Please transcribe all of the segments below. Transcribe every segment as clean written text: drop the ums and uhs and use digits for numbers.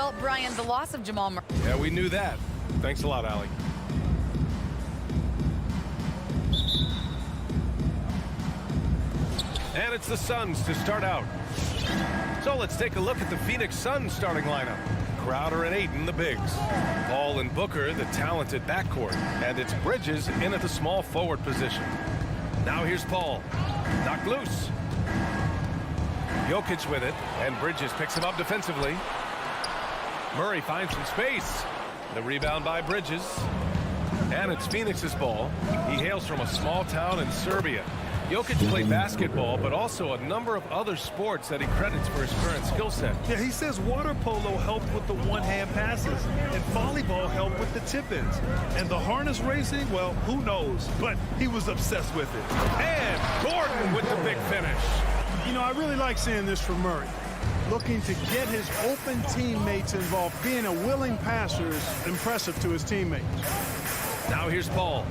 Well, Brian, the loss of Jamal Murray. Yeah, we knew that. Thanks a lot, Allie. And it's the Suns to start out. So let's take a look at the Phoenix Suns starting lineup. Crowder and Ayton, the bigs. Paul and Booker, the talented backcourt. And it's Bridges in at the small forward position. Now here's Paul. Knocked loose. Jokic with it, and Bridges picks him up defensively. Murray finds some space. The rebound by Bridges. And it's Phoenix's ball. He hails from a small town in Serbia. Jokic played basketball, but also a number of other sports that he credits for his current skill set. Yeah, he says water polo helped with the one-hand passes, and volleyball helped with the tip-ins. And the harness racing, well, who knows? But he was obsessed with it. And Gordon with the big finish. You know, I really like seeing this from Murray. Looking to get his open teammates involved. Being a willing passer is impressive to his teammates. Now here's Paul.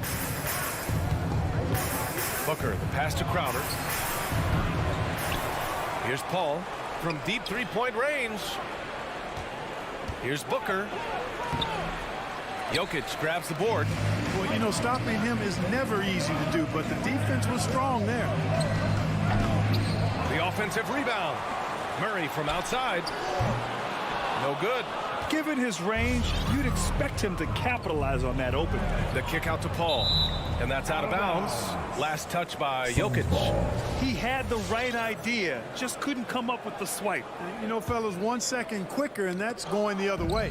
Booker, the pass to Crowder. Here's Paul from deep three-point range. Here's Booker. Jokic grabs the board. Well, you know, stopping him is never easy to do, but the defense was strong there. The offensive rebound. Murray from outside. No good. Given his range, you'd expect him to capitalize on that opening. The kick out to Paul. And that's out of bounds. Last touch by Jokic. He had the right idea, just couldn't come up with the swipe. You know, fellas, 1 second quicker, and that's going the other way.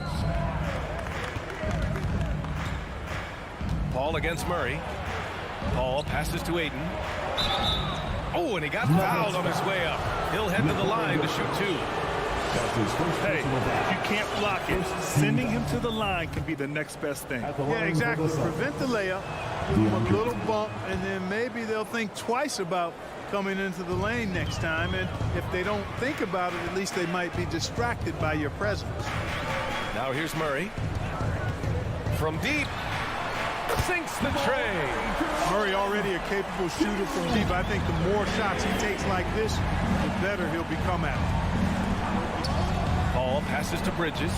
Paul against Murray. Paul passes to Ayton. Oh, and he got fouled on his way up. He'll head to the line to shoot two. Hey, if you can't block it, sending him to the line can be the next best thing. Yeah, exactly. Prevent the layup, give them a little bump, and then maybe they'll think twice about coming into the lane next time. And if they don't think about it, at least they might be distracted by your presence. Now here's Murray. From deep. Sinks the tray. Murray already a capable shooter from deep. I think the more shots he takes like this, the better he'll become at it. Paul passes to Bridges.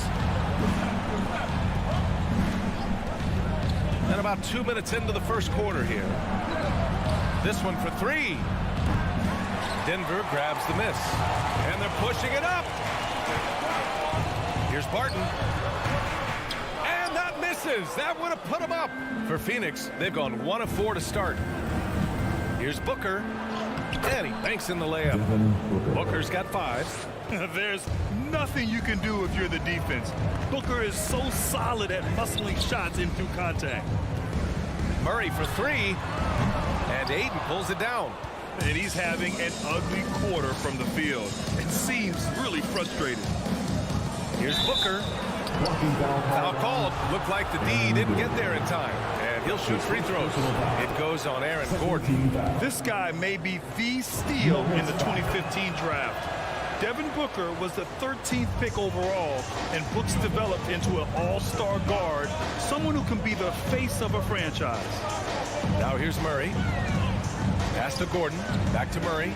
And about 2 minutes into the first quarter here. This one for three. Denver grabs the miss. And they're pushing it up. Here's Barton. And that misses. That would have put him up. For Phoenix, they've gone 1 of 4 to start. Here's Booker. And he banks in the layup. Booker's got 5. There's nothing you can do if you're the defense. Booker is so solid at muscling shots in through contact. Murray for 3. And Ayton pulls it down. And he's having an ugly quarter from the field. It seems really frustrated. Here's Booker. Foul called. Looked like the D didn't get there in time. And he'll shoot free throws. It goes on Aaron Gordon. This guy may be the steal in the 2015 draft. Devin Booker was the 13th pick overall, and Brooks developed into an all-star guard, someone who can be the face of a franchise. Now here's Murray. Pass to Gordon. Back to Murray.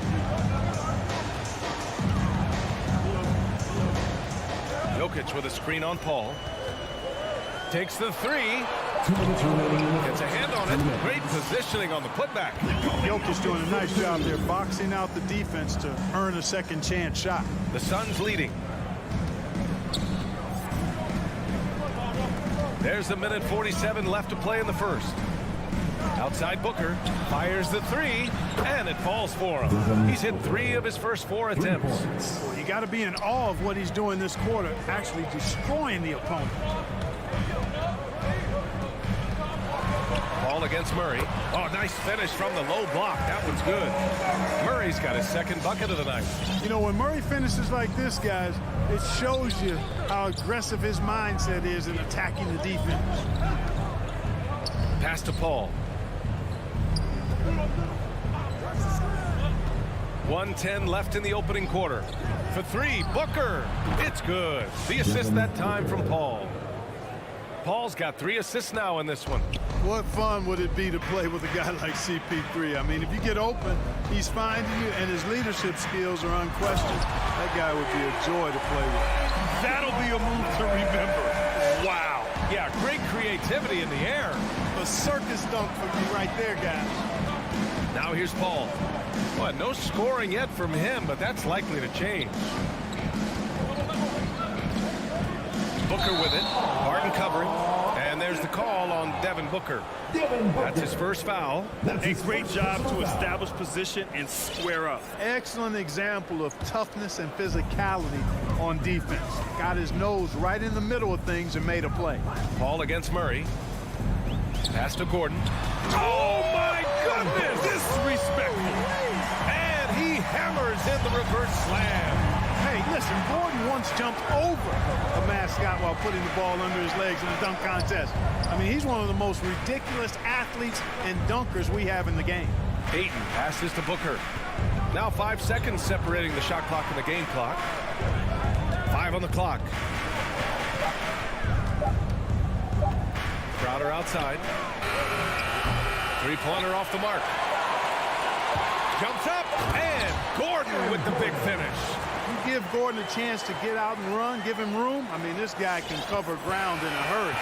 Jokic with a screen on Paul. Takes the 3. Gets a hand on it. Great positioning on the putback. Jokic doing a nice job there, boxing out the defense to earn a second chance shot. The Suns leading. There's a minute 47 left to play in the first. Outside Booker fires the 3, and it falls for him. He's hit 3 of his first 4 attempts. Well, you got to be in awe of what he's doing this quarter, actually destroying the opponent. Ball against Murray. Oh, nice finish from the low block. That one's good. Murray's got his second bucket of the night. You know, when Murray finishes like this, guys, it shows you how aggressive his mindset is in attacking the defense. Pass to Paul. 1:10 left in the opening quarter. For 3, Booker. It's good. The assist that time from Paul. Paul's got 3 assists now in this one. What fun would it be to play with a guy like CP3? I mean, if you get open, he's finding you, and his leadership skills are unquestioned. That guy would be a joy to play with. That'll be a move to remember. Wow. Yeah, great creativity in the air. A circus dunk for me right there, guys. Now here's Paul. Well, no scoring yet from him, but that's likely to change. Booker with it. Barton covering. And there's the call on Devin Booker. That's his first foul. A great job to establish position and square up. Excellent example of toughness and physicality on defense. Got his nose right in the middle of things and made a play. Paul against Murray. Pass to Gordon. Oh, my goodness! Disrespectful. And he hammers in the reverse slam. Hey, listen, Gordon once jumped over a mascot while putting the ball under his legs in a dunk contest. I mean, he's one of the most ridiculous athletes and dunkers we have in the game. Ayton passes to Booker. Now 5 seconds separating the shot clock and the game clock. 5 on the clock. Crowder outside. Three-pointer off the mark. Jumps up, and Gordon with the big finish. You give Gordon a chance to get out and run, give him room. I mean, this guy can cover ground in a hurry.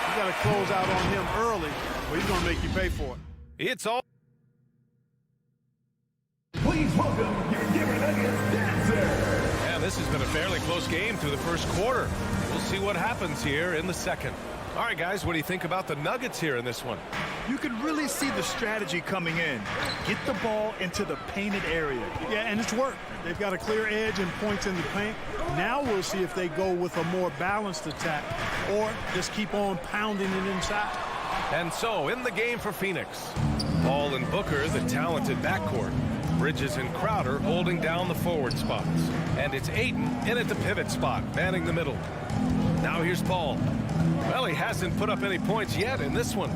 You got to close out on him early, or he's going to make you pay for it. It's all. Please welcome your Denver Nuggets dancer. Yeah, this has been a fairly close game through the first quarter. We'll see what happens here in the second. All right, guys, what do you think about the Nuggets here in this one? You can really see the strategy coming in. Get the ball into the painted area. Yeah, and it's worked. They've got a clear edge and points in the paint. Now we'll see if they go with a more balanced attack or just keep on pounding it inside. And so, in the game for Phoenix, Paul and Booker, the talented backcourt. Bridges and Crowder holding down the forward spots. And it's Ayton in at the pivot spot, manning the middle. Now here's Paul. Well, he hasn't put up any points yet in this one.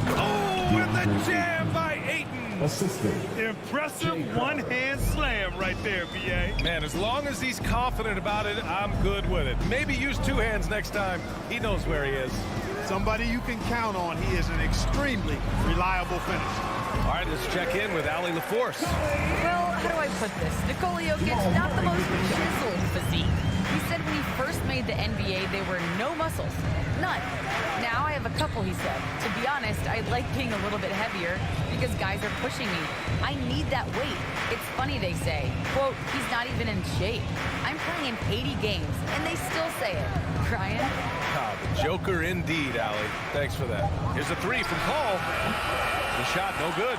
Oh, and the jam by Ayton. Assistant. Impressive one-hand slam right there, B.A. Man, as long as he's confident about it, I'm good with it. Maybe use 2 hands next time. He knows where he is. Somebody you can count on. He is an extremely reliable finisher. All right, let's check in with Allie LaForce. Well, how do I put this? Nikola Jokic, not the most chiseled physique. He said when he first made the NBA, there were no muscles. None. Now I have a couple, he said. To be honest, I like being a little bit heavier because guys are pushing me. I need that weight. It's funny they say, quote, he's not even in shape. I'm playing in 80 games, and they still say it. Crying? Ah, the Joker indeed, Allie. Thanks for that. Here's a 3 from Paul. The shot, no good.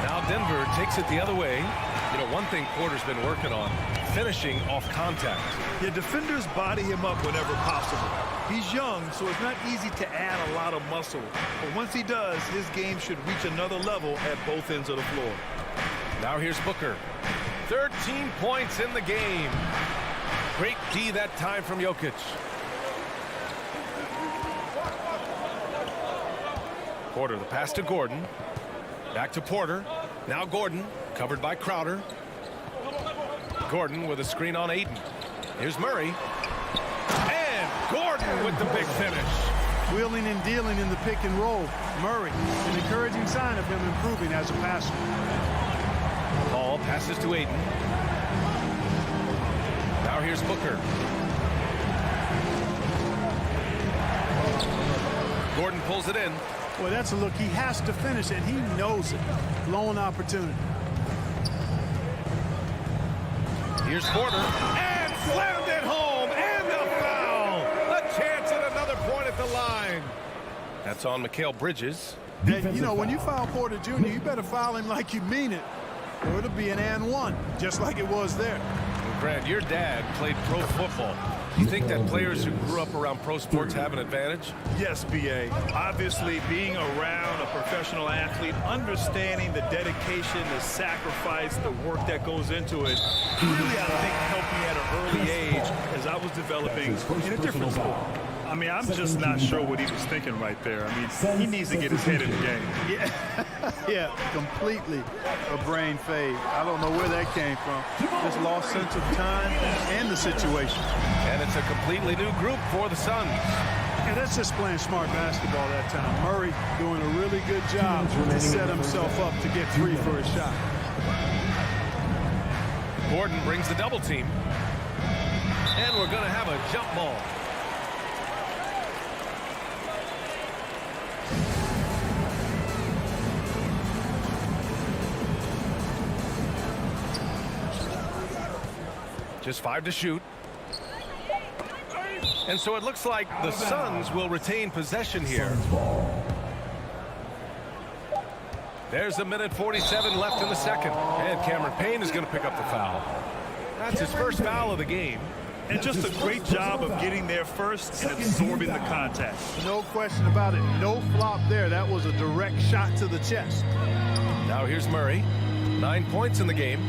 Now Denver takes it the other way. You know, one thing Porter's been working on, finishing off contact. Yeah, defenders body him up whenever possible. He's young, so it's not easy to add a lot of muscle. But once he does, his game should reach another level at both ends of the floor. Now here's Booker. 13 points in the game. Great D that time from Jokic. Porter, the pass to Gordon. Back to Porter. Now Gordon, covered by Crowder. Gordon with a screen on Ayton. Here's Murray. And Gordon with the big finish. Wheeling and dealing in the pick and roll. Murray, an encouraging sign of him improving as a passer. Ball passes to Ayton. Now here's Booker. Gordon pulls it in. Boy, that's a look. He has to finish it. He knows it. Blown opportunity. Here's Porter. And slammed it home. And a foul. A chance at another point at the line. That's on Mikal Bridges. And, you know, when you foul Porter Jr., you better foul him like you mean it, or it'll be an and one, just like it was there. Well, Grant, your dad played pro football. Do you think that players who grew up around pro sports have an advantage? Yes, B.A. Obviously, being around a professional athlete, understanding the dedication, the sacrifice, the work that goes into it, really, I think, helped me at an early age as I was developing in a different sport. I mean, I'm just not sure what he was thinking right there. I mean, he needs to get his head in the game. Yeah, completely a brain fade. I don't know where that came from. Just lost sense of time and the situation. And it's a completely new group for the Suns. Yeah, that's just playing smart basketball that time. Murray doing a really good job to set himself up to get free for his shot. Gordon brings the double team. And And we're going to have a jump ball. Just 5 to shoot. And so it looks like the Suns will retain possession here. There's a minute 47 left in the second. And Cameron Payne is going to pick up the foul. That's his first foul of the game. And just a great job of getting there first and absorbing the contact. No question about it. No flop there. That was a direct shot to the chest. Now here's Murray. 9 points in the game.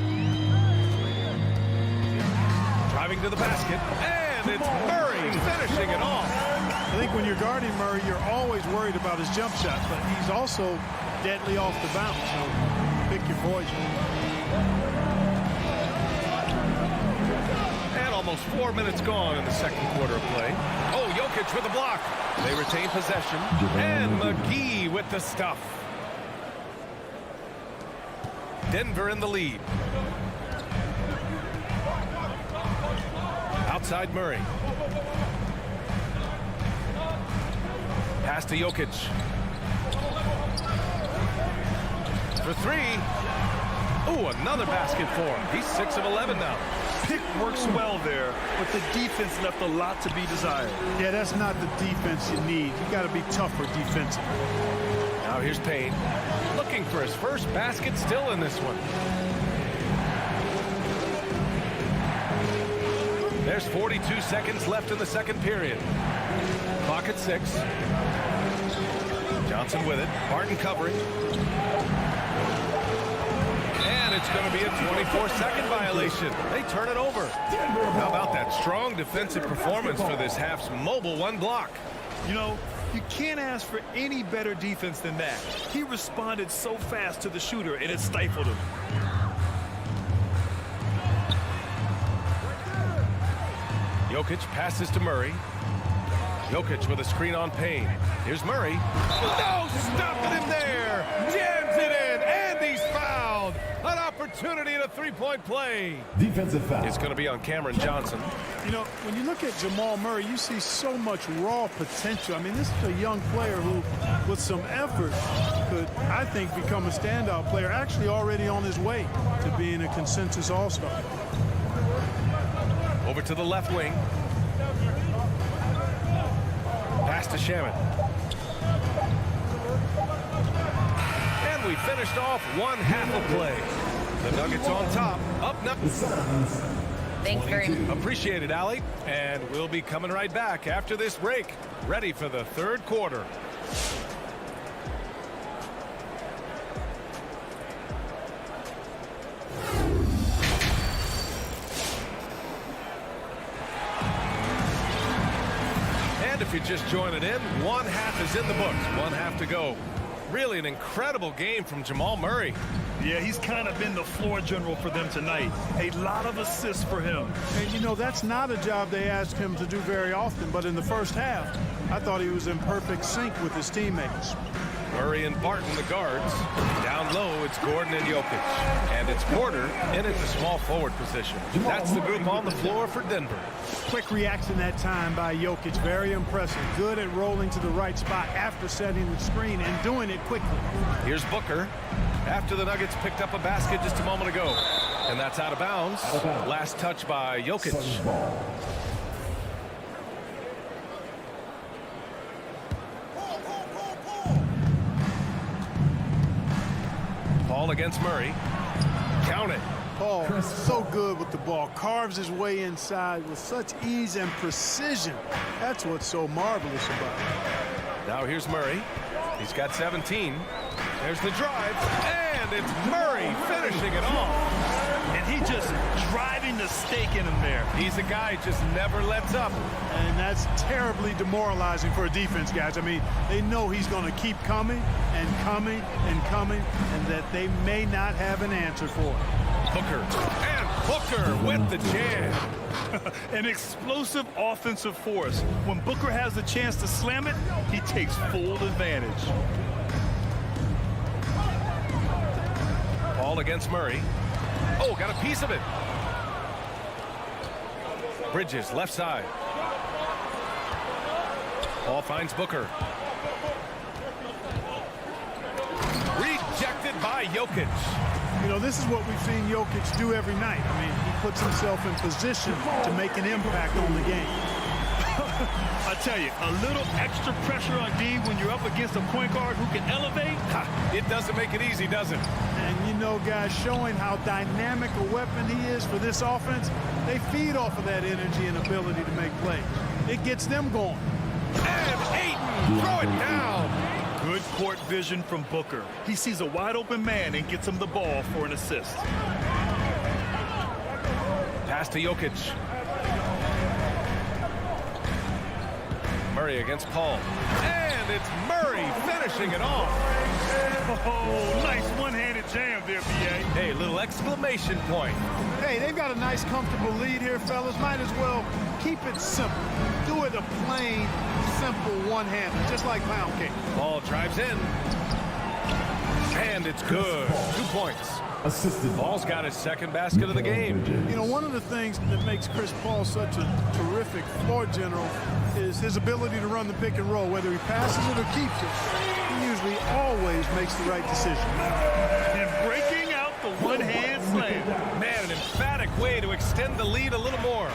Driving to the basket. And it's Murray finishing it off. I think when you're guarding Murray, you're always worried about his jump shot, but he's also deadly off the bounce. So pick your poison. Almost 4 minutes gone in the second quarter of play. Oh, Jokic with a block. They retain possession. And McGee with the stuff. Denver in the lead. Outside Murray. Pass to Jokic. For 3. Ooh, another basket for him. He's 6 of 11 now. Pick works well there, but the defense left a lot to be desired. Yeah, that's not the defense you need. You got to be tougher defensively. Now here's Payne, looking for his first basket still in this one. There's 42 seconds left in the second period. Clock at 6. Johnson with it. Barton covering. And it's going to be a 24-second violation. They turn it over. How about that strong defensive performance for this half's mobile one block? You know, you can't ask for any better defense than that. He responded so fast to the shooter, and it stifled him. Jokic passes to Murray. Jokic with a screen on Payne. Here's Murray. No, stopping him there. Jams it in, and he's fouled. An opportunity in a three-point play. Defensive foul. It's going to be on Cameron Johnson. You know, when you look at Jamal Murray, you see so much raw potential. I mean, this is a young player who, with some effort, could, I think, become a standout player, actually already on his way to being a consensus all-star. Over to the left wing. Pass to Shaman. And we finished off one half of play. The Nuggets on top. Up now. Thanks very much. Appreciate it, Allie. And we'll be coming right back after this break. Ready for the third quarter. And if you're just joining in, one half is in the books. One half to go. Really an incredible game from Jamal Murray. Yeah, he's kind of been the floor general for them tonight. A lot of assists for him. And, you know, that's not a job they ask him to do very often, but in the first half, I thought he was in perfect sync with his teammates. Murray and Barton, the guards. Down low, it's Gordon and Jokic. And it's Porter in at the small forward position. That's the group on the floor for Denver. Quick reaction that time by Jokic. Very impressive. Good at rolling to the right spot after setting the screen and doing it quickly. Here's Booker. After the Nuggets picked up a basket just a moment ago. And that's out of bounds. Last touch by Jokic. Paul against Murray. Count it. Paul is so good with the ball. Carves his way inside with such ease and precision. That's what's so marvelous about it. Now here's Murray. He's got 17. There's the drive. And it's Murray finishing it off. And he just driving the stake in him there. He's a guy who just never lets up. And that's terribly demoralizing for a defense, guys. I mean, they know he's going to keep coming and coming and coming, and that they may not have an answer for it. Booker. And Booker with the jam. An explosive offensive force. When Booker has the chance to slam it, he takes full advantage. Paul against Murray. Oh, got a piece of it. Bridges, left side. Ball finds Booker. Rejected by Jokic. You know, this is what we've seen Jokic do every night. I mean, he puts himself in position to make an impact on the game. I tell you, a little extra pressure on D when you're up against a point guard who can elevate. It doesn't make it easy, does it? And, you know, guys, showing how dynamic a weapon he is for this offense, they feed off of that energy and ability to make plays. It gets them going. And Ayton, throw it down. Good court vision from Booker. He sees a wide open man and gets him the ball for an assist. Pass to Jokic. Murray against Paul. And it's Murray finishing it off. Oh, nice one-handed jam there, B.A. Hey, little exclamation point. Hey, they've got a nice, comfortable lead here, fellas. Might as well keep it simple. Do it a plain, simple one-hander, just like pound cake. Ball drives in. And it's good. 2 points. Assisted. Paul's got his second basket of the game. You know, one of the things that makes Chris Paul such a terrific floor general is his ability to run the pick and roll. Whether he passes it or keeps it, he usually always makes the right decision. And breaking out the one-hand slam. Man, an emphatic way to extend the lead a little more.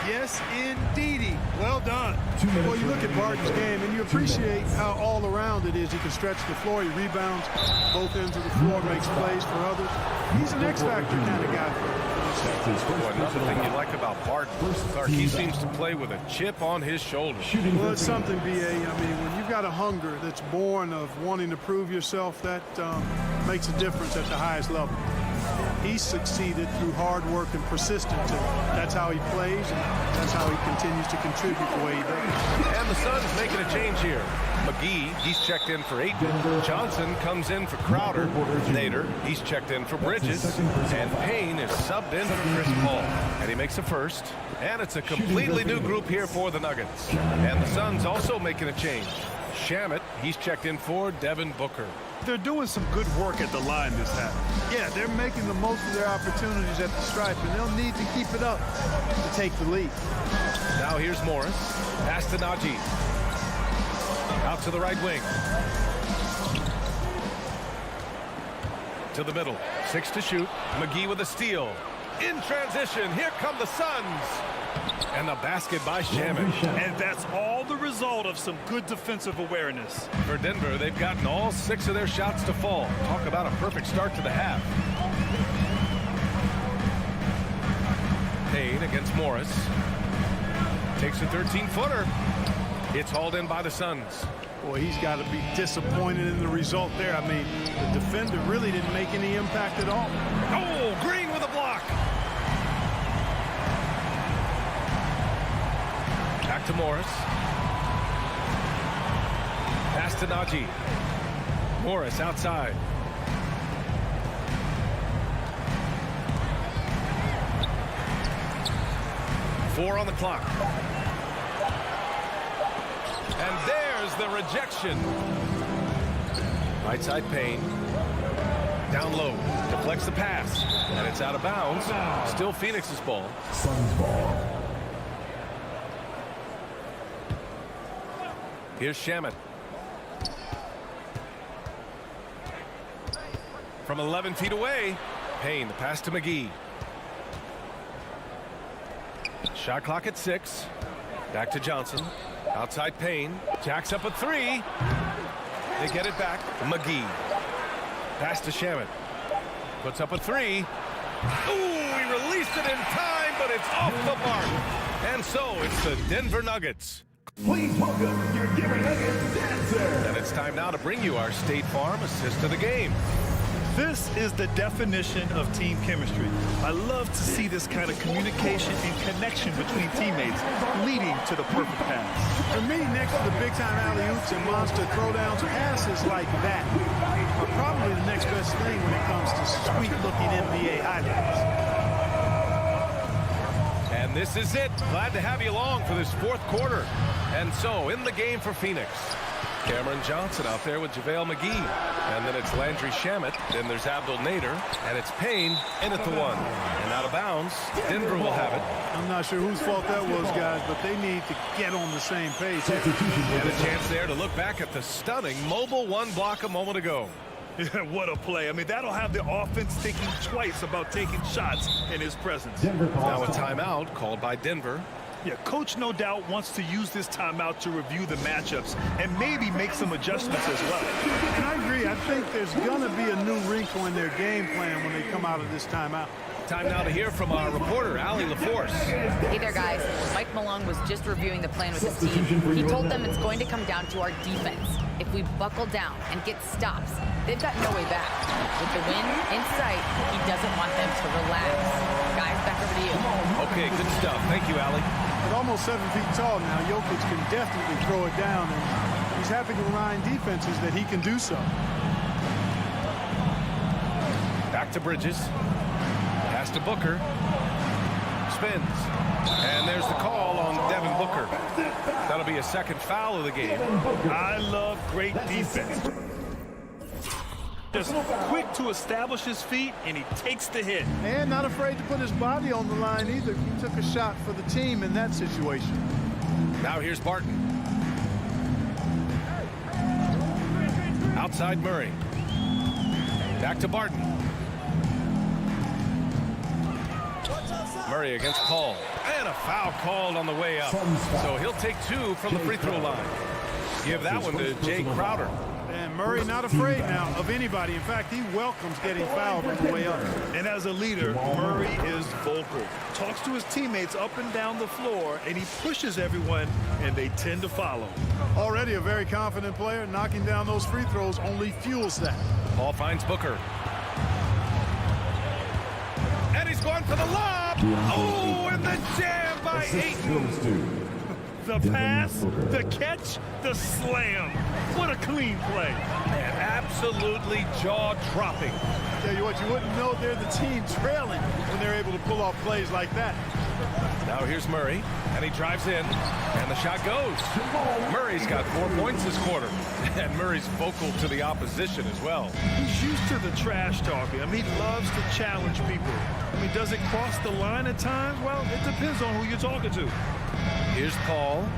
Yes, indeedy. Well done. Well, you look at Barton's game, and you appreciate how all-around it is. He can stretch the floor. He rebounds both ends of the floor, makes plays for others. He's an X-factor kind of guy. Boy, another thing you like about Barton, Clark, he seems to play with a chip on his shoulder. Well, it's something, B.A. I mean, when you've got a hunger that's born of wanting to prove yourself, that makes a difference at the highest level. He's succeeded through hard work and persistence, and that's how he plays, and that's how he continues to contribute the way he does. And the Suns making a change here. McGee, he's checked in for Ayton. Johnson comes in for Crowder. Nader, he's checked in for Bridges. And Payne is subbed in for Chris Paul. And he makes a first. And it's a completely new group here for the Nuggets. And the Suns also making a change. Shamet, he's checked in for Devin Booker. They're doing some good work at the line this half. Yeah, they're making the most of their opportunities at the stripe, and they'll need to keep it up to take the lead. Now here's Morris. Pass to Najee. Out to the right wing. To the middle. 6 to shoot. McGee with a steal. In transition, here come the Suns. And the basket by Shamet. And that's all the result of some good defensive awareness. For Denver, they've gotten all 6 of their shots to fall. Talk about a perfect start to the half. Payne against Morris. Takes a 13-footer. It's hauled in by the Suns. Boy, he's got to be disappointed in the result there. I mean, the defender really didn't make any impact at all. Oh, Green with a block. Back to Morris. Pass to Najee. Morris outside. Four on the clock. And there's the rejection. Right side Payne. Down low. Deflects the pass. And it's out of bounds. Still Phoenix's ball. Suns ball. Here's Shamet. From 11 feet away. Payne, the pass to McGee. Shot clock at 6. Back to Johnson. Outside Payne. Jacks up a 3. They get it back. McGee. Pass to Shamet. Puts up a 3. Ooh, he released it in time, but it's off the mark. And so it's the Denver Nuggets. Please welcome your Denver Nuggets dancer. And it's time now to bring you our State Farm assist of the game. This is the definition of team chemistry. I love to see this kind of communication and connection between teammates leading to the perfect pass. For me, next to the big-time alley-oops and monster throwdowns, passes like that are probably the next best thing when it comes to sweet-looking NBA highlights. And this is it. Glad to have you along for this fourth quarter. And so, in the game for Phoenix, Cameron Johnson out there with JaVale McGee. And then it's Landry Shamet. Then there's Abdul Nader. And it's Payne in at the 1. And out of bounds, Denver will have it. I'm not sure whose fault that was, guys, but they need to get on the same page. And a chance there to look back at the stunning mobile 1 block a moment ago. What a play. I mean, that'll have the offense thinking twice about taking shots in his presence. Now a timeout called by Denver. Yeah, coach no doubt wants to use this timeout to review the matchups and maybe make some adjustments as well. And I agree. I think there's going to be a new wrinkle in their game plan when they come out of this timeout. Time now to hear from our reporter, Allie LaForce. Hey there, guys. Mike Malone was just reviewing the plan with his team. He told them it's going to come down to our defense. If we buckle down and get stops, they've got no way back. With the win in sight, he doesn't want them to relax. Guys, back over to you. Okay, good stuff. Thank you, Allie. At almost 7 feet tall now, Jokic can definitely throw it down, and he's happy to remind defenses that he can do so. Back to Bridges. Pass to Booker. Spins. And there's the call on Devin Booker. That'll be a second foul of the game. I love great defense. Just quick to establish his feet, and he takes the hit. And not afraid to put his body on the line either. He took a shot for the team in that situation. Now here's Barton. Outside Murray. Back to Barton. Murray against Paul. And a foul called on the way up. So he'll take 2 from the free throw line. Give that one to Jay Crowder. And Murray not afraid now of anybody. In fact, he welcomes getting fouled on the way up. And as a leader, Murray is vocal. Talks to his teammates up and down the floor, and he pushes everyone, and they tend to follow. Already a very confident player. Knocking down those free throws only fuels that. Paul finds Booker. And he's going for the lob. Oh, and the jam by Ayton. The pass, the catch, the slam. What a clean play. Man, absolutely jaw-dropping. Tell you what, you wouldn't know they're the team trailing when they're able to pull off plays like that. Now here's Murray, and he drives in, and the shot goes. Murray's got 4 points this quarter, and Murray's vocal to the opposition as well. He's used to the trash talking. I mean, he loves to challenge people. I mean, does it cross the line at times? Well, it depends on who you're talking to. Here's Paul.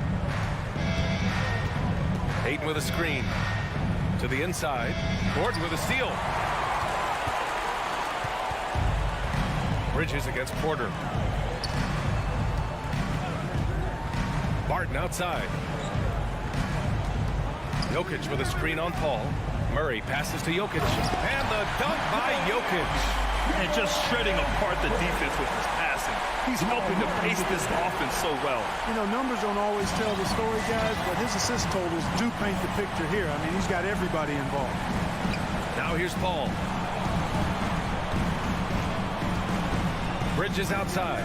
Ayton with a screen. To the inside. Gordon with a steal. Bridges against Porter. Barton outside. Jokic with a screen on Paul. Murray passes to Jokic. And the dunk by Jokic. And just shredding apart the defense with his passing. He's helping to pace this offense so well. You know, numbers don't always tell the story, guys, but his assist totals do paint the picture here. I mean, he's got everybody involved. Now here's Paul. Bridges outside.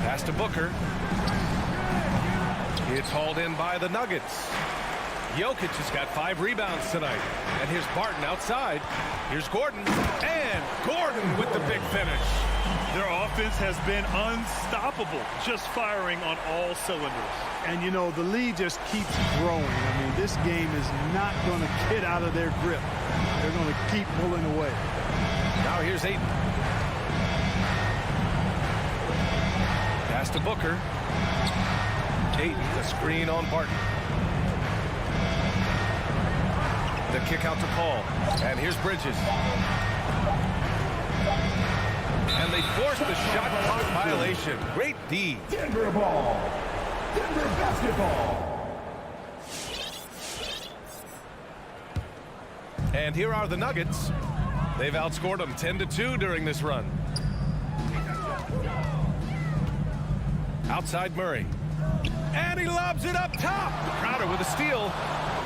Pass to Booker. It's hauled in by the Nuggets. Jokic has got 5 rebounds tonight. And here's Barton outside. Here's Gordon. And Gordon with the big finish. Their offense has been unstoppable, just firing on all cylinders. And, you know, the lead just keeps growing. I mean, this game is not going to get out of their grip. They're going to keep pulling away. Now here's Ayton. Pass to Booker. Ayton, the screen on Barton. The kick out to Paul. And here's Bridges. And they forced the shot clock violation. Great D. Denver ball. Denver basketball. And here are the Nuggets. They've outscored them 10-2 during this run. Outside Murray. And he lobs it up top. Crowder with a steal.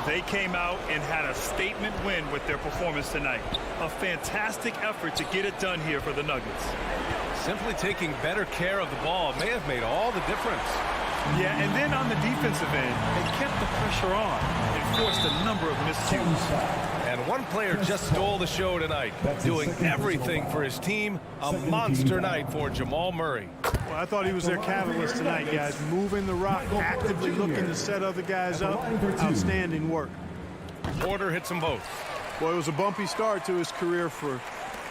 They came out and had a statement win with their performance tonight. A fantastic effort to get it done here for the Nuggets. Simply taking better care of the ball may have made all the difference. Yeah, and then on the defensive end, they kept the pressure on and forced a number of miscues. And one player just stole the show tonight, doing everything for his team. A monster night for Jamal Murray. Well, I thought he was their catalyst tonight, guys. Moving the rock, actively looking to set other guys up. Outstanding work. Porter hits them both. Boy, it was a bumpy start to his career for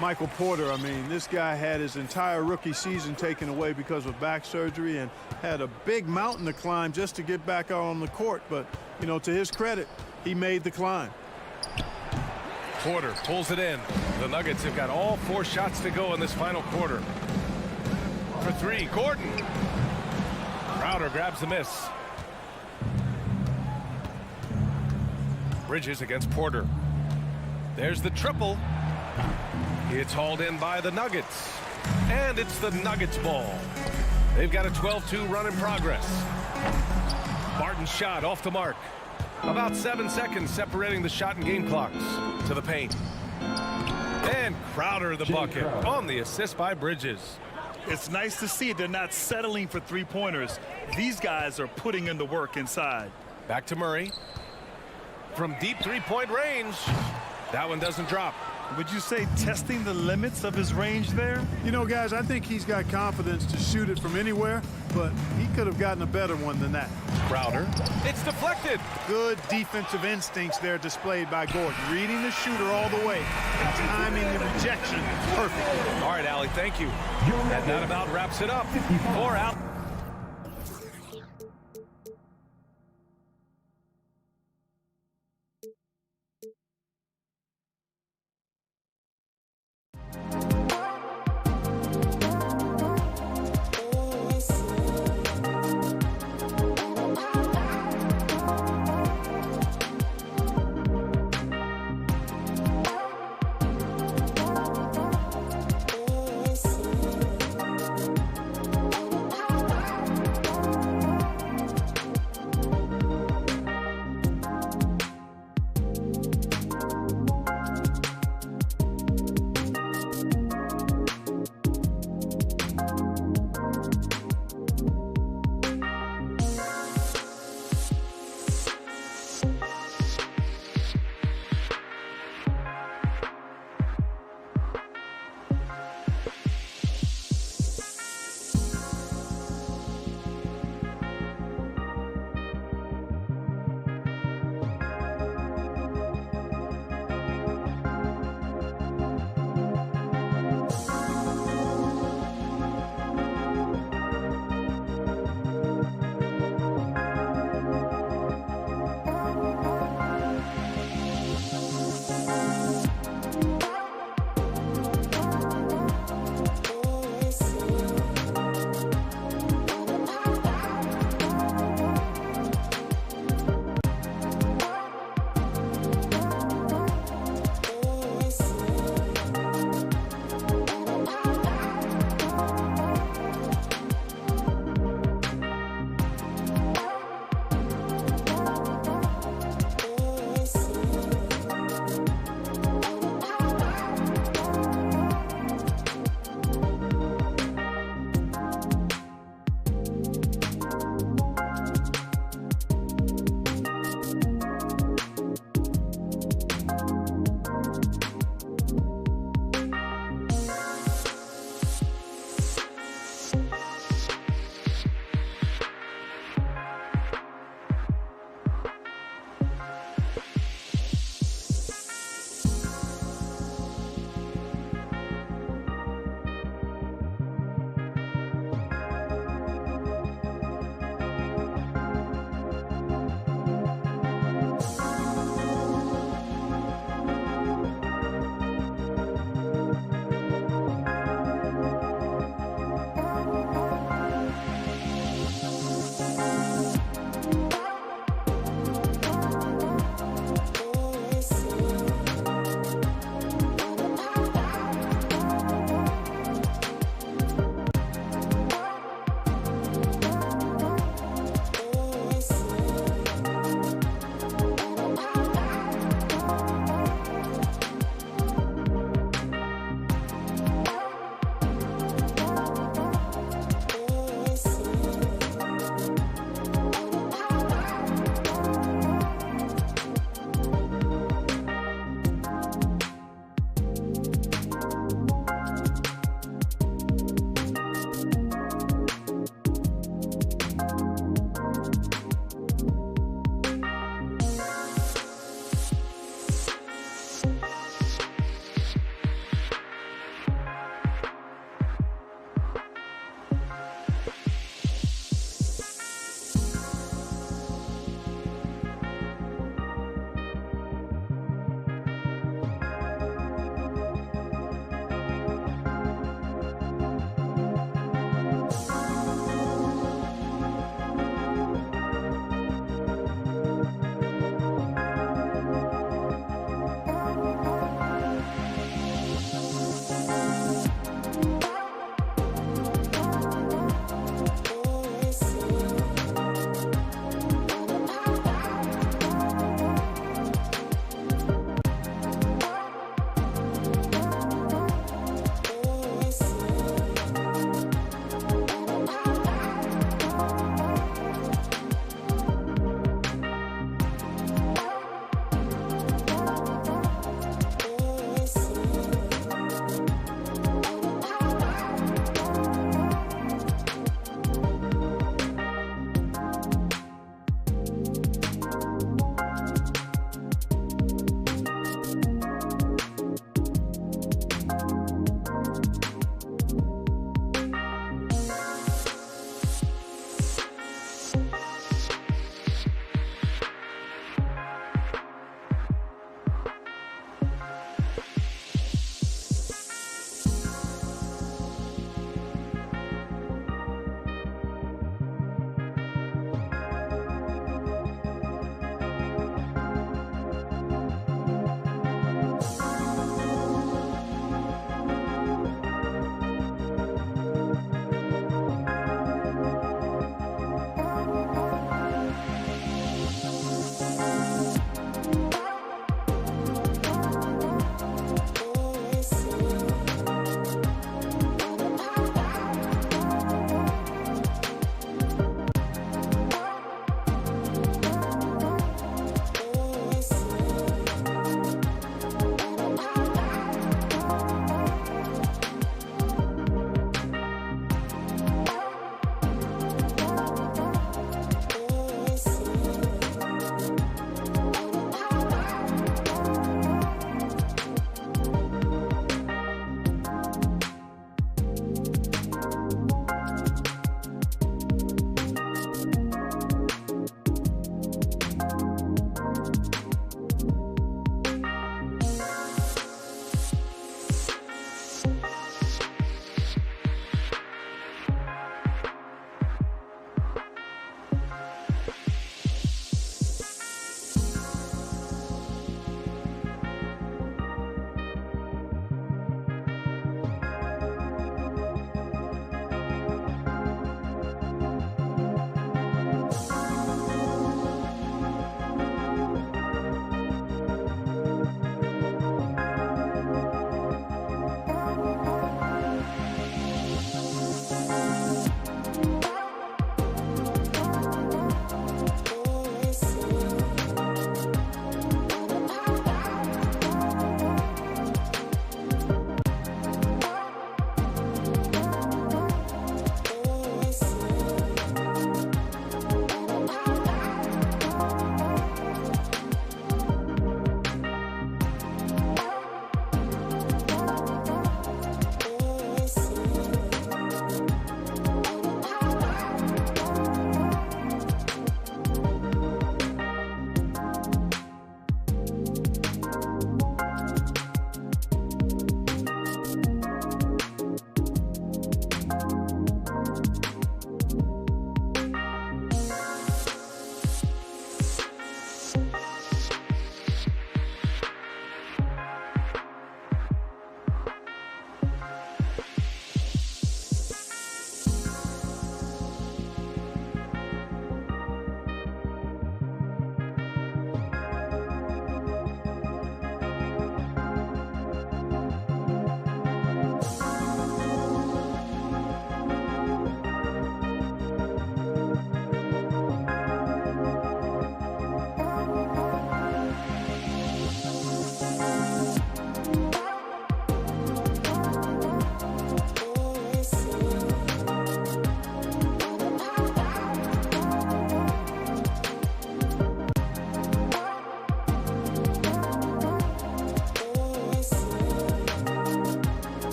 Michael Porter. I mean, this guy had his entire rookie season taken away because of back surgery and had a big mountain to climb just to get back out on the court. But, you know, to his credit, he made the climb. Porter pulls it in. The Nuggets have got all 4 shots to go in this final quarter. For 3, Gordon. Crowder grabs the miss. Bridges against Porter. There's the triple. It's hauled in by the Nuggets. And it's the Nuggets ball. They've got a 12-2 run in progress. Barton's shot off the mark. About 7 seconds separating the shot and game clocks. To the paint. And Crowder the bucket on the assist by Bridges. It's nice to see they're not settling for three-pointers. These guys are putting in the work inside. Back to Murray. From deep three-point range. That one doesn't drop. Would you say testing the limits of his range there? You know, guys, I think he's got confidence to shoot it from anywhere, but he could have gotten a better one than that. Crowder. It's deflected. Good defensive instincts there displayed by Gordon. Reading the shooter all the way and timing the rejection perfectly. All right, Allie, thank you. And that about wraps it up. 4 out.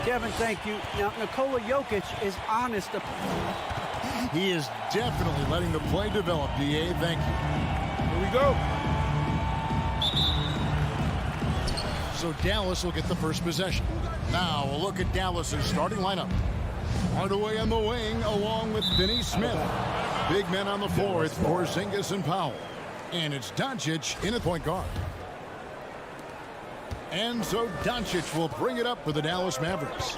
Kevin, thank you. Now, Nikola Jokic is honest. He is definitely letting the play develop, DA. Thank you. Here we go. So Dallas will get the first possession. Now a look at Dallas's starting lineup. Hardaway on the wing along with Finney Smith. Big men on the floor. It's Porzingis and Powell. And it's Doncic in at point guard. And so Doncic will bring it up for the Dallas Mavericks.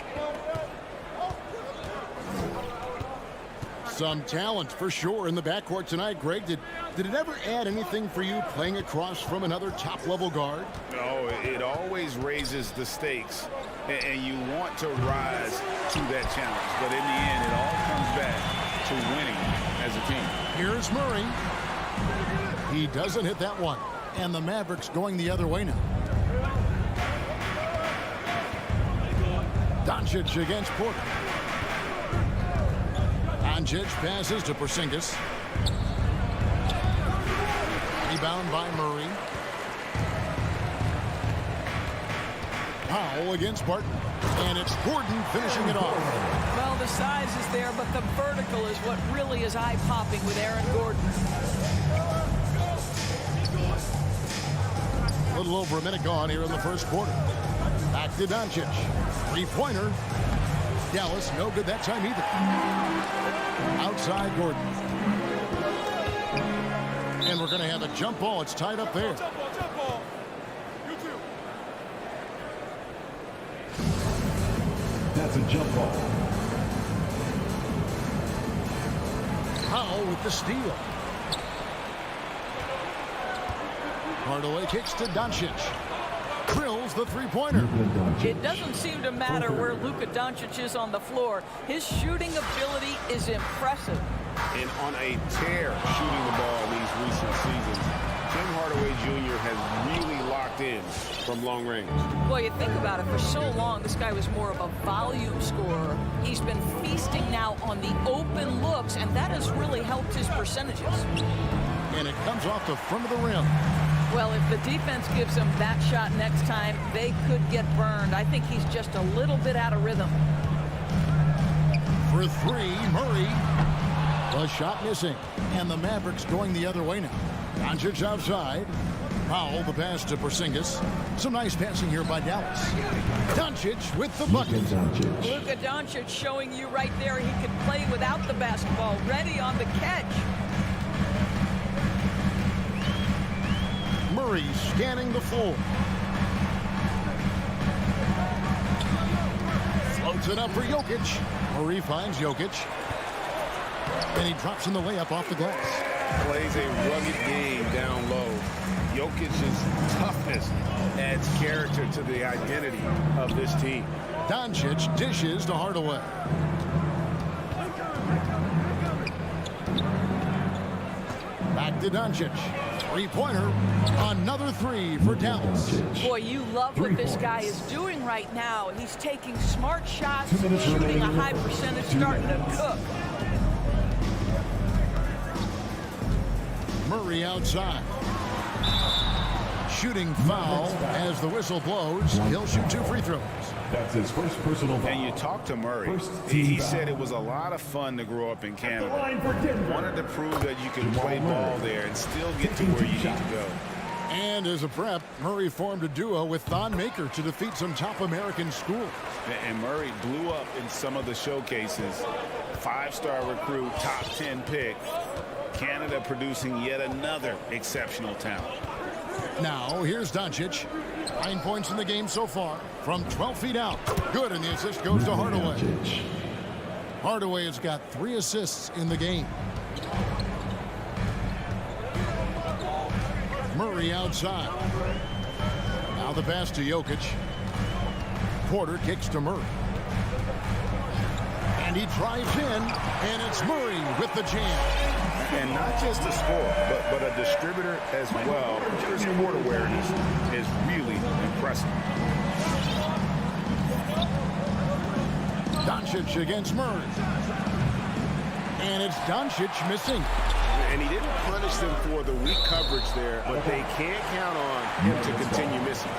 Some talent for sure in the backcourt tonight. Greg, did it ever add anything for you playing across from another top-level guard? No, it always raises the stakes, and you want to rise to that challenge. But in the end, it all comes back to winning as a team. Here's Murray. He doesn't hit that one. And the Mavericks going the other way now. Doncic against Porter. Doncic passes to Porzingis. Rebound by Murray. Powell against Barton. And it's Gordon finishing it off. Well, the size is there, but the vertical is what really is eye-popping with Aaron Gordon. A little over a minute gone here in the first quarter. Back to Doncic. Three-pointer. Dallas, no good that time either. Outside Gordon. And we're going to have a jump ball. It's tied up there. Jump ball. You too. That's a jump ball. Powell with the steal. Hardaway kicks to Doncic. Drills the three-pointer. It doesn't seem to matter where Luka Doncic is on the floor. His shooting ability is impressive. And on a tear shooting the ball these recent seasons, Tim Hardaway Jr. has really locked in from long range. Well, you think about it, for so long, this guy was more of a volume scorer. He's been feasting now on the open looks, and that has really helped his percentages. And it comes off the front of the rim. Well, if the defense gives him that shot next time, they could get burned. I think he's just a little bit out of rhythm. For three, Murray. The shot missing. And the Mavericks going the other way now. Doncic outside. Powell the pass to Porzingis. Some nice passing here by Dallas. Doncic with the bucket. Luka Doncic showing you right there he can play without the basketball. Ready on the catch. Murray scanning the floor. Floats it up for Jokic. Murray finds Jokic. And he drops in the layup off the glass. Plays a rugged game down low. Jokic's toughness adds character to the identity of this team. Doncic dishes to Hardaway. Back to Doncic. Three-pointer. Another three for Dallas. Boy, you love what this guy is doing right now. He's taking smart shots, shooting a high percentage, starting to cook. Murray outside. Shooting foul as the whistle blows. He'll shoot two free throws. That's his first personal foul. And you talk to Murray. He He said it was a lot of fun to grow up in Canada. Wanted to prove that you could play ball there and still get to where you need to go. And as a prep, Murray formed a duo with Thon Maker to defeat some top American schools. And Murray blew up in some of the showcases. Five-star recruit, top 10 pick. Canada producing yet another exceptional talent. Now, here's Doncic. 9 points in the game so far from 12 feet out. Good, and the assist goes to Hardaway. Hardaway has got 3 assists in the game. Murray outside. Now the pass to Jokic. Porter kicks to Murray. And he drives in, and it's Murray with the jam. And not just a scorer, but a distributor as well. His court awareness is really impressive. Doncic against Murray. And it's Doncic missing. And he didn't punish them for the weak coverage there, but they can't count on him to continue missing.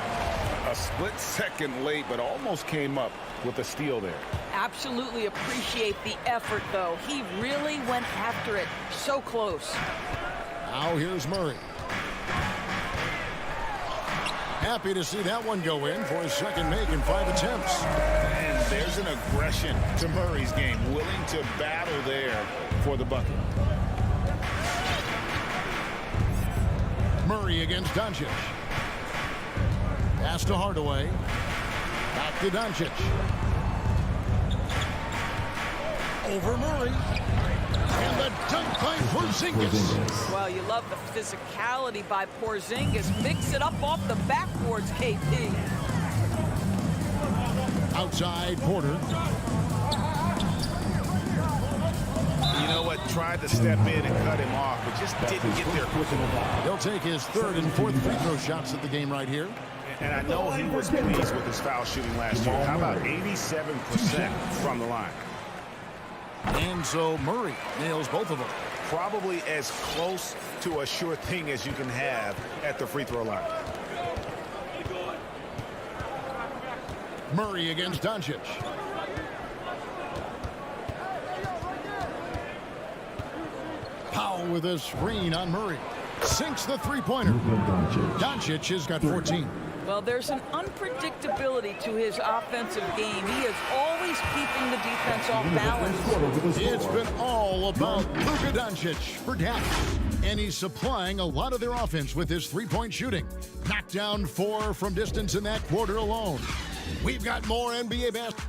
A split second late, but almost came up with a steal there. Absolutely appreciate the effort, though. He really went after it. So close. Now here's Murray. Happy to see that one go in for his second make in 5 attempts. And there's an aggression to Murray's game, willing to battle there for the bucket. Murray against Doncic. Pass to Hardaway. Back to Doncic. Over Murray. And the dunk by Porzingis. Well, you love the physicality by Porzingis. Mix it up off the backboards, KP. Outside Porter. You know what? Tried to step in and cut him off, but just didn't get there quick enough. He'll take his third and fourth free throw shots at the game right here. And I know he was pleased with his foul shooting last year. How about 87% from the line? And so Murray nails both of them. Probably as close to a sure thing as you can have at the free throw line. Murray against Doncic. Powell with a screen on Murray. Sinks the three-pointer. Doncic has got 14. Well, there's an unpredictability to his offensive game. He is always keeping the defense off balance. It's been all about Luka Doncic for Dallas. And he's supplying a lot of their offense with his three-point shooting. Knocked down 4 from distance in that quarter alone. We've got more NBA basketball.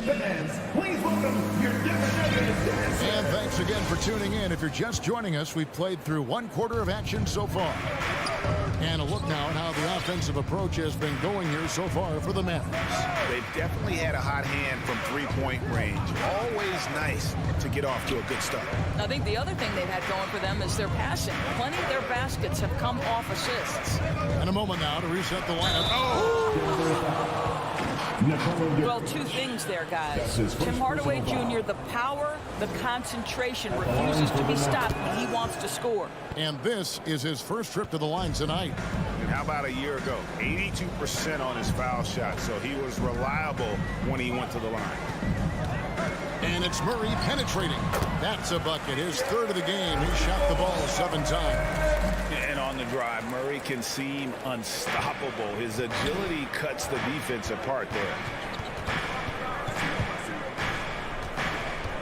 Fans, please welcome your Denver And thanks again for tuning in. If you're just joining us, we've played through 1 quarter of action so far. And a look now at how the offensive approach has been going here so far for the Mavericks. They've definitely had a hot hand from three-point range. Always nice to get off to a good start. I think the other thing they've had going for them is their passing. Plenty of their baskets have come off assists. And a moment now to reset the lineup. Well, 2 things there, guys. Tim Hardaway Jr., the power, the concentration, refuses to be stopped when he wants to score. And this is his first trip to the line tonight. And how about a year ago? 82% on his foul shot, so he was reliable when he went to the line. And it's Murray penetrating. That's a bucket. His third of the game. He shot the ball 7 times. And on the drive, Murray can seem unstoppable. His agility cuts the defense apart there.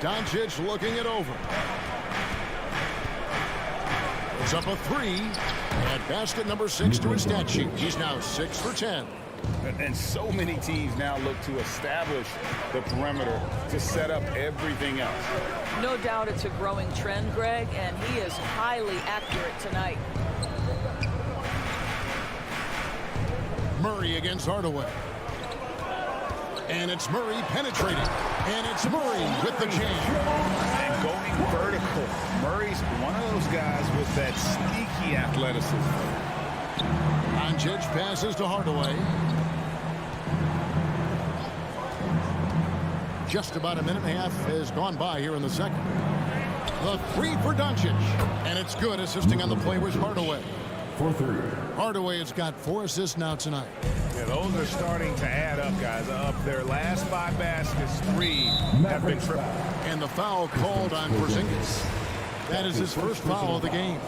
Doncic looking it over. It's up a 3. And basket number 6 to his stat sheet. He's now 6 for 10. And so many teams now look to establish the perimeter to set up everything else. No doubt it's a growing trend, Greg, and he is highly accurate tonight. Murray against Hardaway. And it's Murray penetrating. And it's Murray with the jam. And going vertical. Murray's one of those guys with that sneaky athleticism. Doncic passes to Hardaway. Just about a minute and a half has gone by here in the second. The 3 for Doncic. And it's good. Assisting on the play was Hardaway. For 3. Hardaway has got 4 assists now tonight. Yeah, those are starting to add up, guys. Of their last 5 baskets, 3 have been triple. And the foul called on Porzingis. That is his first foul of the game.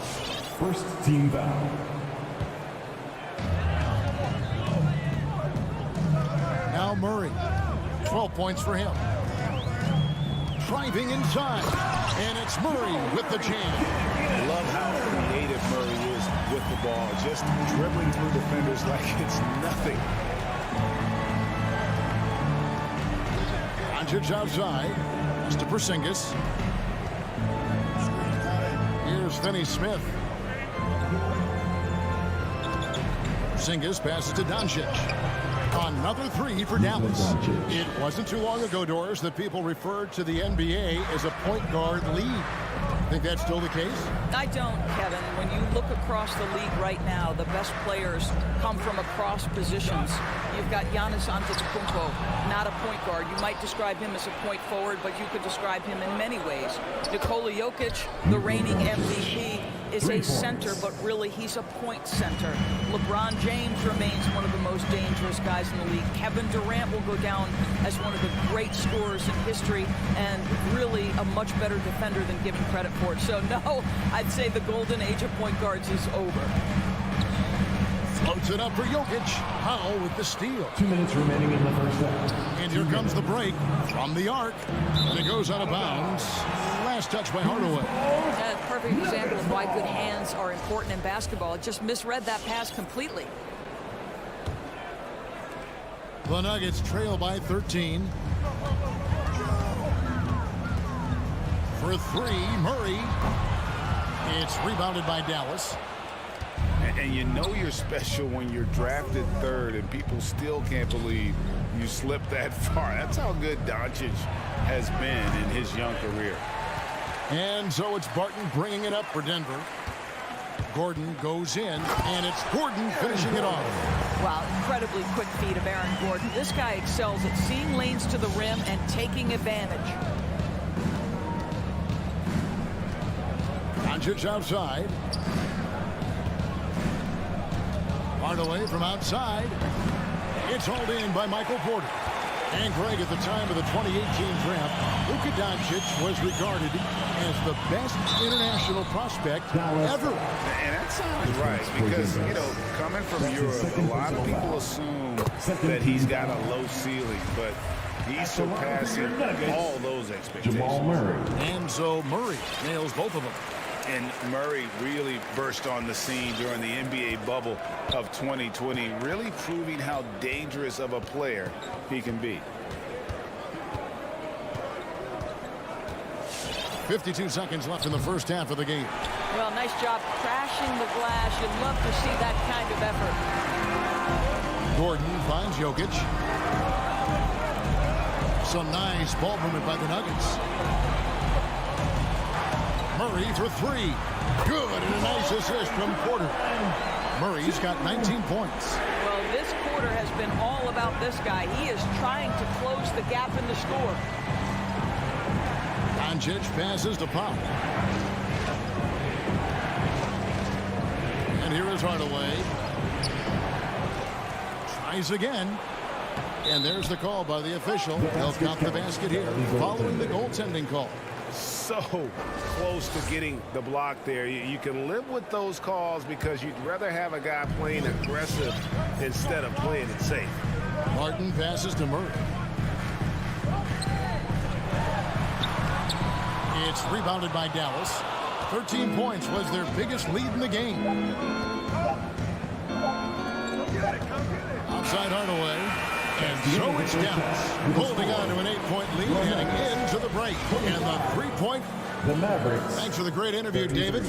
First team foul. Now Murray. 12 points for him. Driving inside. And it's Murray with the jam. Love how creative Murray is with the ball. Just dribbling through defenders like it's nothing. Doncic outside. It's to Porzingis. Here's Finney Smith. Porzingis passes to Doncic. Another 3 for Dallas. It wasn't too long ago, Doris, that people referred to the NBA as a point guard league. Think that's still the case? I don't, Kevin. When you look across the league right now, the best players come from across positions. You've got Giannis Antetokounmpo, not a point guard. You might describe him as a point forward, but you could describe him in many ways. Nikola Jokic, the reigning MVP, is a center, but really he's a point center. LeBron James remains one of the most dangerous guys in the league. Kevin Durant will go down as one of the great scorers in history and really a much better defender than given credit for it. So no, I'd say the golden age of point guards is over. Floats it up for Jokic. Powell with the steal. 2 minutes remaining in the first half. And here comes the break from the arc. And it goes out of bounds. Last touch by Hardaway. A perfect example of why good hands are important in basketball. It just misread that pass completely. The Nuggets trail by 13. For three, Murray. It's rebounded by Dallas. And you know you're special when you're drafted third and people still can't believe you slipped that far. That's how good Doncic has been in his young career. And so it's Barton bringing it up for Denver. Gordon goes in, and it's Gordon finishing it off. Wow, incredibly quick feet of Aaron Gordon. This guy excels at seeing lanes to the rim and taking advantage. Doncic outside. Hardaway from outside. It's hauled in by Michael Porter. And Greg, at the time of the 2018 draft, Luka Doncic was regarded as the best international prospect ever. And that sounds right because, you know, coming from Europe, a lot of people assume that he's got a low ceiling, but he's surpassing all those expectations. And so Murray nails both of them. And Murray really burst on the scene during the NBA bubble of 2020, really proving how dangerous of a player he can be. 52 seconds left in the first half of the game. Well, nice job crashing the glass. You'd love to see that kind of effort. Gordon finds Jokic. Some nice ball movement by the Nuggets. Murray for three. Good, and a nice assist from Porter. Murray's got 19 points. Well, this quarter has been all about this guy. He is trying to close the gap in the score. Doncic passes to Powell. And here is Hardaway. Tries again. And there's the call by the official. They'll count the basket here following the goaltending call. So close to getting the block there. You can live with those calls because you'd rather have a guy playing aggressive instead of playing it safe. Martin passes to Murray. It's rebounded by Dallas. 13 points was their biggest lead in the game. Outside Hardaway. And so it's Dallas holding on to an 8-point lead heading into the break. And the 3-point. The Mavericks. Thanks for the great interview, David.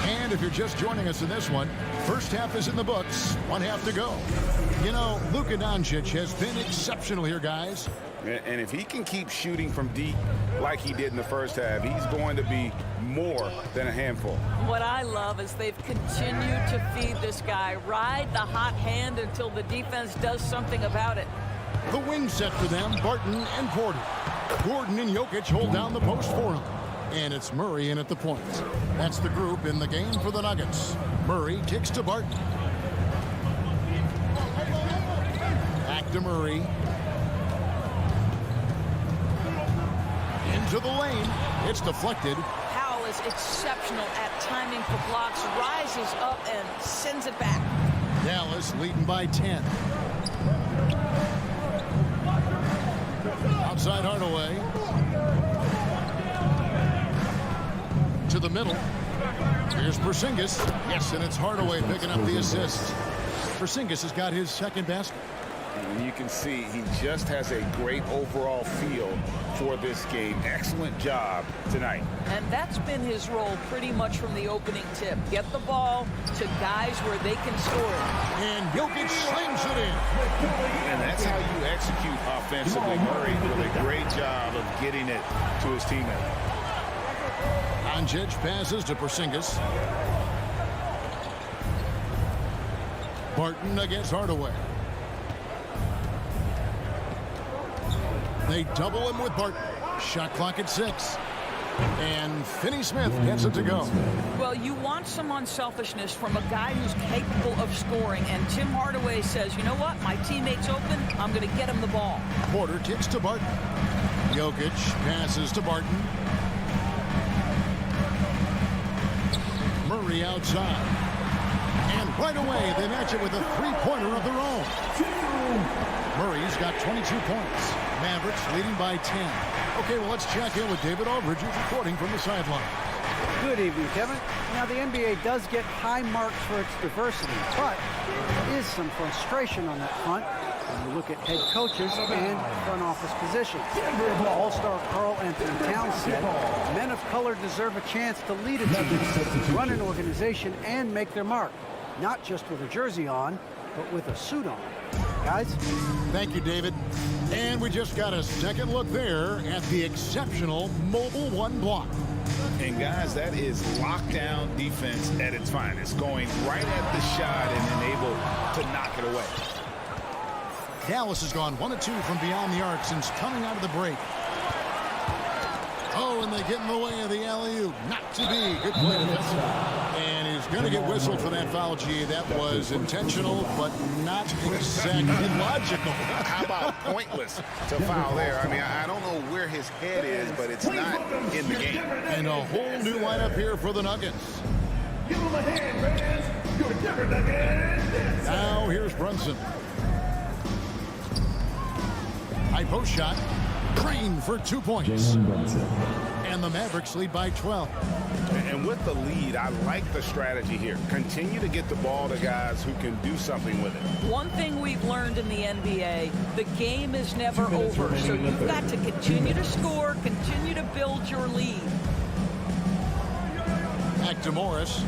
And if you're just joining us in this one, first half is in the books. 1 half to go. You know, Luka Doncic has been exceptional here, guys. And if he can keep shooting from deep like he did in the first half, he's going to be more than a handful. What I love is they've continued to feed this guy. Ride the hot hand until the defense does something about it. The wing set for them, Barton and Porter. Gordon and Jokic hold down the post for him. And it's Murray in at the point. That's the group in the game for the Nuggets. Murray kicks to Barton. Back to Murray. Into the lane. It's deflected. Powell is exceptional at timing for blocks, rises up and sends it back. Dallas leading by 10. Outside Hardaway. To the middle. Here's Porzingis. Yes, and it's Hardaway picking up the assist. Porzingis has got his second basket. And you can see he just has a great overall feel for this game. Excellent job tonight. And that's been his role pretty much from the opening tip. Get the ball to guys where they can score it. And Jokic slams it in. And that's how you execute offensively. Murray with a great job of getting it to his teammate. Doncic passes to Porzingis. Barton against Hardaway. They double him with Barton. Shot clock at 6. And Finney Smith gets it to go. Well, you want some unselfishness from a guy who's capable of scoring. And Tim Hardaway says, you know what? My teammate's open. I'm going to get him the ball. Porter kicks to Barton. Jokic passes to Barton. Murray outside. And right away, they match it with a three-pointer of their own. Murray's got 22 points. Mavericks leading by 10. Okay, well, let's check in with David Aldridge, who's reporting from the sideline. Good evening, Kevin. Now, the NBA does get high marks for its diversity, but there is some frustration on that front when you look at head coaches and front office positions. All-star Karl Anthony Towns said, men of color deserve a chance to lead a team, run an organization, and make their mark, not just with a jersey on, but with a suit on. Guys? Thank you, David. And we just got a second look there at the exceptional Mobile One block. And guys, that is lockdown defense at its finest, going right at the shot and then able to knock it away. Dallas has gone 1 of 2 from beyond the arc since coming out of the break. Oh, and they get in the way of the alley-oop. Not to be. Good play defensively. And he's going to get whistled for that foul, G. That was intentional, but not exactly logical. How about pointless to foul there? I mean, I don't know where his head is, but it's not in the game. And a whole new lineup here for the Nuggets. Give him a hand, man. You're different again. Now here's Brunson. High post shot. Crane for 2 points. And the Mavericks lead by 12. And with the lead, I like the strategy here. Continue to get the ball to guys who can do something with it. One thing we've learned in the NBA, the game is never over. So you've got to continue to score, continue to build your lead. Back to Morris.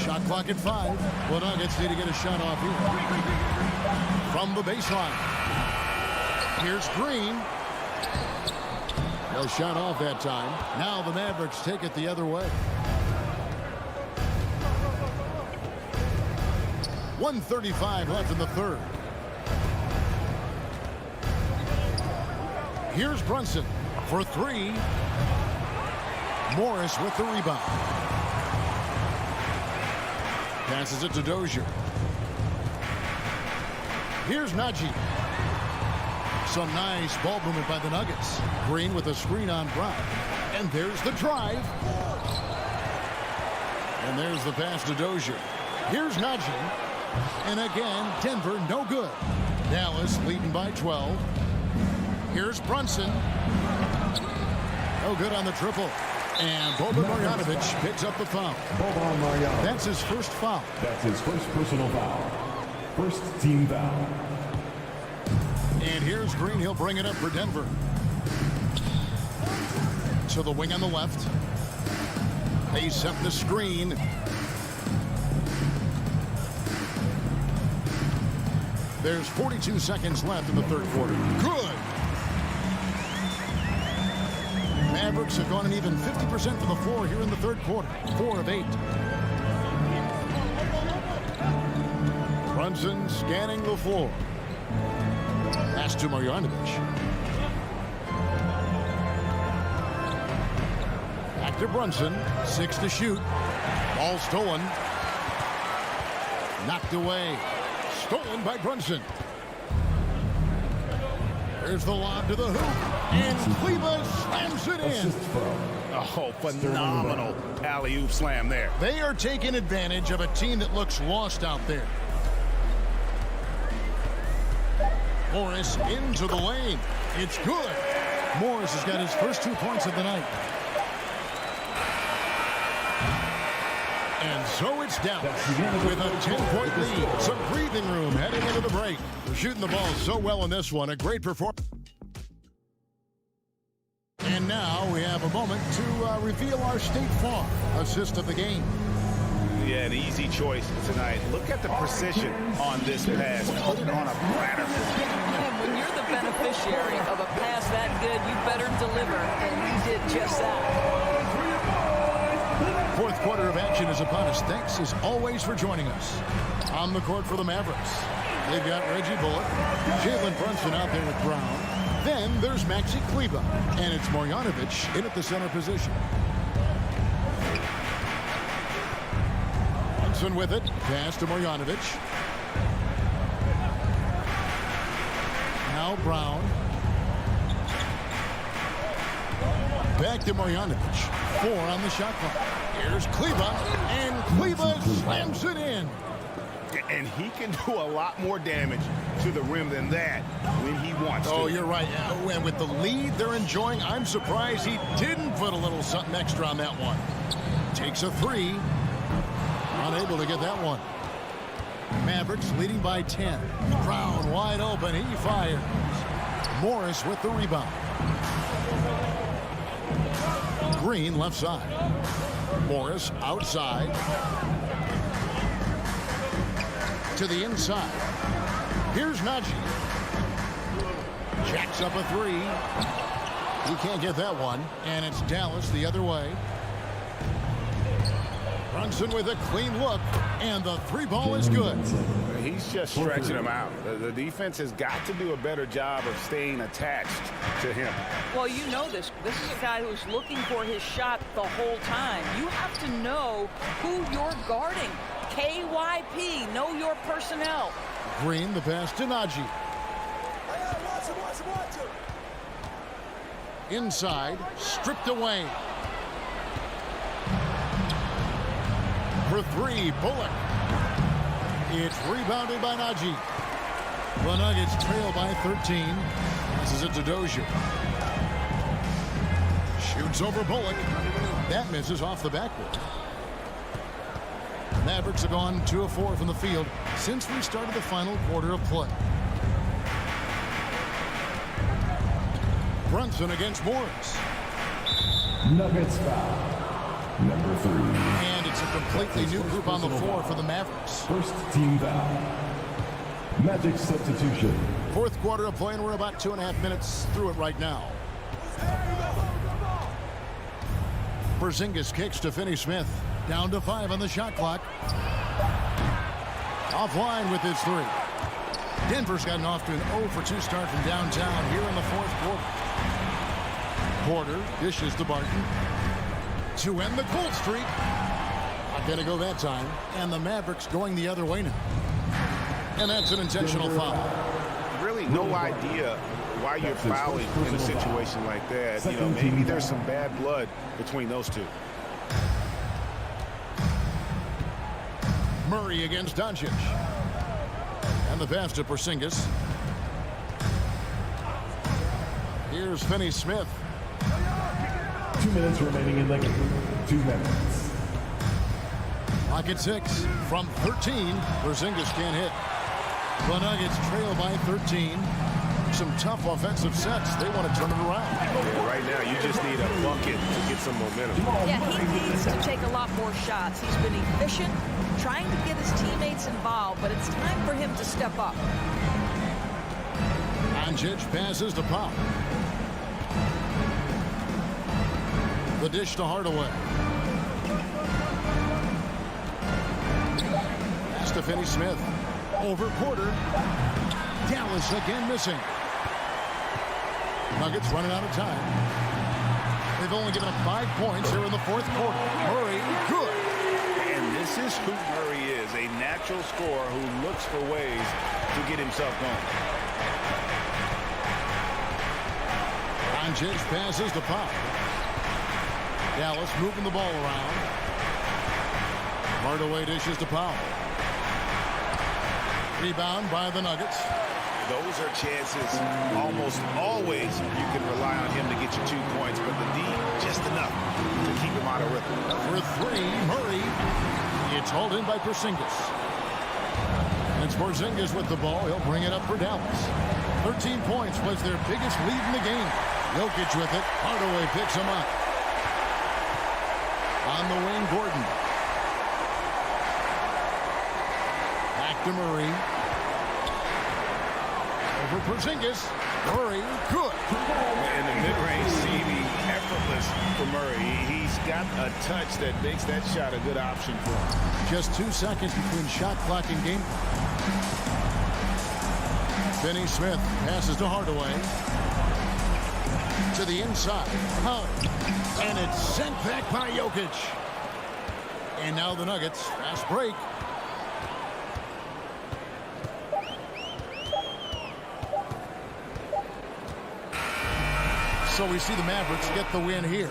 Shot clock at 5. The Nuggets need to get a shot off here. From the baseline. Here's Green. No shot off that time. Now the Mavericks take it the other way. 1:35 left in the third. Here's Brunson for 3. Morris with the rebound. Passes it to Dozier. Here's Najee. Some nice ball movement by the Nuggets. Green with a screen on Brown. And there's the drive. And there's the pass to Dozier. Here's Najee. And again, Denver no good. Dallas leading by 12. Here's Brunson. No good on the triple. And Boban Marjanovic picks up the foul. That's his first foul. That's his first personal foul. First team foul. And here's Green. He'll bring it up for Denver. To the wing on the left. They set the screen. There's 42 seconds left in the third quarter. Good. Mavericks have gone an even 50% from the floor here in the third quarter. 4 of 8. Brunson scanning the floor. Pass to Marjanovic. Back to Brunson. 6 to shoot. Ball stolen. Knocked away. Stolen by Brunson. There's the lob to the hoop. And Cleveland slams it in. Oh, phenomenal alley-oop slam there. They are taking advantage of a team that looks lost out there. Morris into the lane. It's good. Morris has got his first 2 points of the night. And so it's Dallas with a 10-point lead. Some breathing room heading into the break. They're shooting the ball so well in this one. A great performance. And now we have a moment to reveal our State Farm assist of the game. Yeah, an easy choice tonight. Look at the precision on this pass. Put it on a platter. And when you're the beneficiary of a pass that good, you better deliver, and he did just that. Fourth quarter of action is upon us. Thanks, as always, for joining us. On the court for the Mavericks, they've got Reggie Bullock, Jalen Brunson out there with Brown. Then there's Maxi Kleber, and it's Marjanovic in at the center position. Brunson with it, pass to Marjanovic. Now Brown. Back to Marjanovic. 4 on the shot clock. Here's Kleber, and Kleber slams it in. And he can do a lot more damage to the rim than that when he wants to. Oh, you're right. And with the lead they're enjoying, I'm surprised he didn't put a little something extra on that one. Takes a 3. Unable to get that one. Mavericks leading by 10. Brown wide open. He fires. Morris with the rebound. Green left side. Morris outside. To the inside. Here's Najee. Jacks up a 3. He can't get that one. And it's Dallas the other way. Brunson with a clean look. And the 3 ball is good. He's just stretching him out. The defense has got to do a better job of staying attached to him. Well, you know this. This is a guy who's looking for his shot the whole time. You have to know who you're guarding. KYP, know your personnel. Green, the pass to Najee. Inside, stripped away. For 3, Bullock. It's rebounded by Najee. The Nuggets trail by 13. This is it to Dozier. Shoots over Bullock. That misses off the backboard. Mavericks have gone 2 of 4 from the field since we started the final quarter of play. Brunson against Morris. Nuggets foul. Number 3. And it's a completely new group on the floor for the Mavericks. First team foul. Magic substitution. Fourth quarter of play, and we're about 2.5 minutes through it right now. Porzingis kicks to Finney-Smith. Down to 5 on the shot clock. Offline with his 3. Denver's gotten off to an 0 for 2 start from downtown here in the fourth quarter. Porter dishes to Barton. To end the cold streak. Not going to go that time. And the Mavericks going the other way now. And that's an intentional foul. Really no idea why you're fouling in a situation like that. You know, maybe there's some bad blood between those two. Murray against Doncic. And the pass to Porzingis. Here's Finney-Smith. 2 minutes remaining in the game. 2 minutes. Clock at 6. From 13, Porzingis can't hit. The Nuggets trail by 13. Some tough offensive sets. They want to turn it around. Yeah, right now, you just need a bucket to get some momentum. Yeah, he needs to take a lot more shots. He's been efficient, trying to get his teammates involved, but it's time for him to step up. Doncic passes to Powell. The dish to Hardaway. Pass to Finney-Smith. Over Porter. Dallas again missing. Nuggets running out of time. They've only given up 5 points here in the fourth quarter. Murray, good. And this is who Murray is, a natural scorer who looks for ways to get himself going. Doncic passes to Powell. Dallas moving the ball around. Hardaway dishes to Powell. Rebound by the Nuggets. Those are chances almost always you can rely on him to get you 2 points, but the D just enough to keep him out of rhythm. For 3, Murray. It's hauled in by Porzingis. It's Porzingis with the ball. He'll bring it up for Dallas. 13 points was their biggest lead in the game. Jokic with it. Hardaway picks him up. On the wing, Gordon. Back to Murray. Over Porzingis. Murray, good. In the mid-range, seeming effortless for Murray. He's got a touch that makes that shot a good option for him. Just 2 seconds between shot clock and game. Finney Smith passes to Hardaway. To the inside. And it's sent back by Jokic. And now the Nuggets. Fast break. So we see the Mavericks get the win here.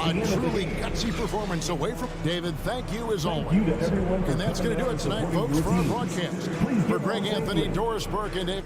A truly gutsy performance away from David. Thank you as always. And that's going to do it tonight, folks, for our broadcast. For Greg Anthony, Doris Burke, and Dave.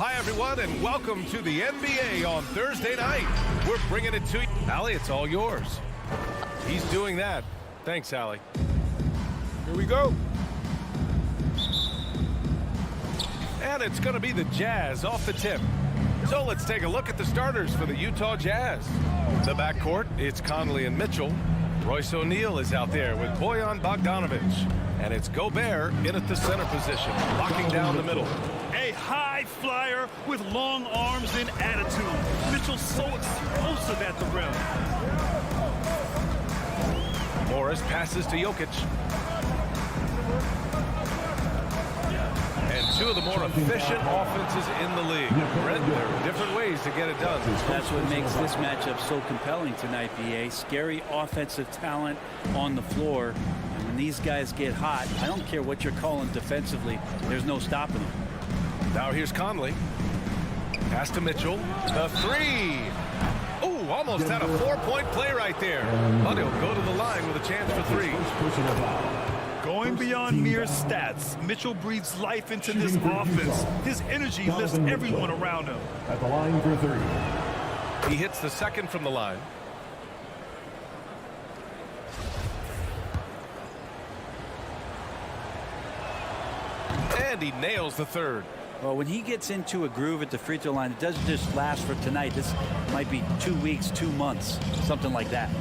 Hi, everyone, and welcome to the NBA on Thursday night. We're bringing it to you. Allie, it's all yours. He's doing that. Thanks, Allie. Here we go. And it's going to be the Jazz off the tip. So let's take a look at the starters for the Utah Jazz. The backcourt, it's Conley and Mitchell. Royce O'Neal is out there with Bojan Bogdanovic. And it's Gobert in at the center position, locking down the middle. A high flyer with long arms and attitude. Mitchell's so explosive at the rim. Morris passes to Jokic. And two of the more efficient offenses in the league. Brent, there are different ways to get it done. That's what makes this matchup so compelling tonight, BA. Scary offensive talent on the floor. And when these guys get hot, I don't care what you're calling defensively, there's no stopping them. Now here's Conley. Pass to Mitchell. The three. Oh, almost had a 4-point play right there. But he'll go to the line with a chance for three. Going beyond mere stats, Mitchell breathes life into this offense. His energy lifts everyone around him. At the line for three. He hits the second from the line. And he nails the third. Well, when he gets into a groove at the free throw line, it doesn't just last for tonight. This might be 2 weeks, 2 months, something like that.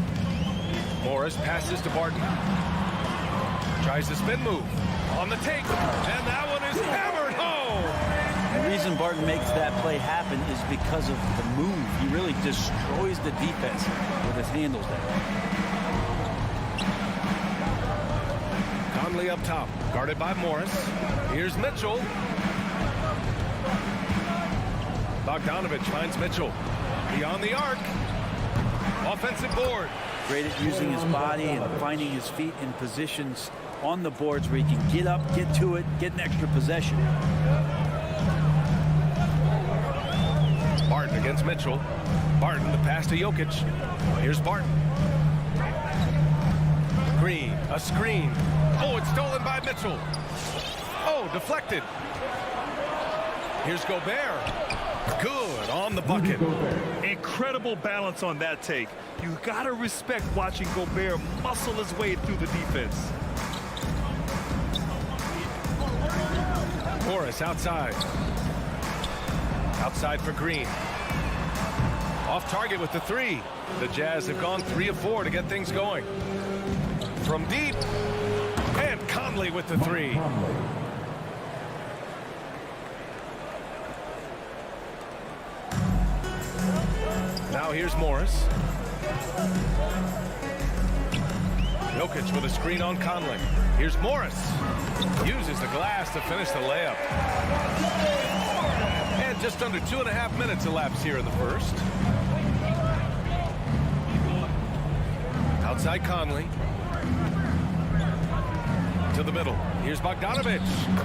Morris passes to Barton. Tries the spin move. On the take. And that one is hammered home. The reason Barton makes that play happen is because of the move. He really destroys the defense with his handles there. Conley up top. Guarded by Morris. Here's Mitchell. Bogdanovic finds Mitchell. Beyond the arc. Offensive board. Great at using his body and finding his feet in positions on the boards where he can get up, get to it, get an extra possession. Barton against Mitchell. Barton, the pass to Jokic. Here's Barton. Green, a screen. Oh, it's stolen by Mitchell. Oh, deflected. Here's Gobert. Good on the bucket. Incredible balance on that take. You gotta respect watching Gobert muscle his way through the defense. Morris outside. Outside for Green. Off target with the three. The Jazz have gone 3 of 4 to get things going. From deep. And Conley with the three. Now here's Morris. Jokic with a screen on Conley. Here's Morris. Uses the glass to finish the layup. And just under 2.5 minutes elapsed here in the first. Outside Conley. To the middle. Here's Bogdanovic.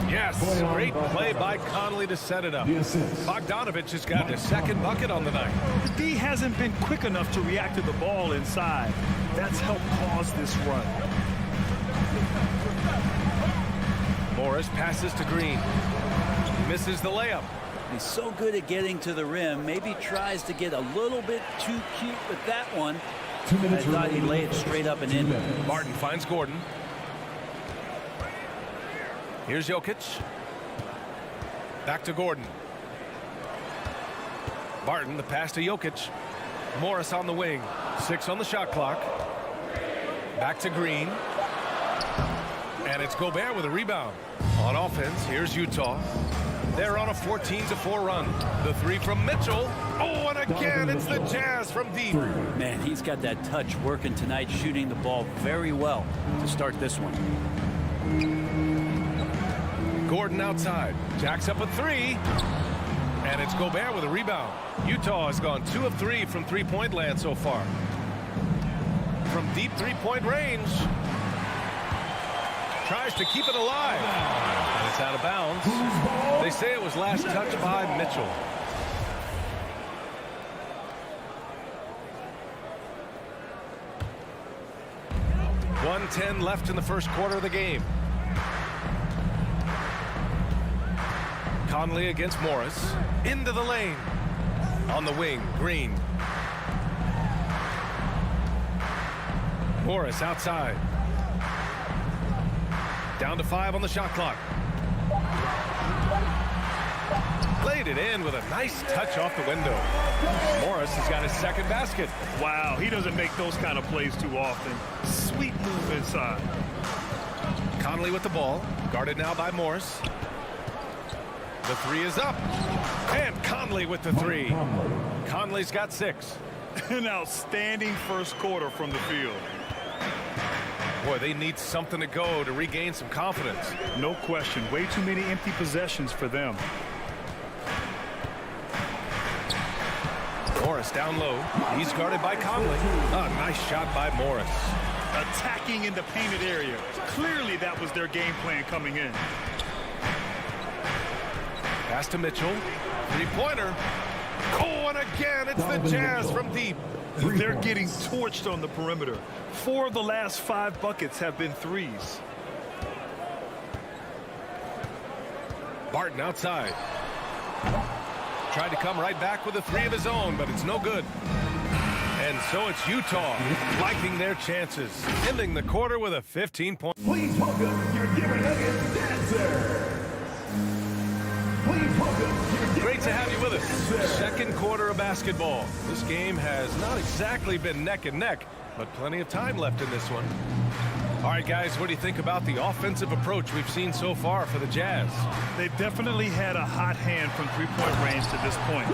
Yes, great play by Conley to set it up. Bogdanovic has got his second bucket on the night. The D hasn't been quick enough to react to the ball inside. That's helped cause this run. Morris passes to Green. Misses the layup. He's so good at getting to the rim. Maybe tries to get a little bit too cute with that one. 2 minutes I thought he'd lay it straight up and in. Martin finds Gordon. Here's Jokic. Back to Gordon. Barton, the pass to Jokic. Morris on the wing. 6 on the shot clock. Back to Green. And it's Gobert with a rebound. On offense, here's Utah. They're on a 14-4 run. The three from Mitchell. Oh, and again, it's the Jazz from deep. Man, he's got that touch working tonight, shooting the ball very well to start this one. Gordon outside. Jacks up a three. And it's Gobert with a rebound. Utah has gone 2 of 3 from three-point land so far. From deep three-point range. Tries to keep it alive. And it's out of bounds. They say it was last touched by Mitchell. .110 left in the first quarter of the game. Conley against Morris. Into the lane. On the wing, Green. Morris outside. Down to 5 on the shot clock. Laid it in with a nice touch off the window. Morris has got his second basket. Wow, he doesn't make those kind of plays too often. Sweet move inside. Conley with the ball. Guarded now by Morris. The three is up. And Conley with the three. Conley's got 6. An outstanding first quarter from the field. Boy, they need something to go to regain some confidence. No question. Way too many empty possessions for them. Morris down low. He's guarded by Conley. A nice shot by Morris. Attacking in the painted area. Clearly that was their game plan coming in. Pass to Mitchell. Three-pointer. Oh, and again, it's the Jazz from deep. They're getting torched on the perimeter. 4 of the last 5 buckets have been threes. Barton outside. Tried to come right back with a 3 of his own, but it's no good. And so it's Utah liking their chances, ending the quarter with a 15-point. Please welcome your Denver Nuggets dancer. Please welcome your Great to have you with us. Second quarter of basketball. This game has not exactly been neck and neck, but plenty of time left in this one. All right, guys, what do you think about the offensive approach we've seen so far for the Jazz? They've definitely had a hot hand from three-point range to this point.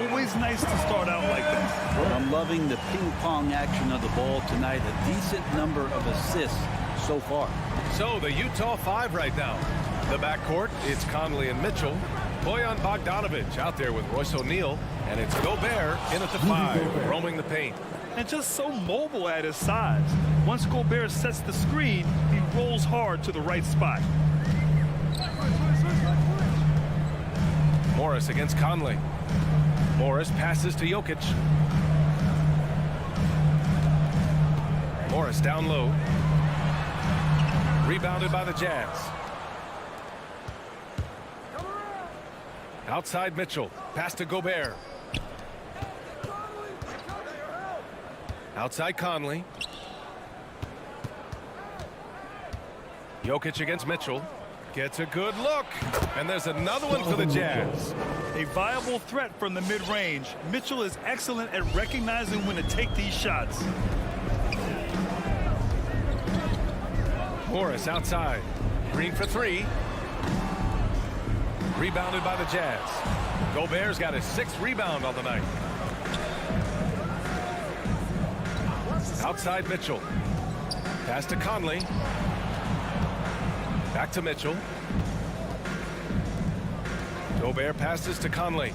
Always nice to start out like that. I'm loving the ping-pong action of the ball tonight. A decent number of assists so far. So the Utah 5 right now. The backcourt, it's Conley and Mitchell. Bojan Bogdanovic out there with Royce O'Neal. And it's Gobert in at the 5, roaming the paint. And just so mobile at his size. Once Gobert sets the screen, he rolls hard to the right spot. Morris against Conley. Morris passes to Jokic. Morris down low. Rebounded by the Jazz. Outside Mitchell. Pass to Gobert. Outside Conley. Jokic against Mitchell. Gets a good look. And there's another one for the Jazz. A viable threat from the mid-range. Mitchell is excellent at recognizing when to take these shots. Morris outside. Green for 3. Rebounded by the Jazz. Gobert's got his 6th rebound on the night. Outside Mitchell. Pass to Conley. Back to Mitchell. Gobert passes to Conley.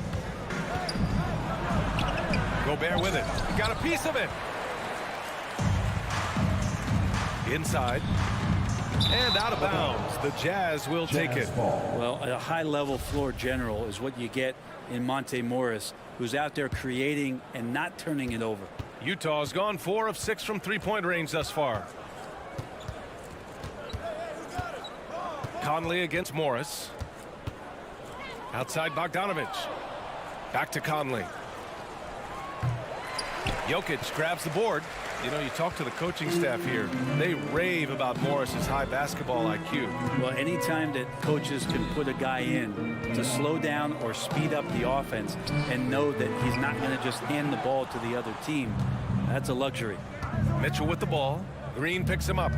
Gobert with it. He got a piece of it. Inside. And out of bounds. The Jazz will take it. Well, a high-level floor general is what you get in Monte Morris, who's out there creating and not turning it over. Utah's gone 4 of 6 from three-point range thus far. Conley against Morris. Outside Bogdanovic. Back to Conley. Jokic grabs the board. You know, you talk to the coaching staff here. They rave about Morris's high basketball IQ. Well, anytime that coaches can put a guy in to slow down or speed up the offense and know that he's not going to just hand the ball to the other team, that's a luxury. Mitchell with the ball. Green picks him up.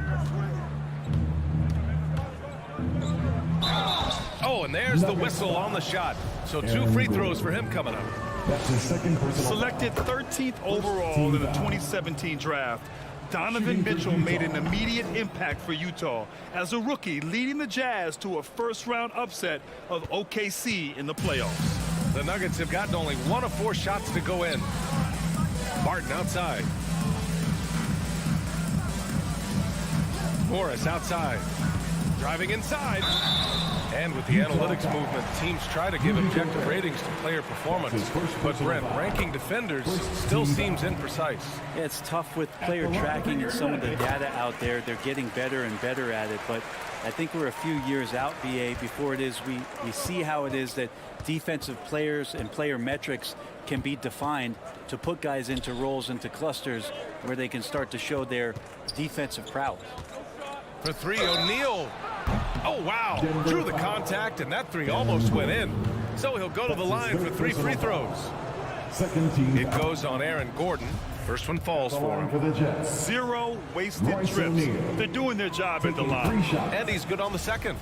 Oh, and there's the whistle on the shot. So 2 free throws for him coming up. That's his second personal. Selected 13th overall in the 2017 draft, Donovan Mitchell made an immediate impact for Utah as a rookie, leading the Jazz to a first-round upset of OKC in the playoffs. The Nuggets have gotten only 1 of 4 shots to go in. Barton outside. Morris outside. Driving inside. And with the analytics movement, teams try to give objective ratings to player performance. But Brent, ranking defenders still seems imprecise. Yeah, it's tough with player tracking and some of the data out there. They're getting better and better at it. But I think we're a few years out, BA, before it is we see how it is that defensive players and player metrics can be defined to put guys into roles, into clusters where they can start to show their defensive prowess. For three, O'Neal. Oh, wow. Drew the contact, and that three almost went in. So he'll go to the line for 3 free throws. It goes on Aaron Gordon. First one falls for him. 0 wasted trips. They're doing their job at the line. And he's good on the second.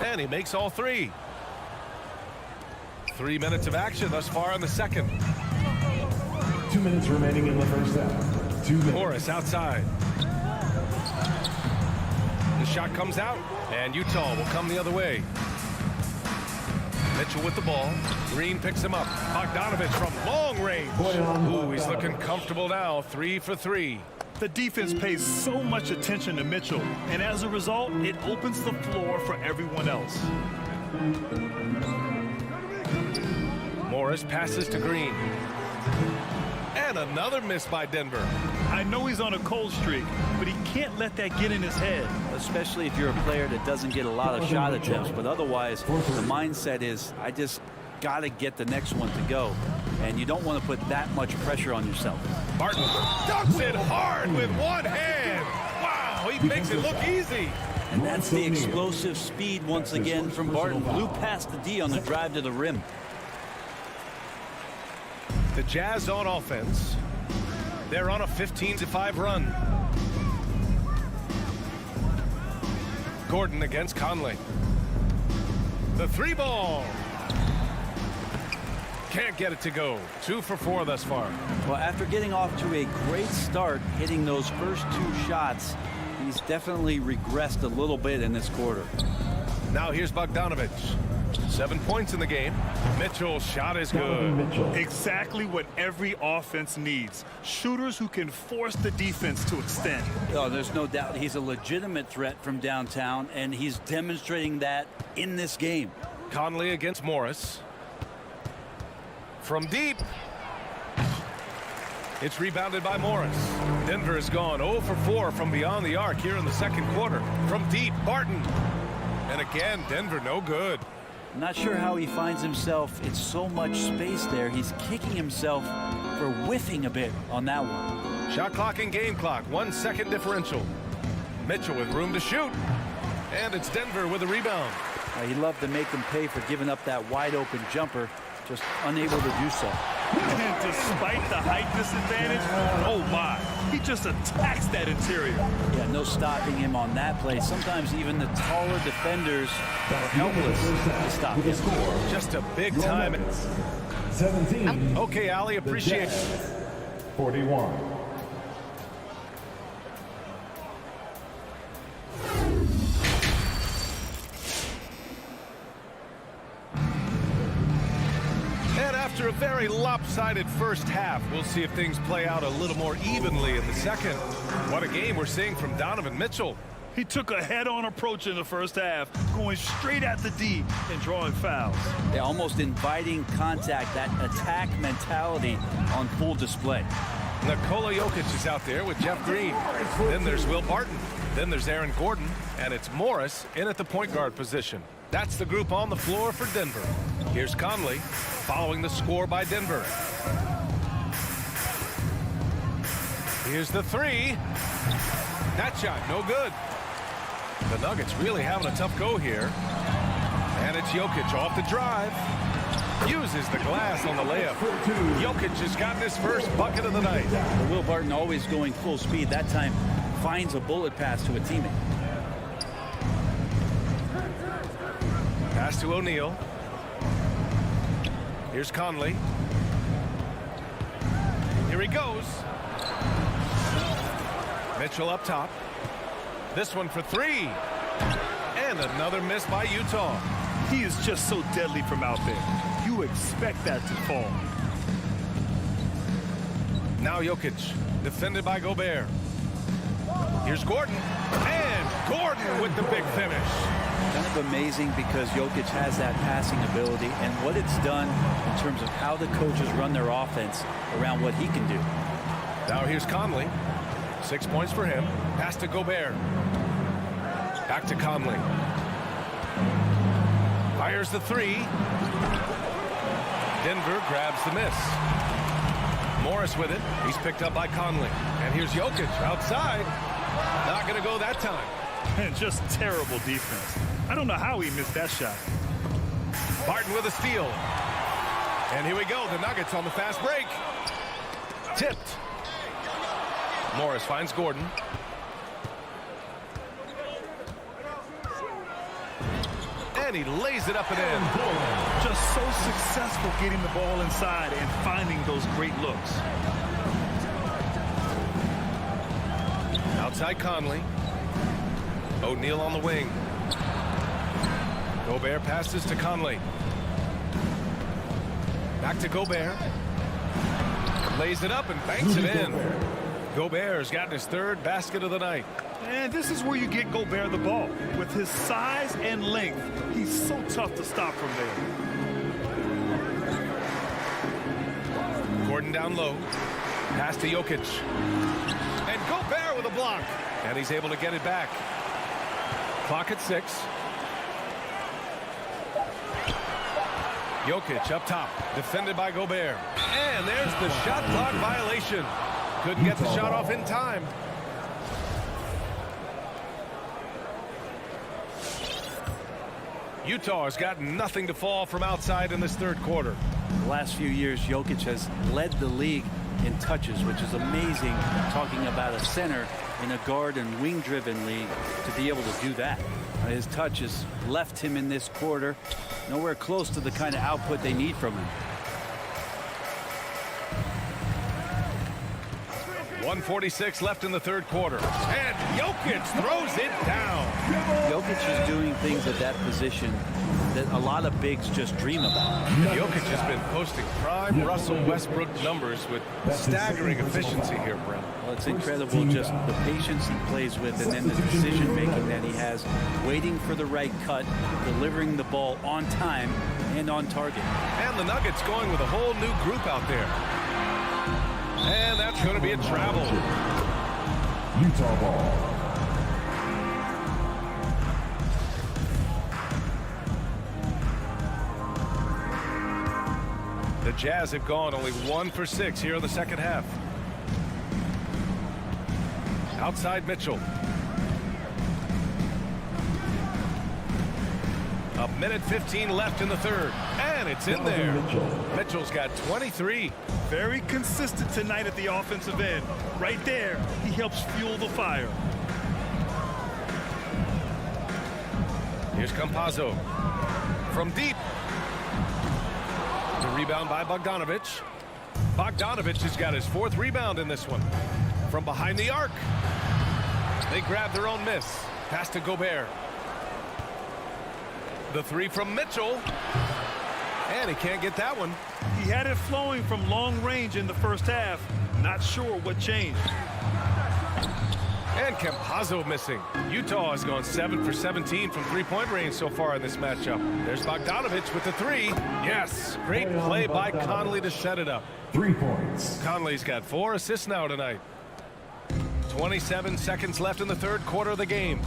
And he makes all 3. 3 minutes of action thus far in the second. 2 minutes remaining in the first half. 2 minutes. Morris outside. The shot comes out, and Utah will come the other way. Mitchell with the ball. Green picks him up. Bogdanovich from long range. Ooh, he's looking comfortable now. 3 for 3. The defense pays so much attention to Mitchell, and as a result, it opens the floor for everyone else. Morris passes to Green. And another miss by Denver. I know he's on a cold streak, but he can't let that get in his head. Especially if you're a player that doesn't get a lot of shot attempts, but otherwise the mindset is I just got to get the next one to go, and you don't want to put that much pressure on yourself. Barton dunks it hard with one hand. Wow, he makes it look easy. And that's the explosive speed once again from Barton. Blew past the D on the drive to the rim. The Jazz on offense. They're on a 15-5 run. Gordon against Conley. The 3 ball. Can't get it to go. 2 for 4 thus far. Well, after getting off to a great start, hitting those first 2 shots, he's definitely regressed a little bit in this quarter. Now here's Bogdanovich. 7 points in the game. Mitchell's shot is good. Exactly what every offense needs. Shooters who can force the defense to extend. Oh, there's no doubt he's a legitimate threat from downtown, and he's demonstrating that in this game. Conley against Morris. From deep. It's rebounded by Morris. Denver has gone 0 for 4 from beyond the arc here in the second quarter. From deep, Barton. And again, Denver no good. Not sure how he finds himself in so much space there. He's kicking himself for whiffing a bit on that one. Shot clock and game clock, 1 second differential. Mitchell with room to shoot. And it's Denver with a rebound. He'd love to make him pay for giving up that wide open jumper. Just unable to do so. And despite the height disadvantage, oh my, he just attacks that interior. Yeah, no stopping him on that play. Sometimes even the taller defenders are helpless to stop him. Just a big time. 17. Okay, Ali, appreciate it. 41. After a very lopsided first half, we'll see if things play out a little more evenly in the second. What a game we're seeing from Donovan Mitchell. He took a head-on approach in the first half, going straight at the D and drawing fouls. Yeah, almost inviting contact, that attack mentality on full display. Nikola Jokic is out there with Jeff Green. Then there's Will Barton. Then there's Aaron Gordon. And it's Morris in at the point guard position. That's the group on the floor for Denver. Here's Conley following the score by Denver. Here's the 3. That shot, no good. The Nuggets really having a tough go here. And it's Jokic off the drive. Uses the glass on the layup. Jokic has gotten his first bucket of the night. Will Barton always going full speed. That time finds a bullet pass to a teammate. Pass to O'Neal. Here's Conley. Here he goes. Mitchell up top. This one for 3. And another miss by Utah. He is just so deadly from out there. You expect that to fall. Now Jokic, defended by Gobert. Here's Gordon, and Gordon with the big finish. Kind of amazing because Jokic has that passing ability and what it's done in terms of how the coaches run their offense around what he can do. Now here's Conley. 6 points for him. Pass to Gobert. Back to Conley. Fires the three. Denver grabs the miss. Morris with it. He's picked up by Conley. And here's Jokic outside. Not going to go that time. And just terrible defense. I don't know how he missed that shot. Barton with a steal. And here we go. The Nuggets on the fast break. Tipped. Morris finds Gordon. And he lays it up and in. Just so successful getting the ball inside and finding those great looks. Outside Conley. O'Neal on the wing. Gobert passes to Conley. Back to Gobert. Lays it up and banks it in. Gobert's gotten his third basket of the night. And this is where you get Gobert the ball. With his size and length, he's so tough to stop from there. Gordon down low. Pass to Jokic. And Gobert with a block. And he's able to get it back. Clock at 6. Jokic up top. Defended by Gobert. And there's the shot clock violation. Couldn't get the shot off in time. Utah has got nothing to fall from outside in this third quarter. The last few years, Jokic has led the league in touches, which is amazing, talking about a center in a guard and wing-driven league to be able to do that. His touch has left him in this quarter nowhere close to the kind of output they need from him. 1:46 left in the third quarter. And Jokic throws it down. Jokic is doing things at that position that a lot of bigs just dream about. Jokic has been posting prime Russell Westbrook numbers with staggering efficiency here, Brent. Well, it's incredible just the patience he plays with and then the decision-making that he has, waiting for the right cut, delivering the ball on time and on target. And the Nuggets going with a whole new group out there. And that's going to be a travel. Utah ball. The Jazz have gone only 1 for 6 here in the second half. Outside Mitchell. A minute 15 left in the third. And it's in there. Mitchell's got 23. Very consistent tonight at the offensive end. Right there, he helps fuel the fire. Here's Campazzo. From deep. The rebound by Bogdanovich. Bogdanovich has got his 4th rebound in this one. From behind the arc. They grab their own miss. Pass to Gobert. The 3 from Mitchell. And he can't get that one. He had it flowing from long range in the first half. Not sure what changed. And Campazzo missing. Utah has gone 7 for 17 from three-point range so far in this matchup. There's Bogdanovich with the 3. Yes, great play by Conley to set it up. 3 points. Conley's got 4 assists now tonight. 27 seconds left in the third quarter of the game.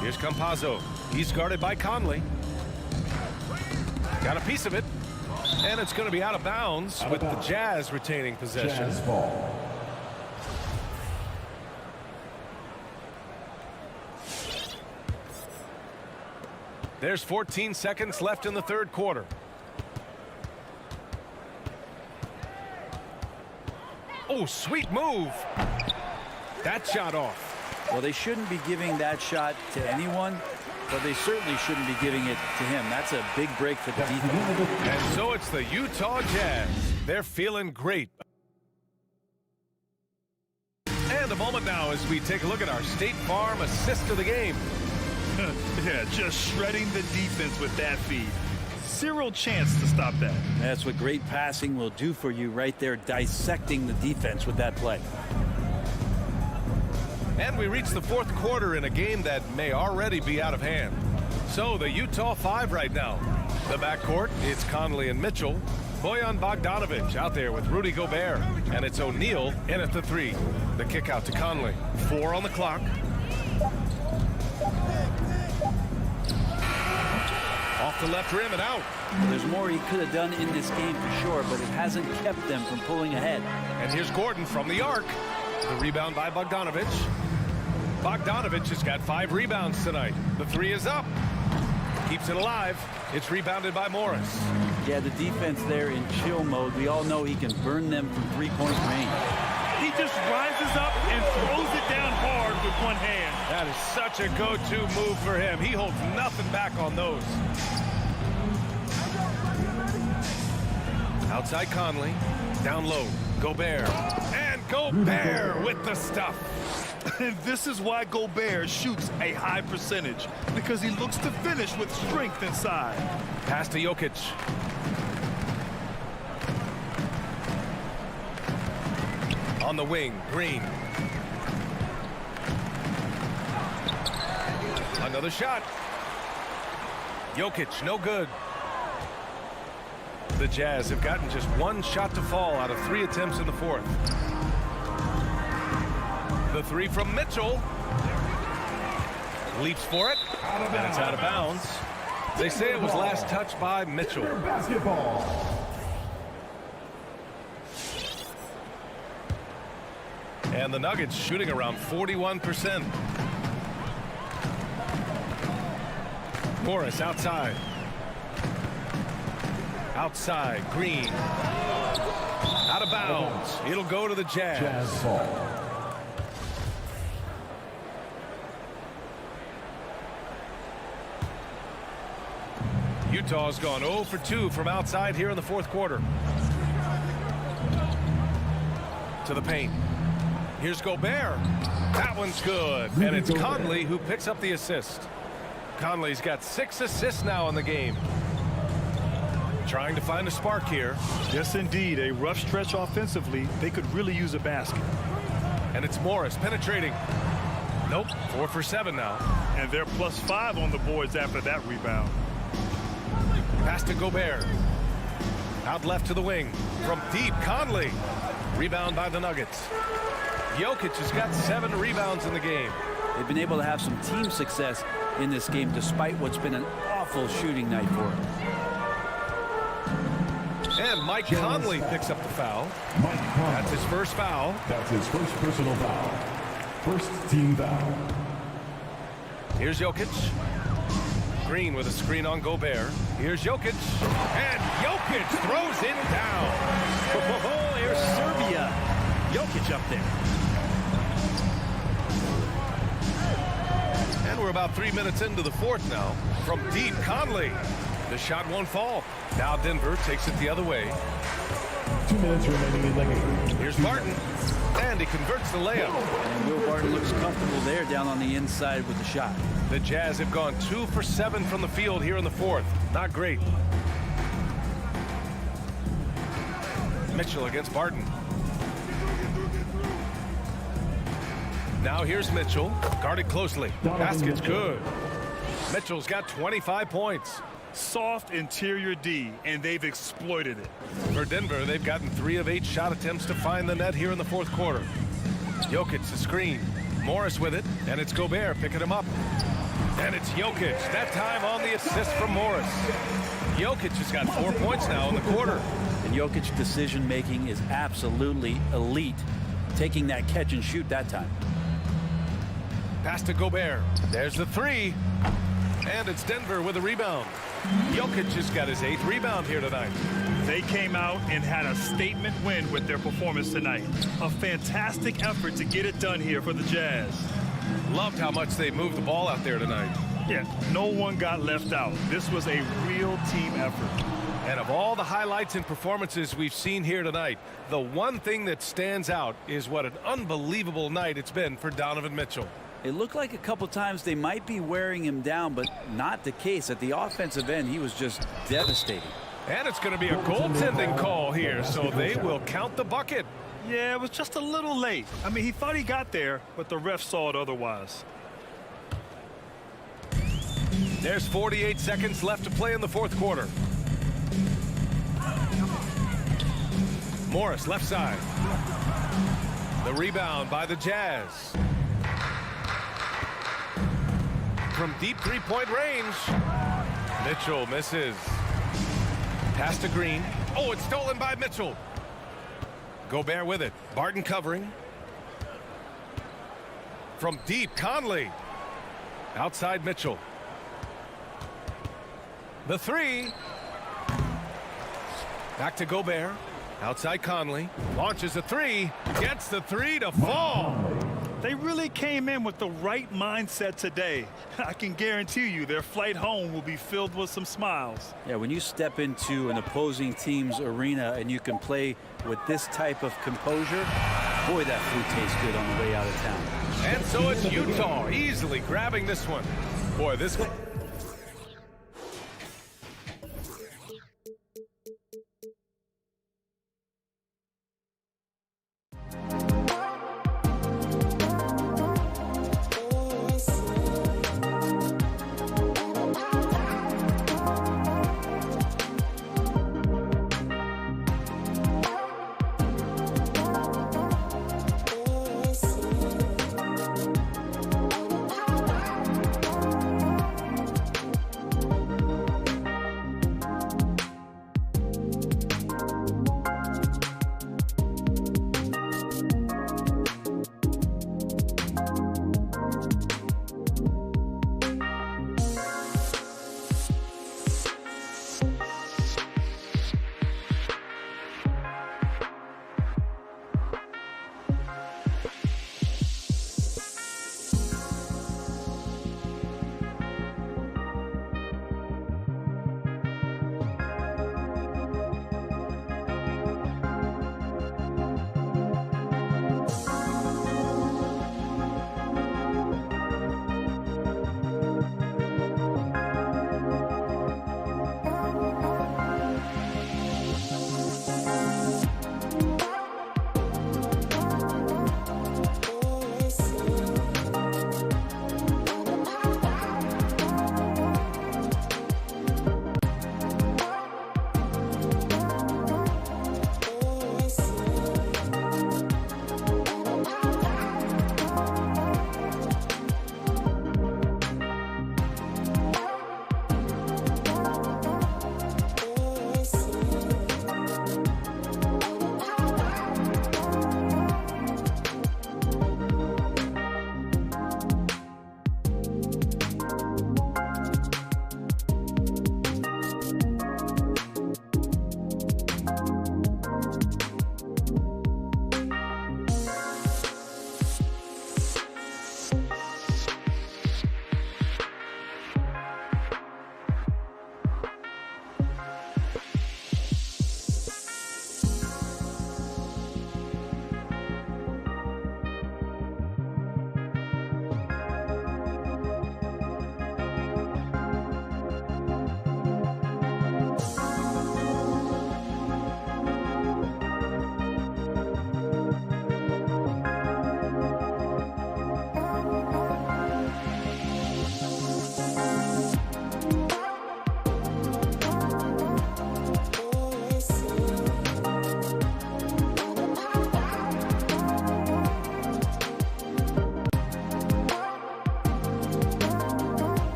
Here's Campazzo. He's guarded by Conley. Got a piece of it. And it's going to be out of bounds with the Jazz retaining possession. Jazz ball. There's 14 seconds left in the third quarter. Oh, sweet move. That shot off. Well, they shouldn't be giving that shot to anyone, but they certainly shouldn't be giving it to him. That's a big break for the defense. And so it's the Utah Jazz. They're feeling great. And a moment now as we take a look at our State Farm assist of the game. Yeah, just shredding the defense with that feed. Zero chance to stop that. That's what great passing will do for you right there, dissecting the defense with that play. And we reach the fourth quarter in a game that may already be out of hand. So the Utah 5 right now. The backcourt, it's Conley and Mitchell. Bojan Bogdanovic out there with Rudy Gobert. And it's O'Neal in at the 3. The kick out to Conley. 4 on the clock. Off the left rim and out. There's more he could have done in this game for sure, but it hasn't kept them from pulling ahead. And here's Gordon from the arc. The rebound by Bogdanovic. Bogdanovic has got 5 rebounds tonight. The 3 is up. Keeps it alive. It's rebounded by Morris. Yeah, the defense there in chill mode. We all know he can burn them from three-point range. He just rises up and throws it down hard with one hand. That is such a go-to move for him. He holds nothing back on those. Outside Conley. Down low. Gobert. And Gobert with the stuff. And this is why Gobert shoots a high percentage, because he looks to finish with strength inside. Pass to Jokic. On the wing, Green. Another shot. Jokic, no good. The Jazz have gotten just 1 shot to fall out of 3 attempts in the fourth. The 3 from Mitchell. Leaps for it. And it's out of bounds. They say it was last touched by Mitchell. Basketball. And the Nuggets shooting around 41%. Morris outside. Outside, Green. Out of bounds. It'll go to the Jazz. Jazz ball. Utah's gone 0 for 2 from outside here in the fourth quarter. To the paint. Here's Gobert. That one's good. And it's Conley who picks up the assist. Conley's got 6 assists now in the game. Trying to find a spark here. Yes, indeed. A rough stretch offensively. They could really use a basket. And it's Morris penetrating. Nope. 4 for 7 now. And they're +5 on the boards after that rebound. Pass to Gobert. Out left to the wing. From deep, Conley. Rebound by the Nuggets. Jokic has got 7 rebounds in the game. They've been able to have some team success in this game despite what's been an awful shooting night for them. And Mike Conley picks up the foul. That's his first foul. That's his first personal foul. First team foul. Here's Jokic. Green with a screen on Gobert. Here's Jokic. And Jokic throws it down. Oh, here's Serbia. Jokic up there. And we're about 3 minutes into the fourth now. From deep, Conley. The shot won't fall. Now Denver takes it the other way. 2 minutes remaining in the game. Here's Barton. And he converts the layup. And Will Barton looks comfortable there down on the inside with the shot. The Jazz have gone 2 for 7 from the field here in the fourth. Not great. Mitchell against Barton. Now here's Mitchell. Guarded closely. Basket's good. Mitchell's got 25 points. Soft interior D, and they've exploited it. For Denver, they've gotten 3 of 8 shot attempts to find the net here in the fourth quarter. Jokic the screen. Morris with it, and it's Gobert picking him up. And it's Jokic. That time on the assist from Morris. Jokic has got 4 points now in the quarter. And Jokic's decision-making is absolutely elite, taking that catch and shoot that time. Pass to Gobert. There's the 3. And it's Denver with a rebound. Jokic has got his 8th rebound here tonight. They came out and had a statement win with their performance tonight. A fantastic effort to get it done here for the Jazz. Loved how much they moved the ball out there tonight. Yeah, no one got left out. This was a real team effort. And of all the highlights and performances we've seen here tonight, the one thing that stands out is what an unbelievable night it's been for Donovan Mitchell. It looked like a couple times they might be wearing him down, but not the case. At the offensive end, he was just devastating. And it's going to be a goaltending call here, so they will count the bucket. Yeah, it was just a little late. I mean, he thought he got there, but the ref saw it otherwise. There's 48 seconds left to play in the fourth quarter. Morris, left side. The rebound by the Jazz. From deep three-point range. Mitchell misses. Pass to Green. Oh, it's stolen by Mitchell. Gobert with it. Barton covering. From deep, Conley. Outside Mitchell. The three. Back to Gobert. Outside Conley. Launches a three. Gets the three to fall. They really came in with the right mindset today. I can guarantee you their flight home will be filled with some smiles. Yeah, when you step into an opposing team's arena and you can play with this type of composure, boy, that food tastes good on the way out of town. And so it's Utah easily grabbing this one. Boy, this one.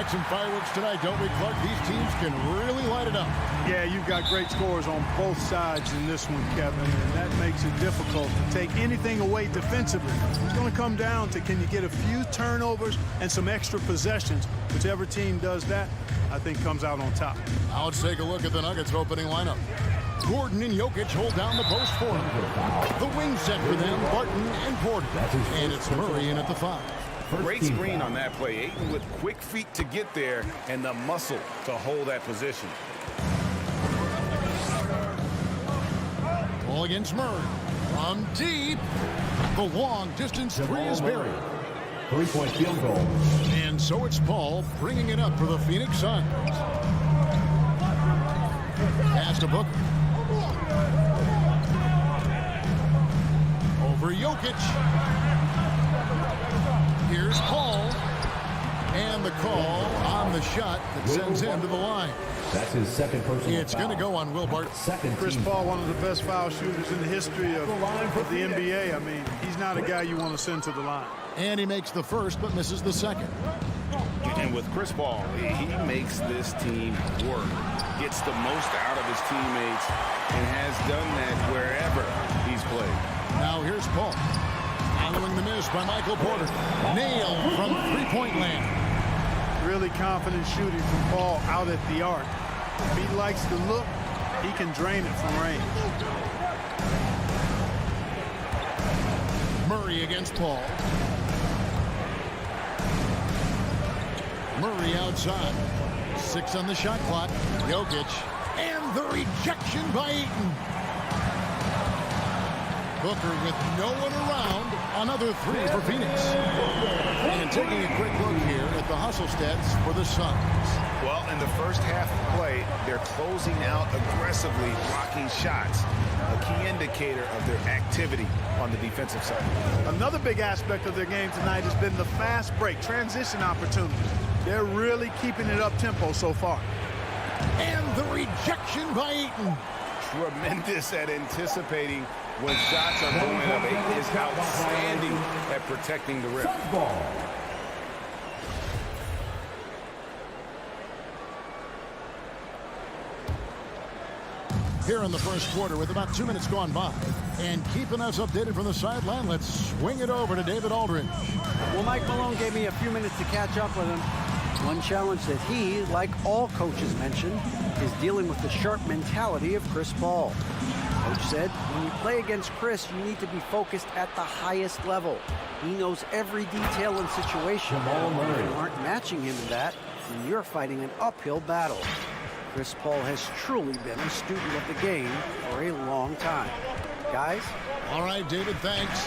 like some fireworks tonight, don't we, Clark? These teams can really light it up. Yeah, you've got great scores on both sides in this one, Kevin, and that makes it difficult to take anything away defensively. It's going to come down to, can you get a few turnovers and some extra possessions? Whichever team does that, I think comes out on top. Now let's take a look at the Nuggets opening lineup. Gordon and Jokic hold down the post for him. The wing set for them, Barton and Porter. And it's Murray in at the 5. Great screen on that play. Ayton with quick feet to get there and the muscle to hold that position. Ball against Murray. From deep. The long distance three is buried. 3-point field goal. And so it's Paul bringing it up for the Phoenix Suns. Pass to Booker. Over Jokic. Here's Paul. And the call on the shot that sends him to the line. That's his second personal It's going to go on Wilbert. Chris Paul, one of the best foul shooters in the history of the NBA. I mean, he's not a guy you want to send to the line. And he makes the first but misses the second. And with Chris Paul, he makes this team work. Gets the most out of his teammates and has done that wherever he's played. Now here's Paul. Following the miss by Michael Porter. Nailed from three-point land. Really confident shooting from Paul out at the arc. If he likes the look, he can drain it from range. Murray against Paul. Murray outside. 6 on the shot clock. Jokic. And the rejection by Ayton. Booker with no one around. Another 3 for Phoenix. And taking a quick look here at the hustle stats for the Suns. Well, in the first half of play, they're closing out aggressively, blocking shots. A key indicator of their activity on the defensive side. Another big aspect of their game tonight has been the fast break, transition opportunity. They're really keeping it up tempo so far. And the rejection by Ayton. Tremendous at anticipating when shots are going up. Ayton is outstanding at protecting the rim. Here in the first quarter with about 2 minutes gone by. And keeping us updated from the sideline, let's swing it over to David Aldridge. Well, Mike Malone gave me a few minutes to catch up with him. One challenge that he, like all coaches mentioned, is dealing with the sharp mentality of Chris Paul. Coach said, when you play against Chris, you need to be focused at the highest level. He knows every detail and situation. If you aren't matching him in that, then you're fighting an uphill battle. Chris Paul has truly been a student of the game for a long time. Guys? All right, David, thanks.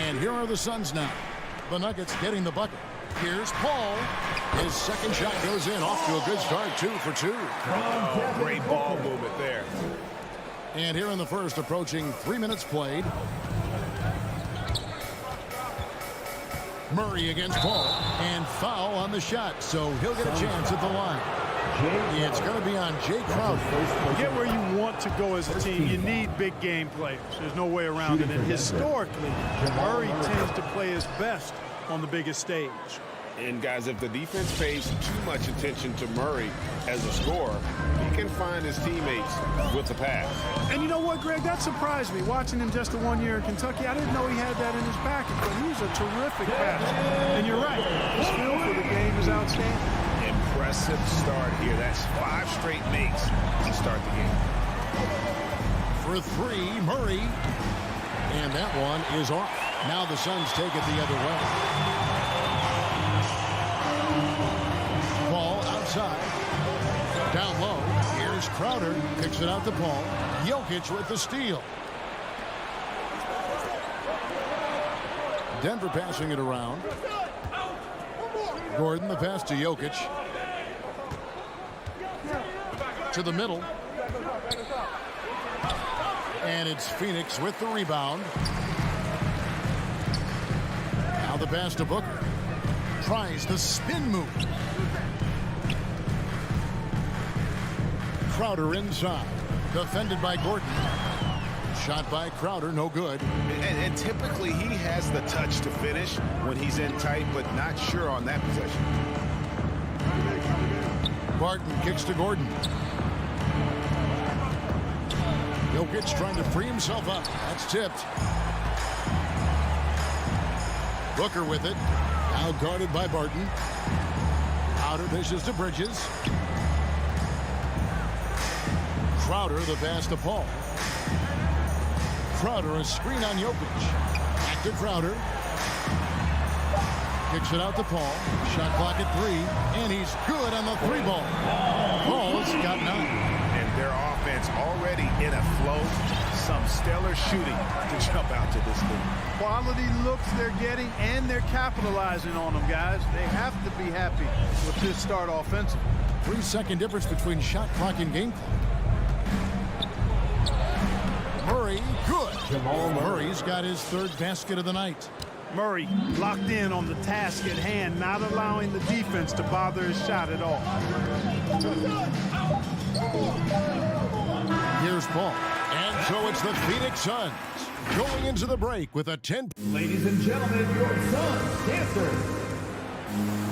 And here are the Suns now. The Nuggets getting the bucket. Here's Paul. His second shot goes in, off to a good start, 2 for 2. Oh, great ball movement there. And here in the first, approaching 3 minutes played. Murray against Paul, and foul on the shot, so he'll get a chance at the line. It's going to be on Jay Crowder. Get where you want to go as a team. You need big game players. There's no way around it. And historically, Murray tends to play his best on the biggest stage. And guys, if the defense pays too much attention to Murray as a scorer, he can find his teammates with the pass. And you know what, Greg? That surprised me. Watching him just the 1 year in Kentucky, I didn't know he had that in his package, but he's a terrific passer. And you're right. His feel for the game is outstanding. Impressive start here. That's 5 straight makes to start the game. For 3, Murray. And that one is off. Now the Suns take it the other way. Ball outside. Down low. Here's Crowder. Kicks it out to Paul. Jokic with the steal. Denver passing it around. Gordon, the pass to Jokic. To the middle. And it's Phoenix with the rebound. Now the pass to Booker. Tries the spin move. Crowder inside. Defended by Gordon. Shot by Crowder, no good. And typically he has the touch to finish when he's in tight, but not sure on that possession. Barton kicks to Gordon. Jokic trying to free himself up. That's tipped. Booker with it. Now guarded by Barton. Crowder dishes to Bridges. Crowder the pass to Paul. Crowder a screen on Jokic. Back to Crowder. Kicks it out to Paul. Shot clock at 3. And he's good on the 3-ball. Paul's got 9. And their offense already in a flow. Some stellar shooting to jump out to this lead. Quality looks they're getting, and they're capitalizing on them, guys. They have to be happy with this start offensively. 3-second difference between shot clock and game clock. Murray, good. Murray's got his 3rd basket of the night. Murray locked in on the task at hand, not allowing the defense to bother his shot at all. Here's Paul. And so it's the Phoenix Suns going into the break with a 10. Ladies and gentlemen, your Suns dancers.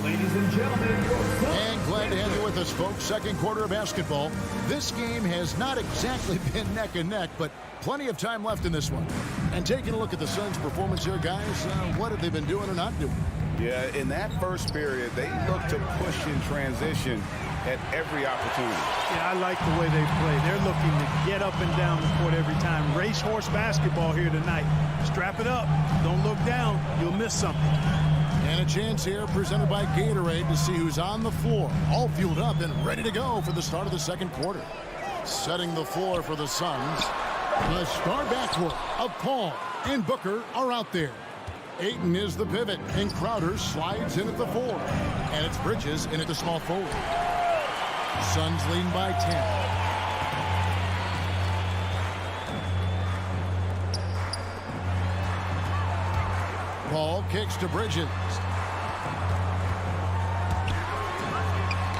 Ladies and gentlemen, your Suns. And glad to have you with us, folks. Second quarter of basketball. This game has not exactly been neck and neck, but plenty of time left in this one. And taking a look at the Suns' performance here, guys, what have they been doing or not doing? Yeah, in that first period, they looked to push in transition at every opportunity. Yeah, I like the way they play. They're looking to get up and down the court every time. Racehorse basketball here tonight. Strap it up. Don't look down. You'll miss something. And a chance here presented by Gatorade to see who's on the floor. All fueled up and ready to go for the start of the second quarter. Setting the floor for the Suns. The star backcourt of Paul and Booker are out there. Ayton is the pivot, and Crowder slides in at the 4. And it's Bridges in at the small forward. Suns leading by 10. Paul kicks to Bridges.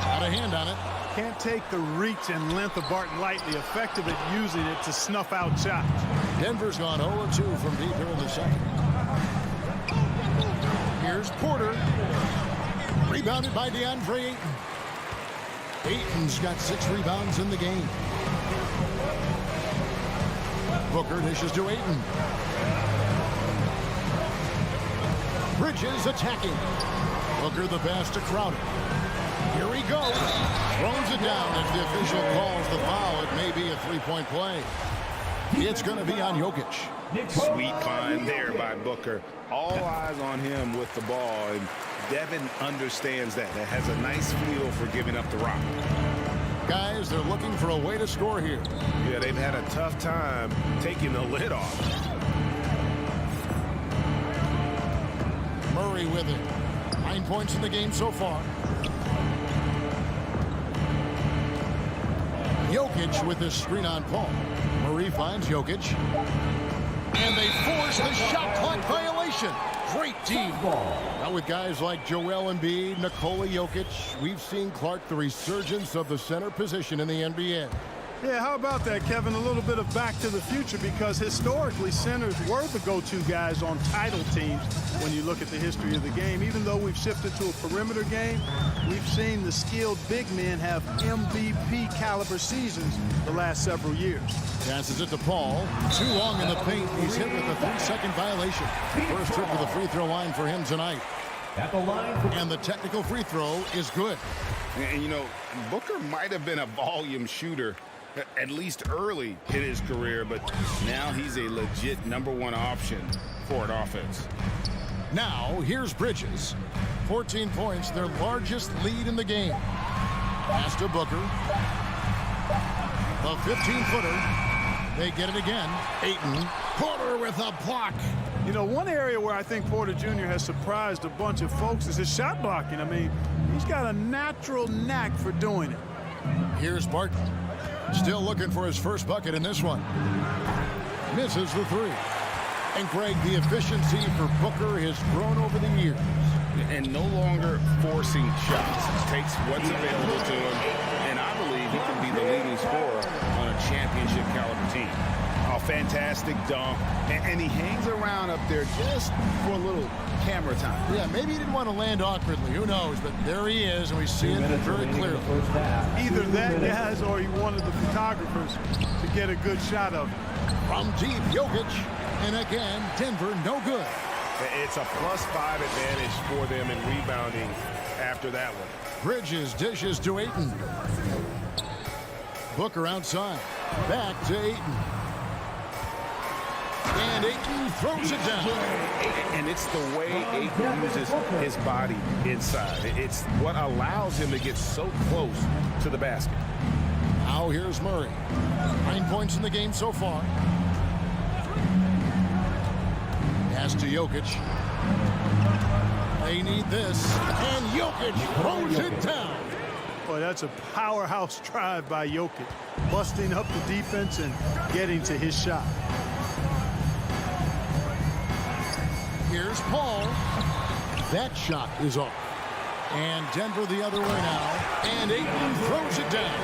Got a hand on it. Can't take the reach and length of Barton lightly. Effective at using it to snuff out shots. Denver's gone 0-2 from deep here in the second. Here's Porter. Rebounded by DeAndre Ayton. Ayton's got 6 rebounds in the game. Booker dishes to Ayton. Bridges attacking. Booker the pass to Crowder. Here he goes. Throws it down as the official calls the foul. It may be a 3-point play. It's going to be on Jokic. Sweet find there by Booker. All eyes on him with the ball, and Devin understands that. That has a nice feel for giving up the rock. Guys, they're looking for a way to score here. Yeah, they've had a tough time taking the lid off. Murray with it. 9 points in the game so far. Jokic with this screen on Paul. Murray finds Jokic. And they force the shot clock violation. Great team. Now with guys like Joel Embiid, Nikola Jokic, we've seen, Clark, the resurgence of the center position in the NBA. Yeah, how about that, Kevin? A little bit of back to the future, because historically centers were the go-to guys on title teams when you look at the history of the game. Even though we've shifted to a perimeter game, we've seen the skilled big men have MVP caliber seasons the last several years. Passes it to Paul. Too long in the paint. He's hit with a 3-second violation. First trip to the free throw line for him tonight. At the line. And the technical free throw is good. And, you know, Booker might have been a volume shooter at least early in his career, but now he's a legit #1 option for an offense. Now, here's Bridges. 14 points, their largest lead in the game. Pass to Booker. The 15-footer. They get it again. Ayton. Porter with a block. You know, one area where I think Porter Jr. has surprised a bunch of folks is his shot blocking. I mean, he's got a natural knack for doing it. Here's Barton. Still looking for his first bucket in this one. Misses the 3. And Greg, the efficiency for Booker has grown over the years. And no longer forcing shots. Takes what's available to him. And I believe he can be the leading scorer on a championship caliber team. A fantastic dunk. And he hangs around up there just for a little camera time. Yeah, maybe he didn't want to land awkwardly. Who knows? But there he is, and we see it very clearly. Either that, guys, or he wanted the photographers to get a good shot of him. From deep, Jokic. And again, Denver no good. It's a +5 advantage for them in rebounding after that one. Bridges dishes to Ayton. Booker outside. Back to Ayton. And Ayton throws it down. And it's the way Ayton uses his body inside. It's what allows him to get so close to the basket. Now here's Murray. 9 points in the game so far. Pass to Jokic. They need this. And Jokic throws it down. Boy, that's a powerhouse drive by Jokic. Busting up the defense and getting to his shot. Here's Paul. That shot is off. And Denver the other way now. And Ayton throws it down.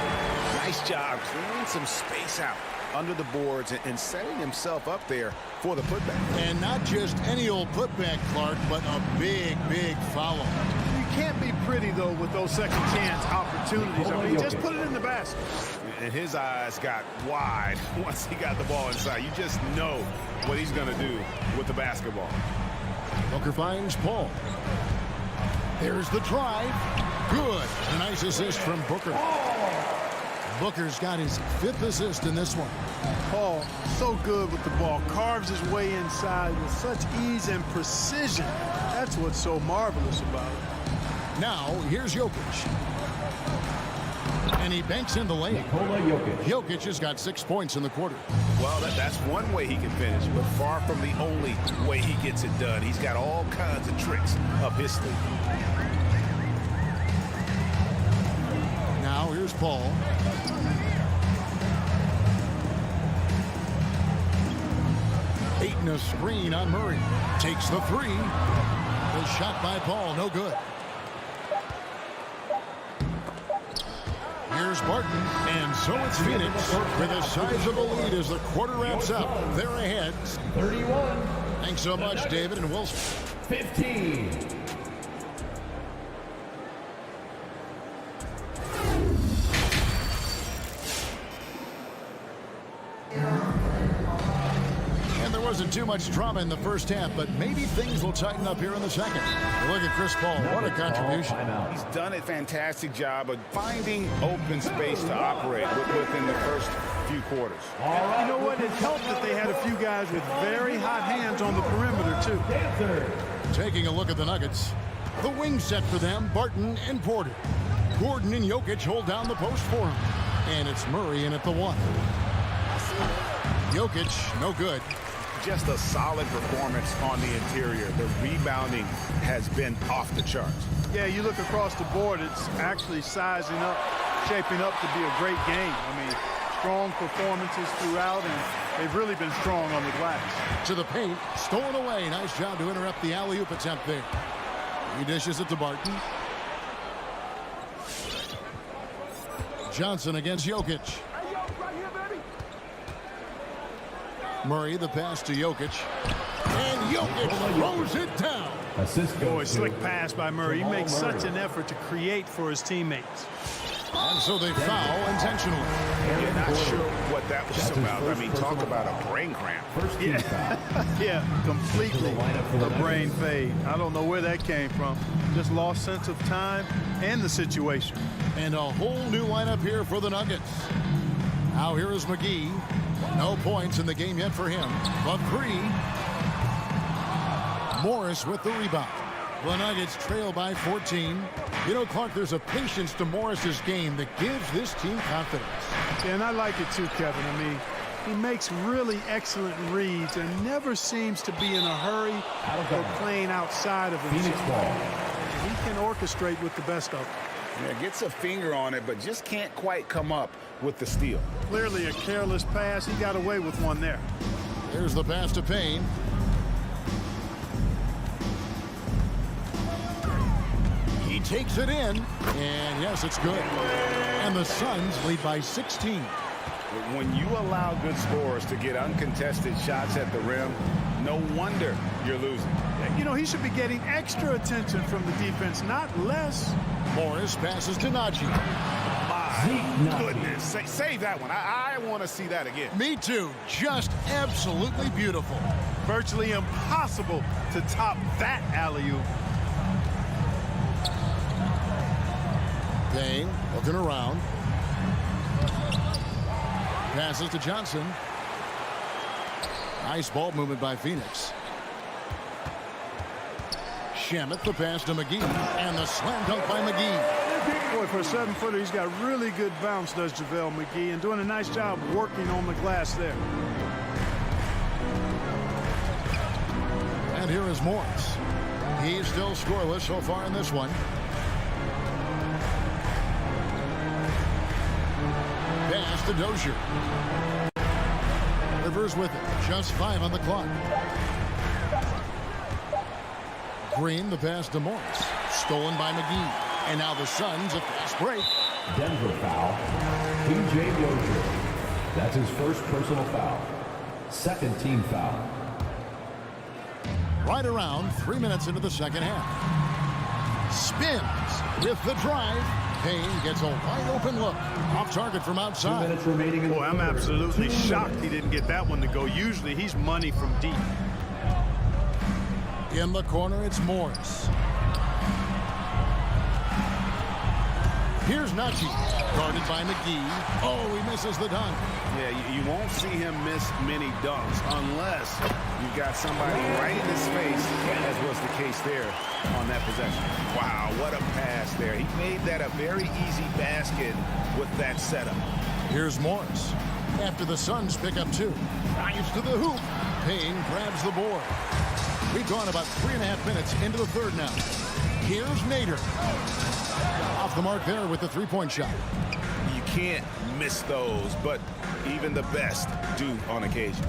Nice job clearing some space out under the boards and setting himself up there for the putback. And not just any old putback, Clark, but a big, big foul. You can't be pretty, though, with those second chance opportunities. I mean, just put it in the basket. And his eyes got wide once he got the ball inside. You just know what he's going to do with the basketball. Booker finds Paul. There's the drive. Good. A nice assist from Booker. Booker's got his 5th assist in this one. Paul, so good with the ball. Carves his way inside with such ease and precision. That's what's so marvelous about it. Now, here's Jokic. And he banks in the lane. Jokic has got 6 points in the quarter. Well, that's one way he can finish, but far from the only way he gets it done. He's got all kinds of tricks up his sleeve. Now, here's Paul. Ayton a screen on Murray. Takes the 3. The shot by Paul, no good. Here's Barton, and so it's Phoenix with a sizable lead as the quarter wraps up. They're ahead. 31. Thanks so much, David and Wilson. 15. And there wasn't too much drama in the first half, but maybe things will tighten up here in the second. Look at Chris Paul. What a contribution. He's done a fantastic job of finding open space to operate within the first few quarters. And you know what? It helped that they had a few guys with very hot hands on the perimeter, too. Taking a look at the Nuggets. The wing set for them, Barton and Porter. Gordon and Jokic hold down the post for him. And it's Murray in at the 1. Jokic, no good. Just a solid performance on the interior. The rebounding has been off the charts. Yeah, you look across the board, it's actually sizing up, shaping up to be a great game. I mean, strong performances throughout, and they've really been strong on the glass. To the paint, stolen away. Nice job to interrupt the alley-oop attempt there. He dishes it to Barton. Johnson against Jokic. Murray, the pass to Jokic. And Jokic throws it down. Boy, slick pass by Murray. He makes such an effort to create for his teammates. And so they foul intentionally. You're not sure what that was about. I mean, talk about a brain cramp. Yeah, completely a brain fade. I don't know where that came from. Just lost sense of time and the situation. And a whole new lineup here for the Nuggets. Now here is McGee. No points in the game yet for him. But 3. Morris with the rebound. The Nuggets trail by 14. You know, Clark, there's a patience to Morris's game that gives this team confidence. Yeah, and I like it too, Kevin. I mean, he makes really excellent reads and never seems to be in a hurry or playing outside of himself. He can orchestrate with the best of them. Yeah, gets a finger on it, but just can't quite come up with the steal. Clearly a careless pass. He got away with one there. Here's the pass to Payne. He takes it in, and yes, it's good. And the Suns lead by 16. When you allow good scorers to get uncontested shots at the rim, no wonder you're losing. You know, he should be getting extra attention from the defense, not less. Morris passes to Najee. My goodness. Save that one. I want to see that again. Me too. Just absolutely beautiful. Virtually impossible to top that alley-oop. Dane looking around. Passes to Johnson. Nice ball movement by Phoenix. Shamet the pass to McGee. And the slam dunk by McGee. Boy, for a 7-footer, he's got really good bounce, does JaVale McGee, and doing a nice job working on the glass there. And here is Morris. He's still scoreless so far in this one. Pass to Dozier. Rivers with it. Just 5 on the clock. Green the pass to Morris. Stolen by McGee. And now the Suns a fast break. Denver foul. P.J. Dozier. That's his first personal foul. Second team foul. Right around 3 minutes into the second half. Spins with the drive. Payne gets a wide open look. Off target from outside. 2 minutes remaining in the Boy, I'm absolutely shocked he didn't get that one to go. Usually he's money from deep. In the corner, it's Morris. Here's Najee, guarded by McGee. Oh, he misses the dunk. Yeah, you won't see him miss many dunks unless you've got somebody right in his face, as was the case there on that possession. Wow, what a pass there. He made that a very easy basket with that setup. Here's Morris. After the Suns pick up 2. Drives to the hoop. Payne grabs the board. We've gone about 3.5 minutes into the third now. Here's Nader. Off the mark there with the three-point shot. You can't miss those, but even the best do on occasion.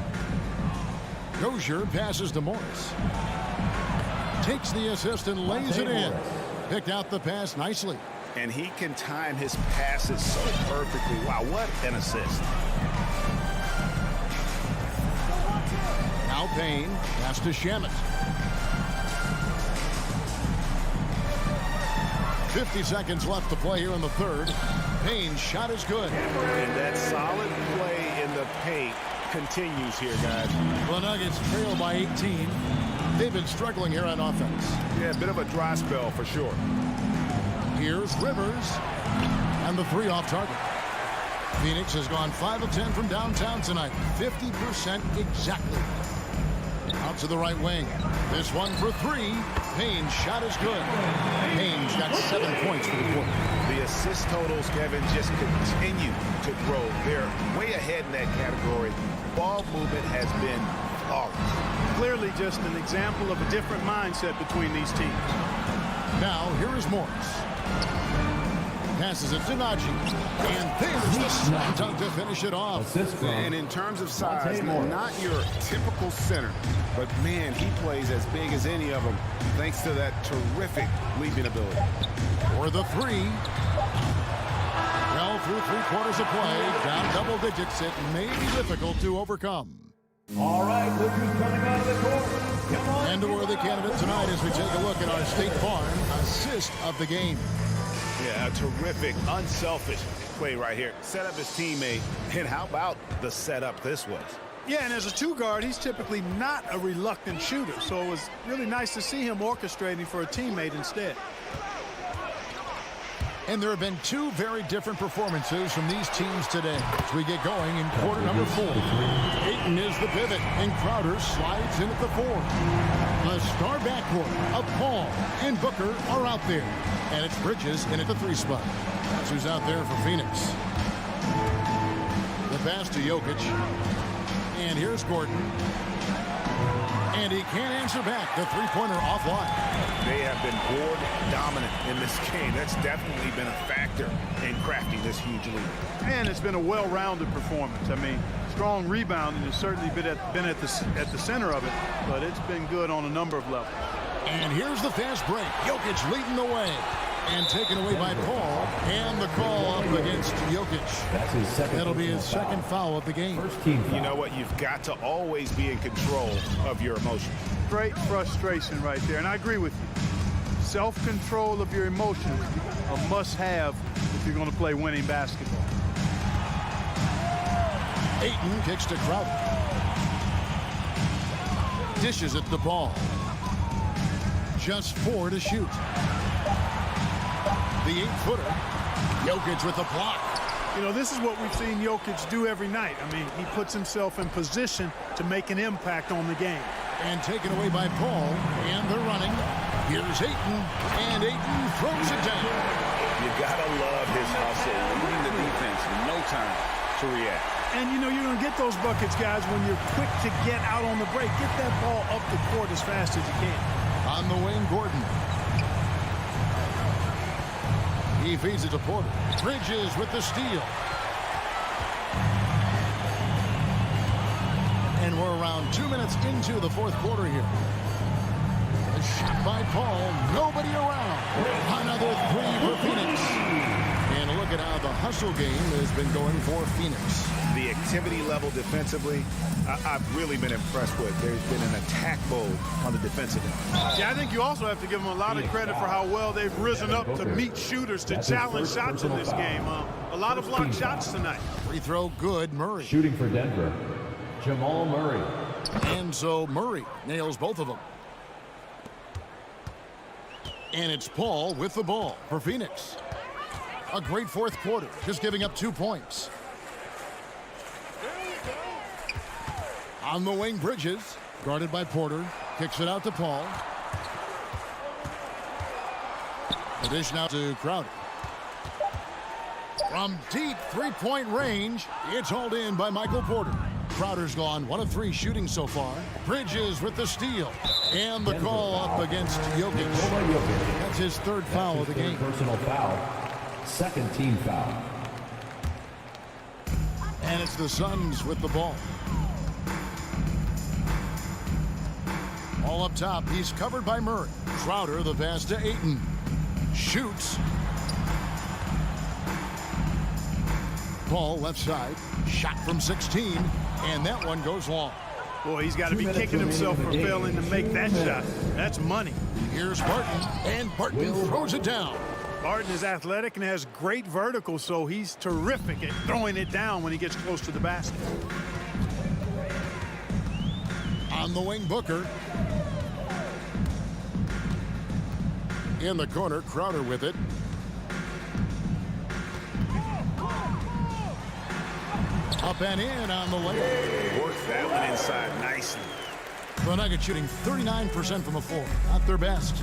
Dozier passes to Morris. Takes the assist and lays it in. Picked out the pass nicely. And he can time his passes so perfectly. Wow, what an assist. Now Payne pass to Shamet. 50 seconds left to play here in the third. Payne's shot is good. And that solid play in the paint continues here, guys. The Nuggets trail by 18. They've been struggling here on offense. Yeah, a bit of a dry spell for sure. Here's Rivers. And the 3 off target. Phoenix has gone 5 of 10 from downtown tonight. 50% exactly. Out to the right wing. This one for 3. Payne's shot is good. Payne's got 7 points for the quarter. The assist totals, Kevin, just continue to grow. They're way ahead in that category. Ball movement has been flawless. Clearly just an example of a different mindset between these teams. Now, here is Morris. Passes it to Najee. And there's the slam dunk to finish it off. And in terms of size, not your typical center. But, man, he plays as big as any of them thanks to that terrific leaping ability. For the 3. Well, through 3 quarters of play, down double digits, it may be difficult to overcome. All right, look who's coming out of the court. Come on. And a worthy candidate tonight as we take a look at our State Farm assist of the game. Yeah, a terrific, unselfish play right here. Set up his teammate. And how about the setup this was? Yeah, and as a 2 guard, he's typically not a reluctant shooter. So it was really nice to see him orchestrating for a teammate instead. And there have been 2 very different performances from these teams today as we get going in quarter number 4. Ayton is the pivot, and Crowder slides in at the 4. The star backcourt of Paul and Booker are out there. And it's Bridges in at the 3 spot. That's who's out there for Phoenix. The pass to Jokic. And here's Gordon. And he can't answer back. The 3-pointer offline. They have been board dominant in this game. That's definitely been a factor in crafting this huge lead. And it's been a well-rounded performance. I mean, strong rebounding has certainly been at the center of it, but it's been good on a number of levels. And here's the fast break. Jokic leading the way. And taken away by Paul. And the call up against Jokic. That's his second. That'll be his second foul of the game. First team foul. You know what? You've got to always be in control of your emotions. Great frustration right there, and I agree with you. Self-control of your emotions, a must-have if you're going to play winning basketball. Ayton kicks to Crowder. Dishes at the ball. Just 4 to shoot. The 8-footer. Jokic with the block. You know, this is what we've seen Jokic do every night. I mean, he puts himself in position to make an impact on the game. And taken away by Paul. And they're running. Here's Ayton. And Ayton throws it down. You gotta love his hustle, leading the defense in no time to react. And, you know, you're going to get those buckets, guys, when you're quick to get out on the break. Get that ball up the court as fast as you can. On the wing, Gordon. He feeds it to Porter. Bridges with the steal. And we're around 2 minutes into the fourth quarter here. A shot by Paul. Nobody around. Another 3 for Phoenix. And look at how the hustle game has been going for Phoenix. The activity level defensively, I've really been impressed with. There's been an attack mode on the defensive end. Yeah, I think you also have to give them a lot of credit for how well they've risen up to meet shooters, to challenge shots in this game. A lot of blocked shots tonight. Free throw good, Murray. Shooting for Denver, Jamal Murray. And so Murray nails both of them. And it's Paul with the ball for Phoenix. A great fourth quarter, just giving up 2 points. On the wing, Bridges, guarded by Porter, kicks it out to Paul. The dish now to Crowder. From deep three-point range, it's hauled in by Michael Porter. Crowder's gone 1 of 3 shooting so far. Bridges with the steal. And the call up against Jokic. That's his third foul of the game. Personal foul. Second team foul. And it's the Suns with the ball. All up top, he's covered by Murray. Crowder, the pass to Ayton. Shoots. Paul left side. Shot from 16. And that one goes long. Boy, he's got to be kicking himself for failing to make that shot. That's money. Here's Barton. And Barton throws it down. Barton is athletic and has great vertical, so he's terrific at throwing it down when he gets close to the basket. On the wing, Booker. In the corner, Crowder with it. Up and in on the layup. Worked that one inside nicely. The Nuggets shooting 39% from the floor. Not their best.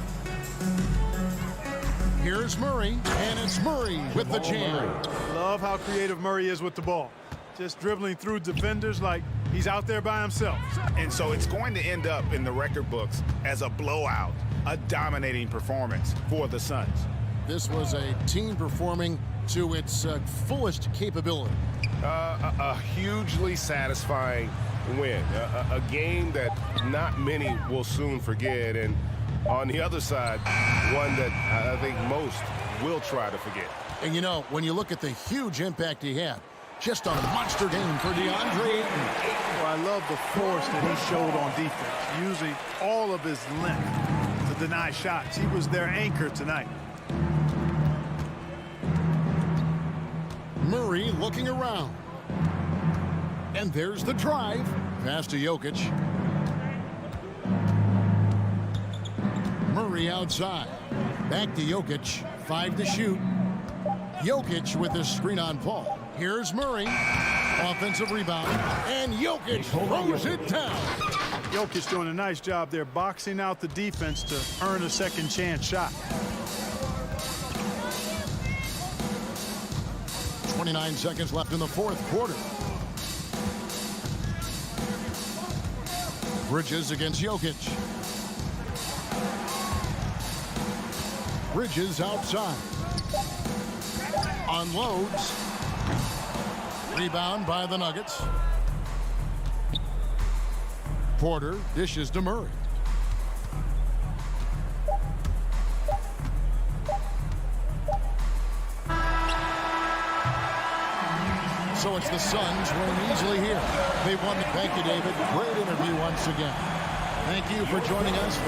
Here's Murray, and it's Murray with the jam. Love how creative Murray is with the ball. Just dribbling through defenders like he's out there by himself. And so it's going to end up in the record books as a blowout, a dominating performance for the Suns. This was a team performing to its fullest capability. A hugely satisfying win. A game that not many will soon forget. And on the other side, one that I think most will try to forget. And you know, when you look at the huge impact he had, just a monster game for DeAndre Ayton. Well, I love the force that he showed on defense, using all of his length to deny shots. He was their anchor tonight. Murray looking around. And there's the drive. Pass to Jokic. Murray outside. Back to Jokic. 5 to shoot. Jokic with his screen on Paul. Here's Murray. Offensive rebound. And Jokic throws it down. Jokic doing a nice job there, boxing out the defense to earn a second chance shot. 29 seconds left in the fourth quarter. Bridges against Jokic. Bridges outside. Unloads. Rebound by the Nuggets. Porter dishes to Murray. So it's the Suns winning easily here. They won. Thank you, David. Great interview once again. Thank you for joining us.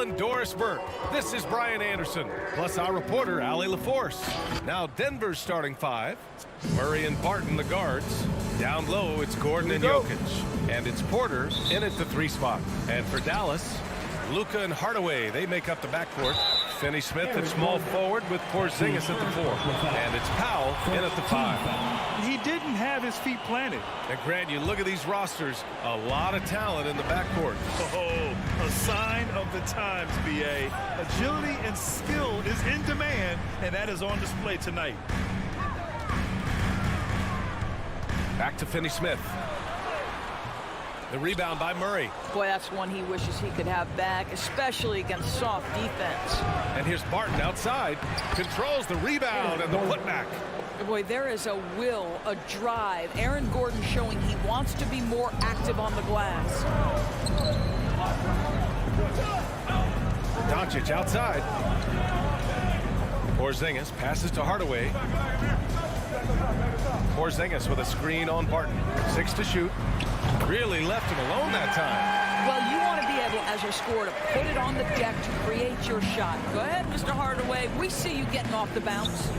and Doris Burke. This is Brian Anderson, plus our reporter, Allie LaForce. Now Denver's starting five. Murray and Barton, the guards. Down low, it's Gordon and Jokic. And it's Porter in at the 3 spot. And for Dallas, Luka and Hardaway, they make up the backcourt. Finney Smith at small forward with Porzingis at the 4. And it's Powell in at the 5. He didn't have his feet planted. And Grant, you look at these rosters, a lot of talent in the backcourt. Oh, a sign of the times, BA. Agility and skill is in demand, and that is on display tonight. Back to Finney Smith. The rebound by Murray. Boy, that's one he wishes he could have back, especially against soft defense. And here's Barton outside. Controls the rebound and the putback. Boy, there is a will, a drive. Aaron Gordon showing he wants to be more active on the glass. Doncic outside. Porzingis passes to Hardaway. Porzingis with a screen on Barton. 6 to shoot. Really left him alone that time. Well, you want to be able, as a scorer, to put it on the deck to create your shot. Go ahead, Mr. Hardaway. We see you getting off the bounce.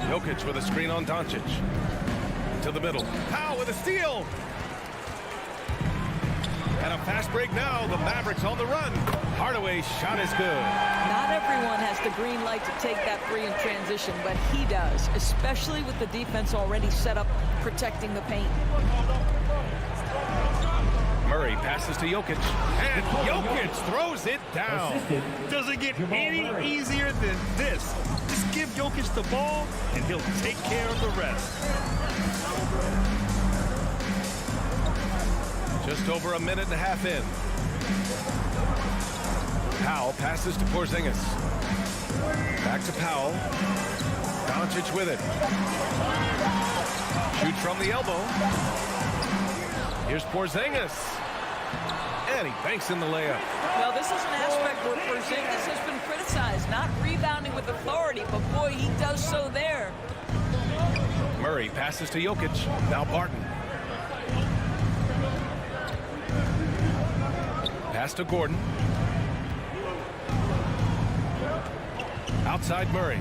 Jokic with a screen on Doncic. To the middle. Powell with a steal. And a fast break now. The Mavericks on the run. Hardaway's shot is good. Not everyone has the green light to take that free in transition, but he does, especially with the defense already set up protecting the paint. Murray passes to Jokic. And Jokic throws it down. Doesn't get any easier than this. Just give Jokic the ball, and he'll take care of the rest. Just over a minute and a half in. Powell passes to Porzingis. Back to Powell. Doncic with it. Shoots from the elbow. Here's Porzingis. And he banks in the layup. Well, this is an aspect where Porzingis has been criticized, not rebounding with authority, but boy, he does so there. Murray passes to Jokic. Now Barton. Pass to Gordon. Outside Murray.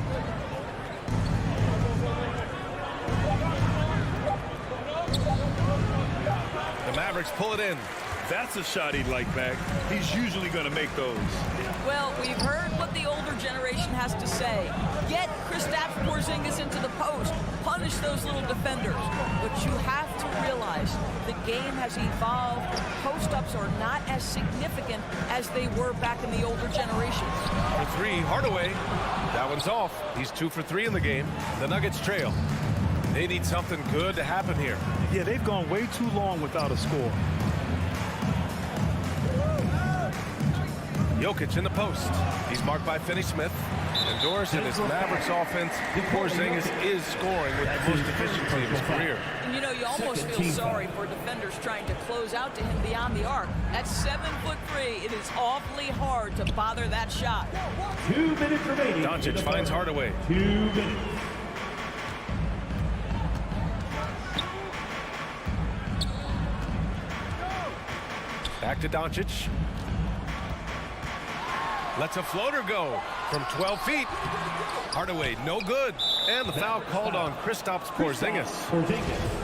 The Mavericks pull it in. That's a shot he'd like back. He's usually going to make those. Well, we've heard what the older generation has to say. Get Kristaps Porzingis into the post. Punish those little defenders. But you have to realize the game has evolved. Post-ups are not as significant as they were back in the older generations. For 3, Hardaway. That one's off. He's 2 for 3 in the game. The Nuggets trail. They need something good to happen here. Yeah, they've gone way too long without a score. Jokic in the post. He's marked by Finney Smith. And Doris in his Mavericks offense, Porzingis is scoring with the most efficiency of his career. And you know, you almost feel sorry for defenders trying to close out to him beyond the arc. At 7'3", it is awfully hard to bother that shot. 2 minutes remaining. Doncic finds Hardaway. 2 minutes. Back to Doncic. Lets a floater go from 12 feet. Hardaway, no good. And the foul called on Kristaps Porzingis.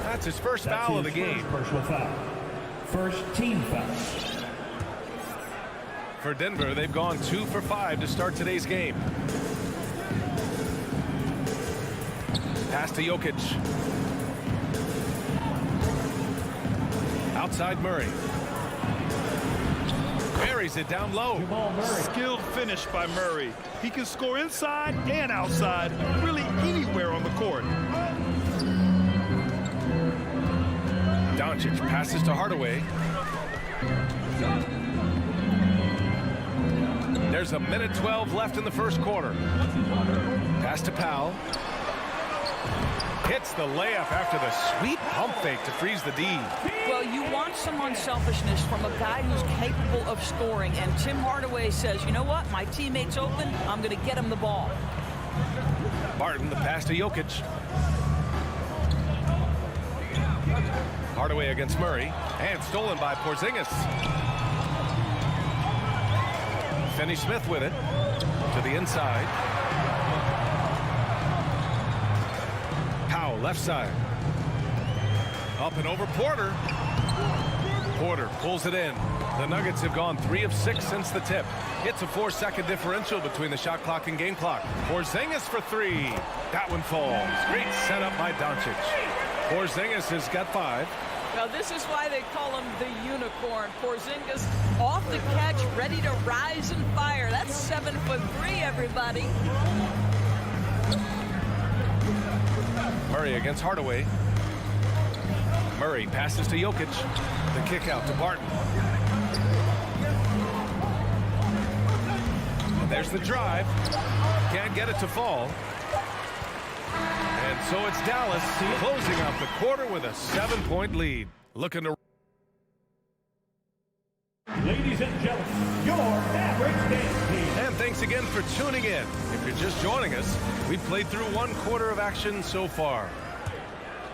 That's his first foul of the game. Personal foul. First team foul. For Denver, they've gone 2 for 5 to start today's game. Pass to Jokic. Outside Murray. Buries it down low. Skilled finish by Murray. He can score inside and outside, really anywhere on the court. Doncic passes to Hardaway. There's a minute 12 left in the first quarter. Pass to Powell. Hits the layup after the sweet pump fake to freeze the D. Well, you want some unselfishness from a guy who's capable of scoring, and Tim Hardaway says, you know what, my teammate's open, I'm going to get him the ball. Barton, the pass to Jokic. Hardaway against Murray, and stolen by Porzingis. Finney-Smith with it to the inside. Powell left side. Up and over Porter. Porter pulls it in. The Nuggets have gone 3 of 6 since the tip. It's a 4-second differential between the shot clock and game clock. Porzingis for 3. That one falls. Great setup by Doncic. Porzingis has got 5. Now this is why they call him the unicorn. Porzingis off the catch, ready to rise and fire. That's 7 for 3, everybody. Murray against Hardaway. Murray passes to Jokic. The kick out to Barton. And there's the drive. Can't get it to fall. And so it's Dallas closing out the quarter with a 7-point lead. Looking to... Ladies and gentlemen, your Mavericks game team. And thanks again for tuning in. If you're just joining us, we've played through 1 quarter of action so far.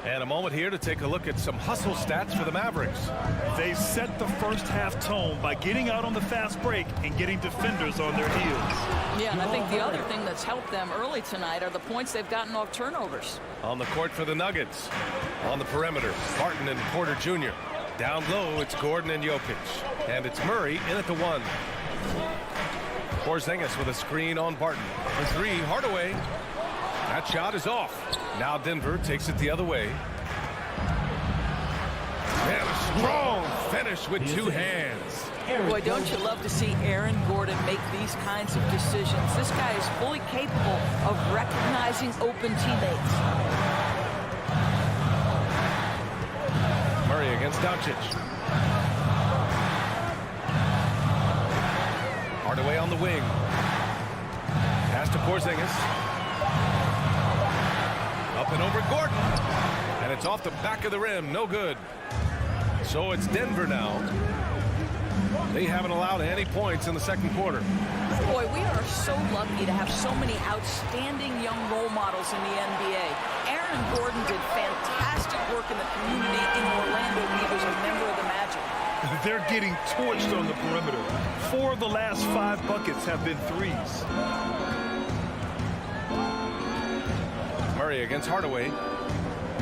And a moment here to take a look at some hustle stats for the Mavericks. They set the first half tone by getting out on the fast break and getting defenders on their heels. Yeah, and I think the other thing that's helped them early tonight are the points they've gotten off turnovers. On the court for the Nuggets. On the perimeter, Barton and Porter Jr. Down low, it's Gordon and Jokic. And it's Murray in at the 1. Porzingis with a screen on Barton. For 3, Hardaway. That shot is off. Now Denver takes it the other way. And a strong finish with 2 hands. Boy, don't you love to see Aaron Gordon make these kinds of decisions. This guy is fully capable of recognizing open teammates. Murray against Doncic. Hardaway on the wing. Pass to Porzingis. Up and over Gordon. And it's off the back of the rim. No good. So it's Denver now. They haven't allowed any points in the second quarter. Boy, we are so lucky to have so many outstanding young role models in the NBA. Aaron Gordon did fantastic work in the community in Orlando when he was a member of the Magic. They're getting torched on the perimeter. 4 of the last 5 buckets have been threes. Murray against Hardaway.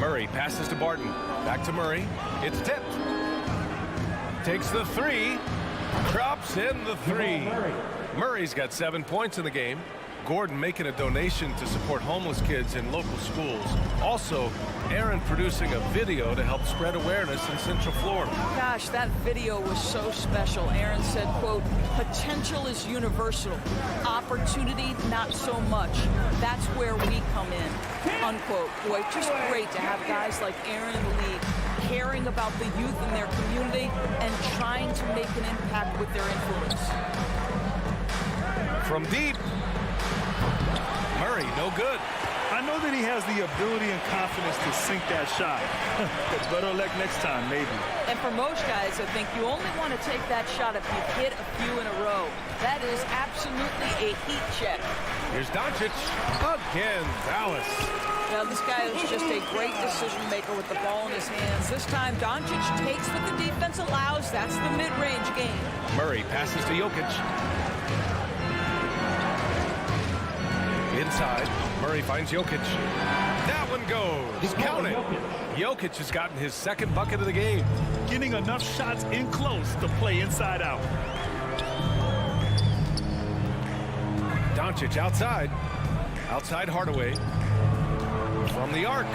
Murray passes to Barton. Back to Murray. It's tipped. Takes the 3. Drops in the 3. Murray's got 7 points in the game. Gordon making a donation to support homeless kids in local schools. Also, Aaron producing a video to help spread awareness in Central Florida. Gosh, that video was so special. Aaron said, quote, potential is universal. Opportunity, not so much. That's where we come in, unquote. Boy, just great to have guys like Aaron in the league caring about the youth in their community and trying to make an impact with their influence. From deep. Murray, no good. I know that he has the ability and confidence to sink that shot. Better luck next time, maybe. And for most guys, I think you only want to take that shot if you've hit a few in a row. That is absolutely a heat check. Here's Doncic. Again, Dallas. Now, this guy is just a great decision maker with the ball in his hands. This time, Doncic takes what the defense allows. That's the mid-range game. Murray passes to Jokic. Inside, Murray finds Jokic. That one goes. Count it. Jokic has gotten his 2nd bucket of the game. Getting enough shots in close to play inside out. Doncic outside. Outside Hardaway. From the arc.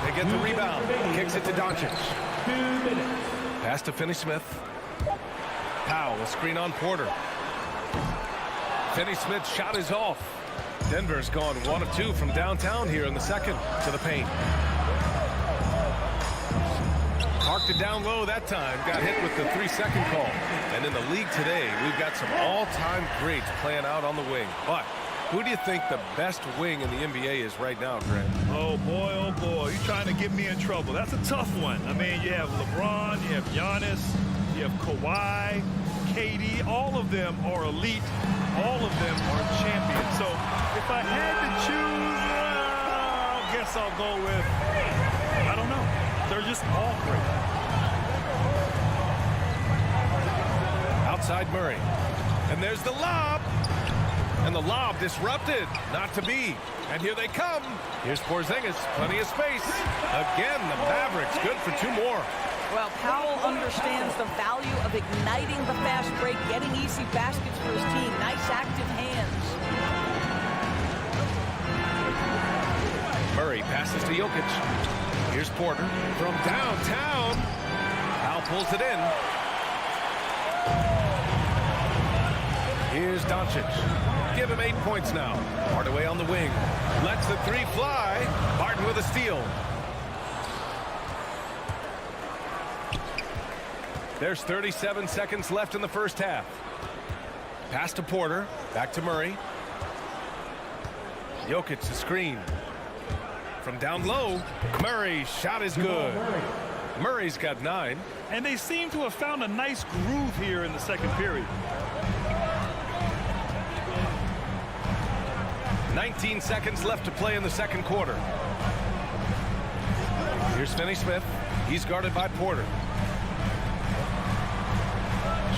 They get the rebound. Kicks it to Doncic. Pass to Finney-Smith. Powell, a screen on Porter. Finney-Smith's shot is off. Denver's gone 1 of 2 from downtown here in the second to the paint. Parked it down low that time. Got hit with the 3-second call. And in the league today, we've got some all-time greats playing out on the wing. But who do you think the best wing in the NBA is right now, Grant? Oh, boy, you're trying to get me in trouble. That's a tough one. I mean, you have LeBron, you have Giannis, you have Kawhi, KD. All of them are elite. All of them are champions. So if I had to choose, I guess I'll go with, I don't know. They're just all great. Outside Murray. And there's the lob. And the lob disrupted. Not to be. And here they come. Here's Porzingis. Plenty of space. Again, the Mavericks good for 2 more. Well, Powell understands the value of igniting the fast break, getting easy baskets for his team. Nice active hands. Murray passes to Jokic. Here's Porter from downtown. Powell pulls it in. Here's Doncic. Give him 8 points now. Hardaway on the wing. Lets the 3 fly. Barton with a steal. There's 37 seconds left in the first half. Pass to Porter. Back to Murray. Jokic the screen. From down low. Murray shot is good. Murray's got 9. And they seem to have found a nice groove here in the second period. 19 seconds left to play in the second quarter. Here's Finney-Smith. He's guarded by Porter.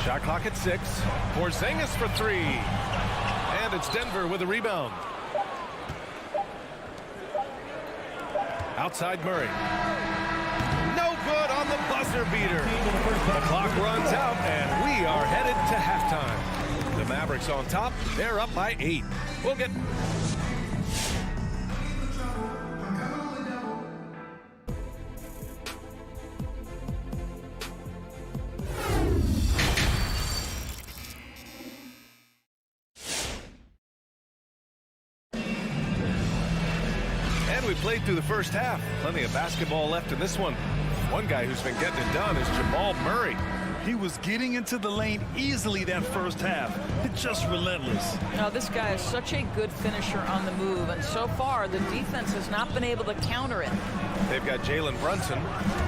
Shot clock at 6. Porzingis for 3. And it's Denver with a rebound. Outside Murray. No good on the buzzer beater. The clock runs out and we are headed to halftime. The Mavericks on top. They're up by 8. We'll get... We played through the first half. Plenty of basketball left in this one. One guy who's been getting it done is Jamal Murray. He was getting into the lane easily that first half. It's just relentless. Now, this guy is such a good finisher on the move, and so far the defense has not been able to counter it. They've got Jalen Brunson.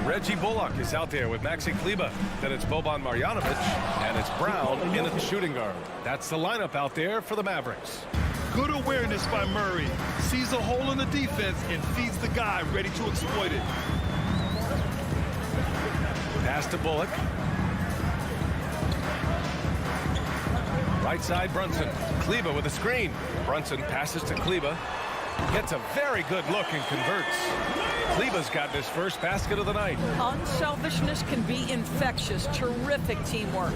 Reggie Bullock is out there with Maxi Kleber. Then it's Boban Marjanovic, and it's Brown in at the shooting guard. That's the lineup out there for the Mavericks. Good awareness by Murray. Sees a hole in the defense and feeds the guy ready to exploit it. Pass to Bullock. Right side Brunson. Kleber with a screen. Brunson passes to Kleber. Gets a very good look and converts. Kleber's got his first basket of the night. Unselfishness can be infectious. Terrific teamwork.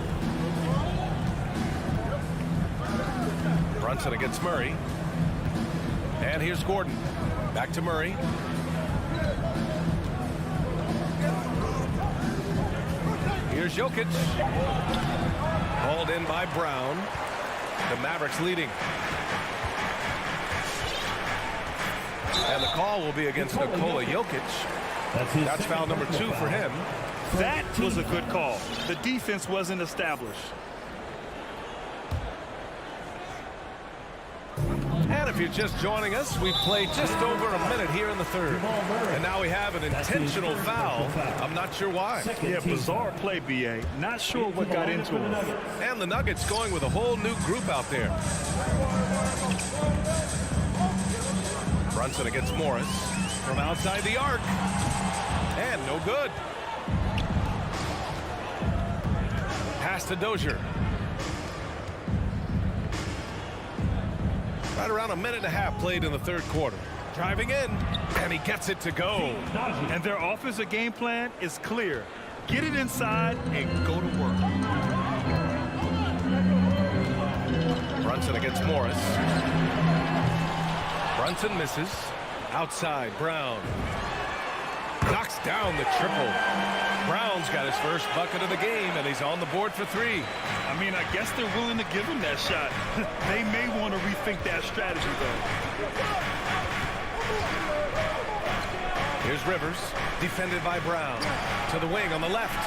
Brunson against Murray. And here's Gordon. Back to Murray. Here's Jokic. Hauled in by Brown. The Mavericks leading. And the call will be against Nikola Jokic. That's foul number 2 for him. That was a good call. The defense wasn't established. And if you're just joining us, we've played just over a minute here in the third. And now we have an intentional foul. I'm not sure why. Yeah, bizarre play, B.A. Not sure what got into him. And the Nuggets going with a whole new group out there. Brunson against Morris from outside the arc. And no good. Pass to Dozier. Right around a minute and a half played in the third quarter. Driving in, and he gets it to go. And their offensive game plan is clear. Get it inside and go to work. Brunson against Morris. Brunson misses. Outside, Brown. Knocks down the triple. Brown's got his first bucket of the game, and he's on the board for 3. I mean, I guess they're willing to give him that shot. They may want to rethink that strategy, though. Here's Rivers, defended by Brown. To the wing on the left.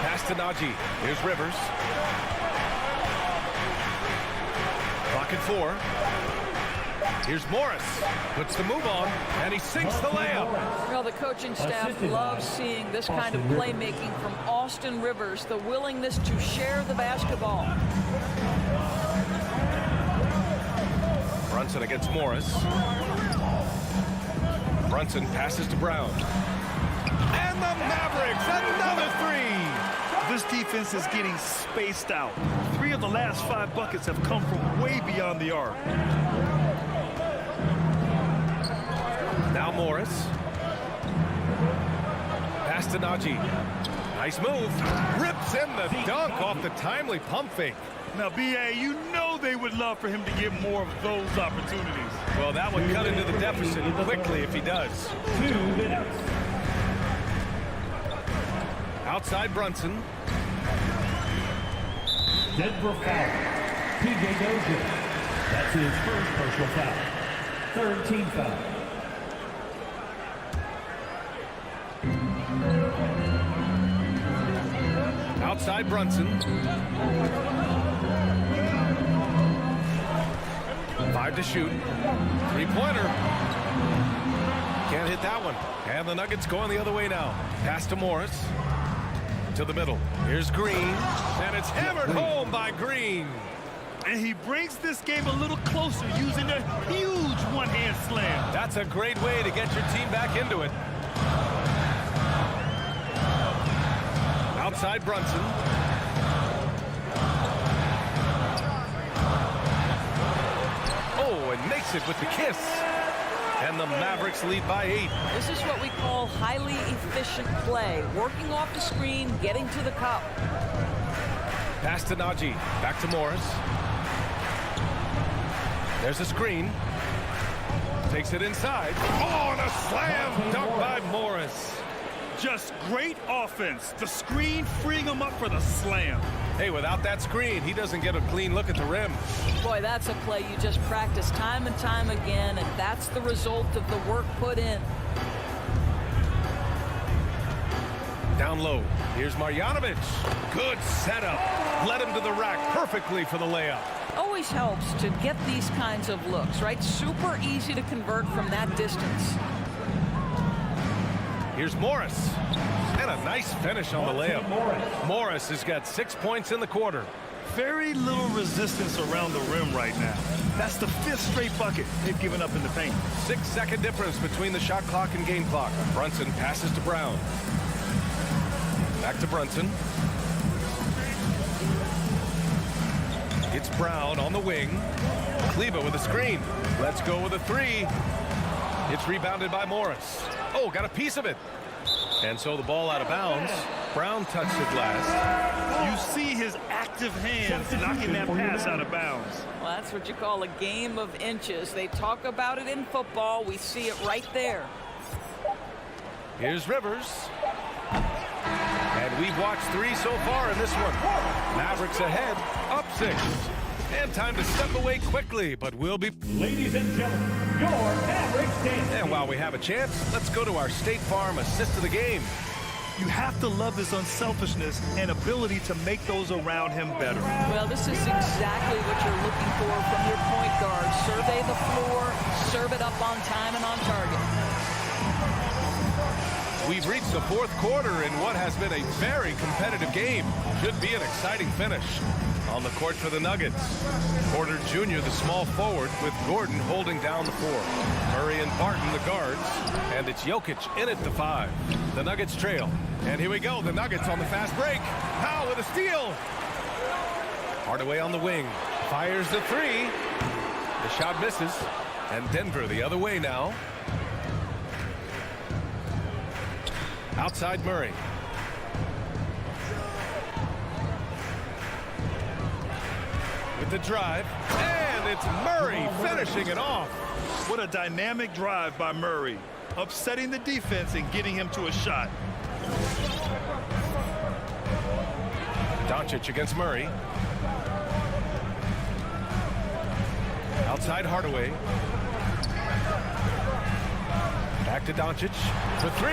Pass to Najee. Here's Rivers. Clock at 4. Here's Morris. Puts the move on, and he sinks the layup. Well, the coaching staff loves seeing this kind of playmaking from Austin Rivers, the willingness to share the basketball. Brunson against Morris. Brunson passes to Brown. And the Mavericks, another 3. The This defense is getting spaced out. 3 of the last 5 buckets have come from way beyond the arc. Now Morris. Pass to Najee. Nice move. Rips in the dunk off the timely pump fake. Now, B.A., you know they would love for him to get more of those opportunities. Well, that would cut into the deficit quickly if he does. 2 minutes. Outside Brunson. Denver foul. P.J. Dozier. That's his first personal foul. Third team foul. Outside Brunson. 5 to shoot. 3-pointer. Can't hit that one. And the Nuggets going the other way now. Pass to Morris. To the middle. Here's Green. And it's hammered home by Green. And he brings this game a little closer using a huge one-hand slam. That's a great way to get your team back into it. Outside Brunson. Oh, and makes it with the kiss. And the Mavericks lead by 8. This is what we call highly efficient play. Working off the screen, getting to the cup. Pass to Najee. Back to Morris. There's a screen. Takes it inside. Oh, and a slam dunk by Morris. Just great offense. The screen freeing him up for the slam. Hey, without that screen, he doesn't get a clean look at the rim. Boy, that's a play you just practice time and time again, and that's the result of the work put in. Down low. Here's Marjanovic. Good setup. Led him to the rack perfectly for the layup. Always helps to get these kinds of looks, right? Super easy to convert from that distance. Here's Morris. And a nice finish on the layup. Morris has got 6 points in the quarter. Very little resistance around the rim right now. That's the 5th straight bucket they've given up in the paint. 6-second difference between the shot clock and game clock. Brunson passes to Brown. Back to Brunson. It's Brown on the wing. Kleba with a screen. Let's go with a 3. It's rebounded by Morris. Oh, got a piece of it. And so the ball out of bounds. Brown touched it last. You see his active hands knocking that pass out of bounds. Well, that's what you call a game of inches. They talk about it in football. We see it right there. Here's Rivers. And we've watched 3 so far in this one. Mavericks ahead, up 6. And time to step away quickly, but we'll be... Ladies and gentlemen, your Mavericks dance. And while we have a chance, let's go to our State Farm assist of the game. You have to love his unselfishness and ability to make those around him better. Well, this is exactly what you're looking for from your point guard. Survey the floor, serve it up on time and on target. We've reached the 4th quarter in what has been a very competitive game. Should be an exciting finish. On the court for the Nuggets. Porter Jr., the small forward, with Gordon holding down the 4. Murray and Barton, the guards. And it's Jokic in at the 5. The Nuggets trail. And here we go. The Nuggets on the fast break. Powell with a steal. Hardaway on the wing. Fires the 3. The shot misses. And Denver the other way now. Outside Murray. With the drive, and it's Murray finishing it off. What a dynamic drive by Murray, upsetting the defense and getting him to a shot. Doncic against Murray. Outside Hardaway. Back to Doncic for 3.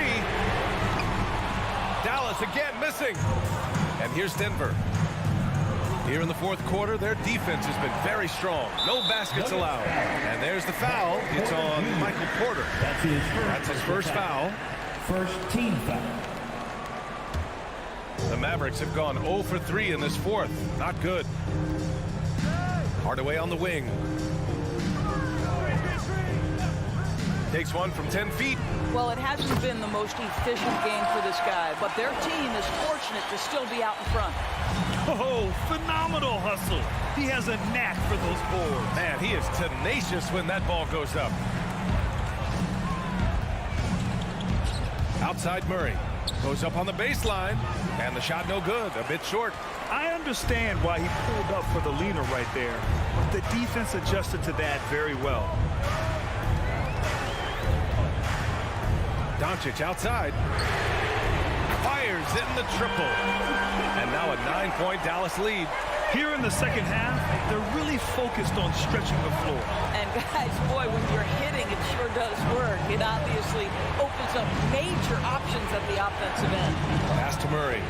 Dallas again missing. And here's Denver. Here in the 4th quarter, their defense has been very strong. No baskets allowed. And there's the foul. It's on Michael Porter. That's his first foul. First team foul. The Mavericks have gone 0 for 3 in this 4th. Not good. Hardaway on the wing. Takes one from 10 feet. Well, it hasn't been the most efficient game for this guy, but their team is fortunate to still be out in front. Oh, phenomenal hustle. He has a knack for those boards. Man, he is tenacious when that ball goes up. Outside Murray. Goes up on the baseline. And the shot no good. A bit short. I understand why he pulled up for the leaner right there, but the defense adjusted to that very well. Doncic outside. Fires in the triple. And now a 9-point Dallas lead. Here in the second half, they're really focused on stretching the floor. And guys, boy, when you're hitting, it sure does work. It obviously opens up major options at the offensive end. Pass to Murray.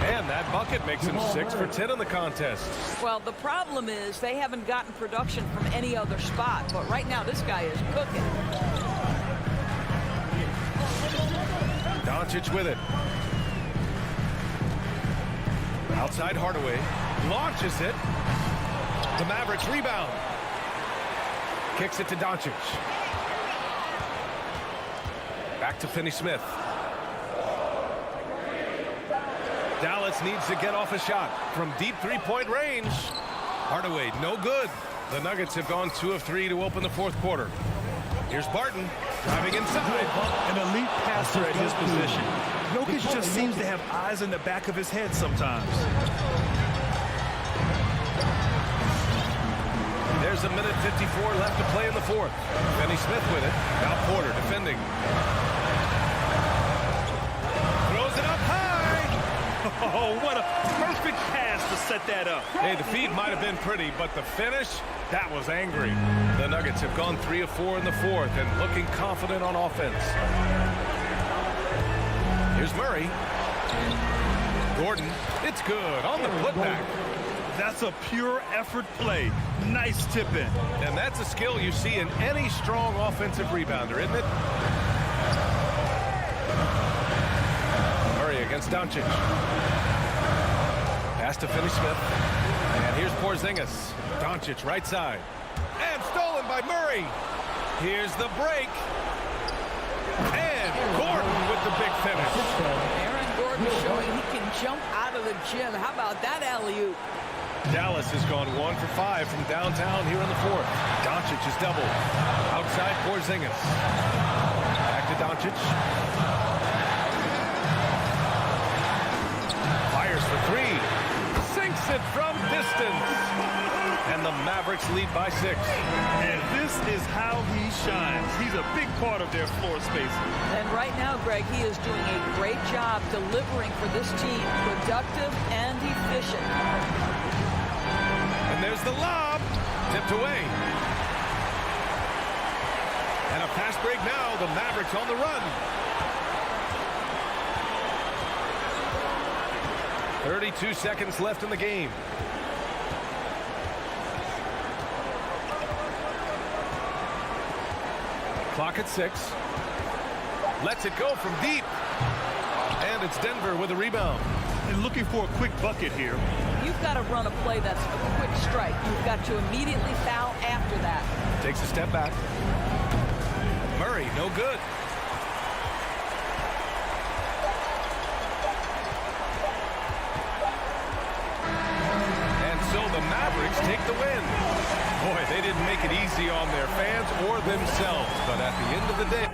And that bucket makes him 6 for 10 in the contest. Well, the problem is they haven't gotten production from any other spot, but right now this guy is cooking. Doncic with it. Outside Hardaway. Launches it. The Mavericks rebound. Kicks it to Doncic. Back to Finney-Smith. Dallas needs to get off a shot from deep three-point range. Hardaway, no good. The Nuggets have gone 2 of 3 to open the fourth quarter. Here's Barton driving inside. An elite passer at his position. Jokic just seems to have eyes in the back of his head sometimes. There's a minute 54 left to play in the fourth. Finney-Smith with it. Now Porter defending. Throws it up high. Oh, what a perfect pass to set that up. Hey, the feed might have been pretty, but the finish, that was angry. The Nuggets have gone 3 of 4 in the fourth and looking confident on offense. Here's Murray. Gordon, it's good on the putback. That's a pure effort play. Nice tip in. And that's a skill you see in any strong offensive rebounder, isn't it? Murray against Doncic. Pass to Finney-Smith. And here's Porzingis. Doncic right side. And stolen by Murray. Here's the break. And Gordon with the big finish. Aaron Gordon showing he can jump out of the gym. How about that alley-oop? Dallas has gone 1 for 5 from downtown here in the fourth. Doncic is doubled. Outside Porzingis. Back to Doncic. Fires for 3. Sinks it from distance. And the Mavericks lead by 6. And this is how he shines. He's a big part of their floor spacing. And right now, Greg, he is doing a great job delivering for this team. Productive and efficient. And there's the lob. Tipped away. And a fast break now. The Mavericks on the run. 32 seconds left in the game. Clock at 6. Lets it go from deep. And it's Denver with a rebound. And looking for a quick bucket here. You've got to run a play that's a quick strike. You've got to immediately foul after that. Takes a step back. Murray, no good. And so the Mavericks take the win. Boy, they didn't make it easy on their fans or themselves. But at the end of the day,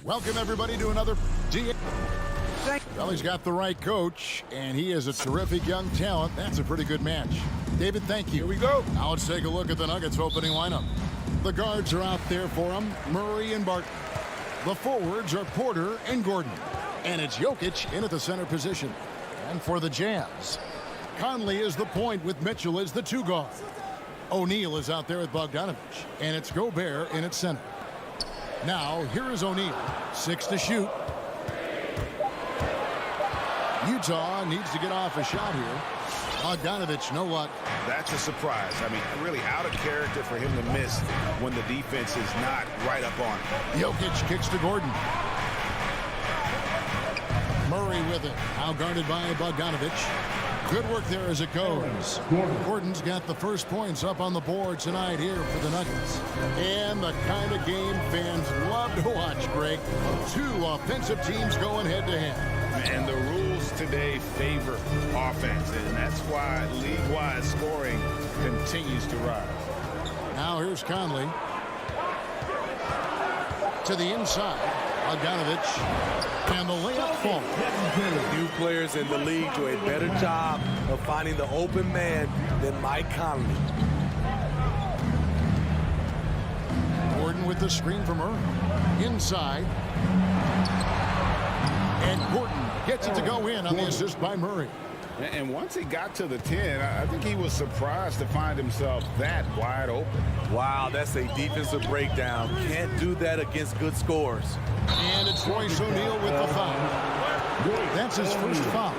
Welcome, everybody, to another DA. Well, he's got the right coach, and he is a terrific young talent. That's a pretty good match. David, thank you. Here we go. Now let's take a look at the Nuggets opening lineup. The guards are out there for him, Murray and Barton. The forwards are Porter and Gordon. And it's Jokic in at the center position. And for the Jazz, Conley is the point with Mitchell as the 2 guard. O'Neal is out there with Bogdanovich. And it's Gobert in at center. Now, here is O'Neal. 6 to shoot. Utah needs to get off a shot here. Bogdanovich, no luck. That's a surprise. I mean, really out of character for him to miss when the defense is not right up on him. Jokic kicks to Gordon. Murray with it. Now guarded by Bogdanovich. Good work there as it goes. Gordon's got the first points up on the board tonight here for the Nuggets. And the kind of game fans love to watch, Greg. 2 offensive teams going head-to-head. And the rules today favor offense, and that's why league-wide scoring continues to rise. Now here's Conley. To the inside. Bogdanovich. And the layup falls. Few players in the league do a better job of finding the open man than Mike Conley. Gordon with the screen from Murray. Inside. And Gordon gets it to go in on the assist by Murray. And once he got to the 10, I think he was surprised to find himself that wide open. Wow, that's a defensive breakdown. Can't do that against good scores. And it's Royce O'Neal with the foul. That's his first foul.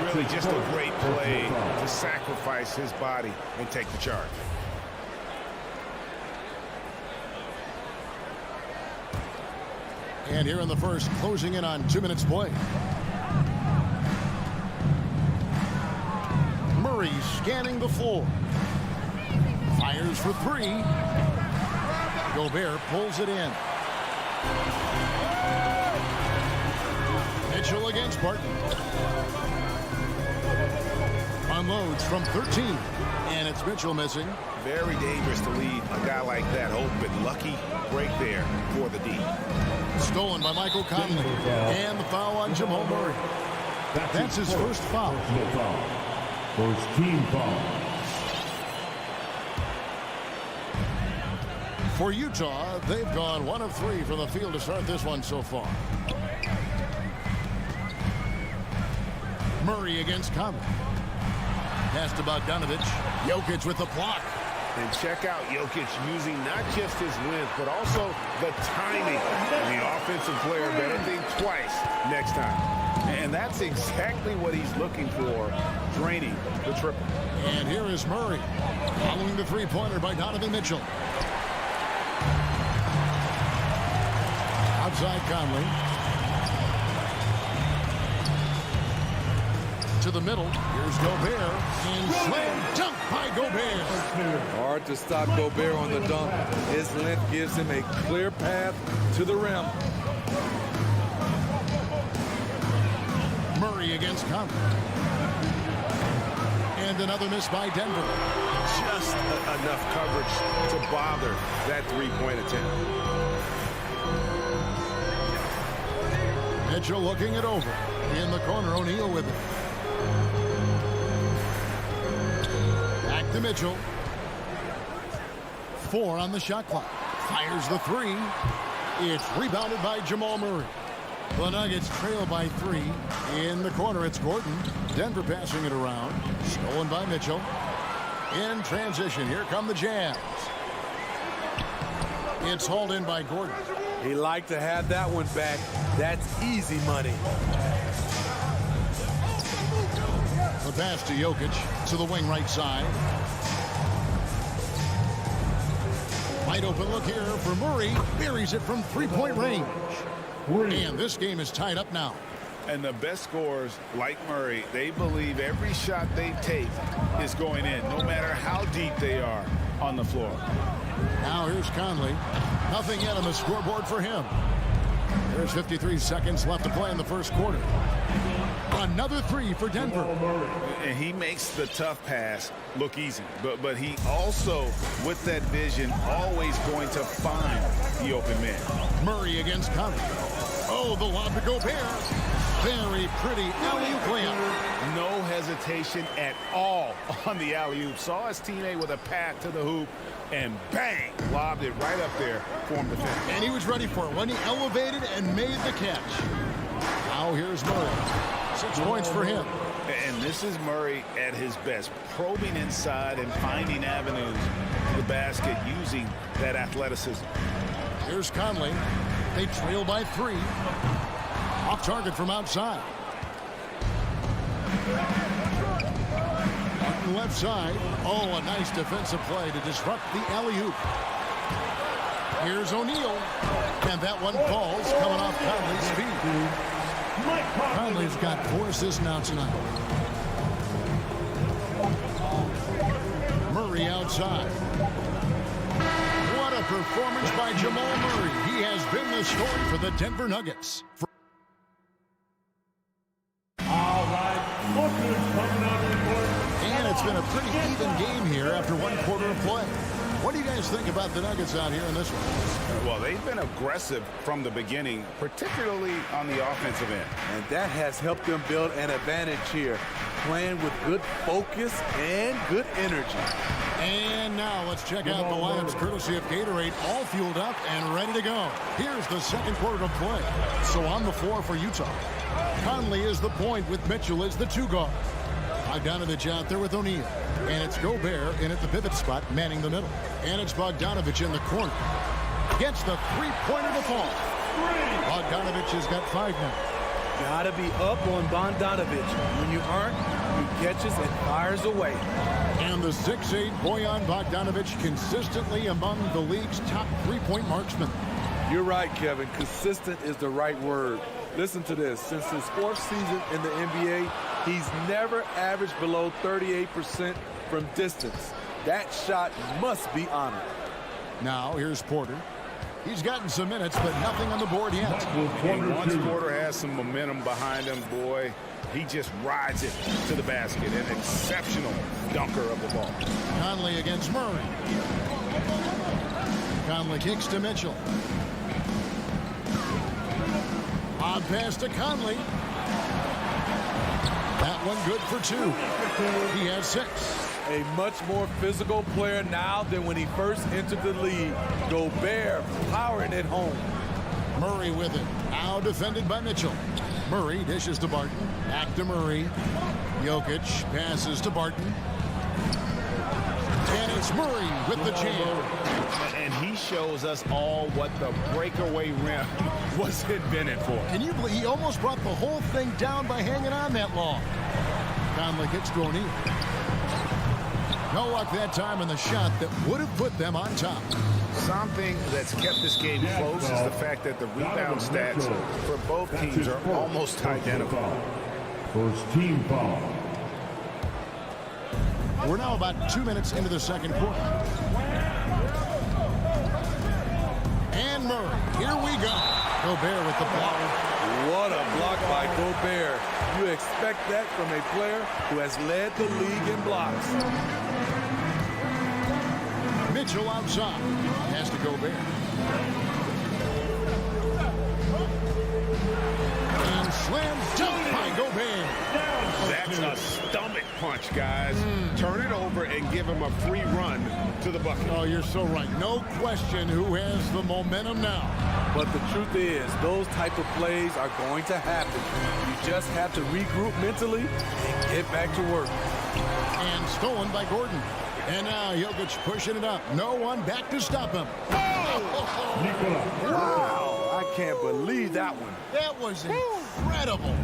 Really just a great play to sacrifice his body and take the charge. And here in the first, closing in on 2 minutes play. Murray scanning the floor. Fires for 3. Gobert pulls it in. Mitchell against Barton. Unloads from 13. And it's Mitchell missing. Very dangerous to leave a guy like that open. Lucky break there for the D. Stolen by Michael Conley. And the foul on Jamal Murray. That's his first foul. First team foul. For Utah, they've gone 1 of 3 from the field to start this one so far. Murray against Conley. Pass to Bogdanovich. Jokic with the block. And check out Jokic using not just his length, but also the timing. The offensive player better think twice next time. And that's exactly what he's looking for, draining the triple. And here is Murray, following the 3-pointer by Donovan Mitchell. Outside Conley. To the middle. Here's Gobert. And slam dunk by Gobert. Hard to stop Gobert on the dunk. His length gives him a clear path to the rim. Murray against Conley. And another miss by Denver. Just enough coverage to bother that 3-point attempt. Mitchell looking it over. In the corner, O'Neal with it. Back to Mitchell. 4 on the shot clock. Fires the 3. It's rebounded by Jamal Murray. The Nuggets trail by 3. In the corner, it's Gordon. Denver passing it around. Stolen by Mitchell. In transition, here come the Jazz. It's hauled in by Gordon. He liked to have that one back. That's easy money. The pass to Jokic to the wing right side. Wide open look here for Murray. Buries it from 3-point range. And this game is tied up now. And the best scorers, like Murray, they believe every shot they take is going in, no matter how deep they are on the floor. Now here's Conley. Nothing yet on the scoreboard for him. There's 53 seconds left to play in the first quarter. Another three for Denver. And he makes the tough pass look easy. But he also, with that vision, always going to find the open man. Murray against Conley. Oh, the lob to Gobert. Very pretty alley-oop layup. No hesitation at all on the alley-oop. Saw his teammate with a path to the hoop, and bang, lobbed it right up there for him to finish. And he was ready for it when he elevated and made the catch. Now here's Murray. 6 points for him. And this is Murray at his best, probing inside and finding avenues to the basket using that athleticism. Here's Conley. They trail by 3. Off target from outside. Left side. Oh, a nice defensive play to disrupt the alley-oop. Here's O'Neal. And that one falls coming off Conley's feet. Conley's got 4 assists now tonight. Murray outside. What a performance by Jamal Murray. He has been the story for the Denver Nuggets. And it's been a pretty even game here after 1 quarter of play. What do you guys think about the Nuggets out here in this one? Well, they've been aggressive from the beginning, particularly on the offensive end. And that has helped them build an advantage here, playing with good focus and good energy. And now let's check out the lineups courtesy of Gatorade, all fueled up and ready to go. Here's the second quarter of play. So on the floor for Utah, Conley is the point with Mitchell as the 2 guard. Bogdanovich out there with O'Neal. And it's Gobert in at the pivot spot, manning the middle. And it's Bogdanovich in the corner. Gets the 3-pointer to fall. Bogdanovich has got 5 now. Gotta be up on Bogdanovich. When you aren't, he catches and fires away. And the 6'8" Bojan Bogdanovich consistently among the league's top 3-point marksmen. You're right, Kevin. Consistent is the right word. Listen to this. Since his 4th season in the NBA, he's never averaged below 38% from distance. That shot must be honored. Now here's Porter. He's gotten some minutes, but nothing on the board yet. And once Porter has some momentum behind him, boy, he just rides it to the basket. An exceptional dunker of the ball. Conley against Murray. Conley kicks to Mitchell. On pass to Conley. That one good for 2. He has 6. A much more physical player now than when he first entered the league. Gobert powering it home. Murray with it. Now defended by Mitchell. Murray dishes to Barton. Back to Murray. Jokic passes to Barton. And it's Murray with the jam. And he shows us all what the breakaway rim was invented for. Can you believe he almost brought the whole thing down by hanging on that long? Conley kicks to O'Neal. No luck that time in the shot that would have put them on top. Something that's kept this game close is the fact that the rebound stats for both teams are almost identical. First team foul. We're now about 2 minutes into the second quarter. And Murray, here we go. Gobert with the block. What a block by Gobert. You expect that from a player who has led the league in blocks. Mitchell outside. Has to Gobert. And slam dunk by Gobert. That's a stomach punch, guys. Turn it over and give him a free run to the bucket. Oh, you're so right. No question who has the momentum now. But the truth is, those type of plays are going to happen. You just have to regroup mentally and get back to work. And stolen by Gordon. And now Jokic pushing it up. No one back to stop him. Wow, I can't believe that one. That was incredible.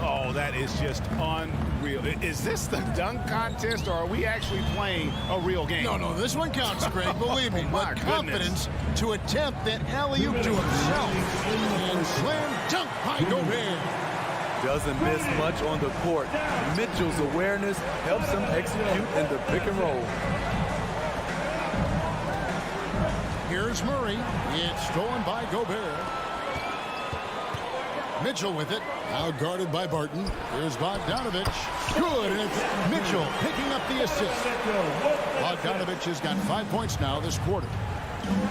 Oh, that is just unreal. Is this the dunk contest, or are we actually playing a real game? No, this one counts, Greg, believe me. My But confidence to attempt that alley-oop to himself. And slam dunk by Gobert. Doesn't miss much on the court. Mitchell's awareness helps him execute in the pick and roll. Here's Murray. It's stolen by Gobert. Mitchell with it. Now guarded by Barton. Here's Bogdanovich. Good, and it's Mitchell picking up the assist. Bogdanovich has got 5 points now this quarter.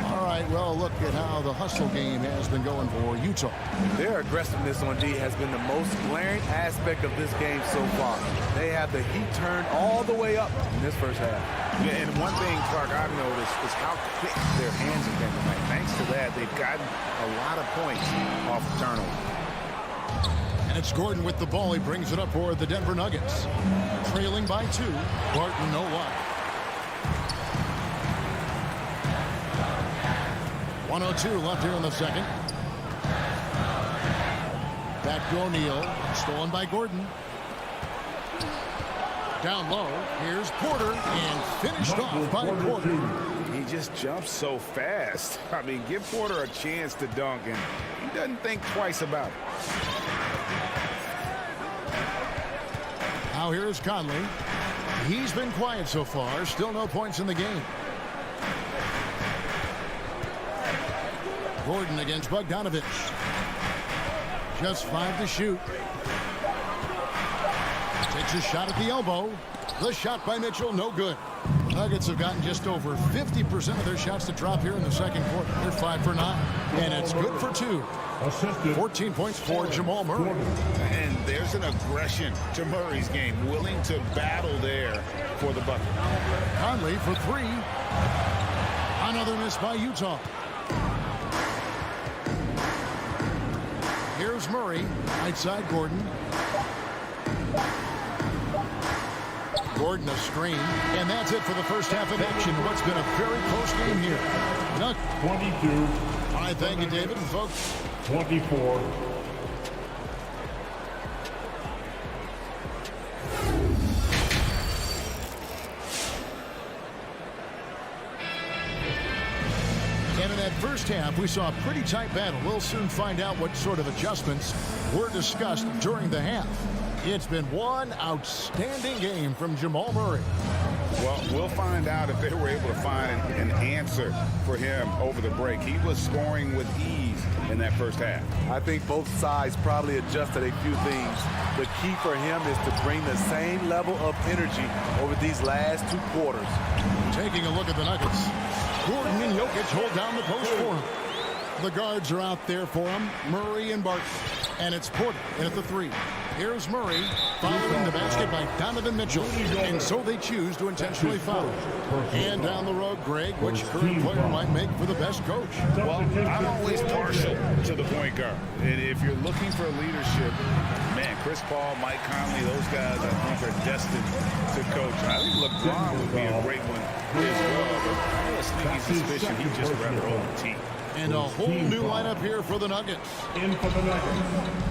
All right, well, look at how the hustle game has been going for Utah. Their aggressiveness on D has been the most glaring aspect of this game so far. They have the heat turned all the way up in this first half. Yeah, and one thing, Clark, I've noticed is how quick their hands have been tonight. Thanks to that, they've gotten a lot of points off the turnover. And it's Gordon with the ball. He brings it up for the Denver Nuggets. Trailing by 2. Barton, no luck. 1:02 left here in the second. Back to O'Neal. Stolen by Gordon. Down low. Here's Porter. And finished off by Porter. He just jumps so fast. I mean, give Porter a chance to dunk, and he doesn't think twice about it. Now here's Conley. He's been quiet so far. Still no points in the game. Gordon against Bogdanovich. Just 5 to shoot. Takes a shot at the elbow. The shot by Mitchell, no good. The Nuggets have gotten just over 50% of their shots to drop here in the second quarter. They're 5 for 9. And it's good for 2. 14 points for Jamal Murray. And there's an aggression to Murray's game, willing to battle there for the bucket. Conley for 3. Another miss by Utah. Here's Murray, right side Gordon. Gordon a screen, and that's it for the first half of action. What's been a very close game here. 22. All right, thank you, David. And folks, 24. and in that first half, we saw a pretty tight battle. We'll soon find out what sort of adjustments were discussed during the half. It's been one outstanding game from Jamal Murray. Well, we'll find out if they were able to find an answer for him over the break. He was scoring with ease in that first half. I think both sides probably adjusted a few things. The key for him is to bring the same level of energy over these last 2 quarters. Taking a look at the Nuggets. Gordon and Jokic hold down the post for him. The guards are out there for him, Murray and Barton. And it's Porter in at the 3. Here's Murray following the basket by Donovan Mitchell. And so they choose to intentionally foul. And down the road, Greg, which current player might make for the best coach? Well, I'm always partial to the point guard. And if you're looking for leadership, man, Chris Paul, Mike Conley, those guys I think are destined to coach. I think LeBron would be a great one as well. But I have a sneaky suspicion he'd just rather hold the team. And a whole new lineup here for the Nuggets. In for the Nuggets.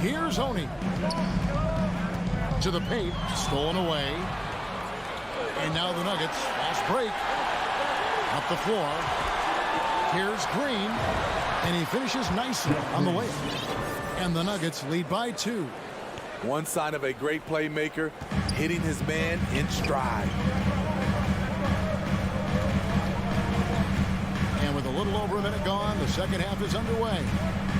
Here's Oni. To the paint. Stolen away. And now the Nuggets. Fast break. Up the floor. Here's Green. And he finishes nicely on the way. And the Nuggets lead by 2. One sign of a great playmaker, hitting his man in stride. And with a little over a minute gone, the second half is underway.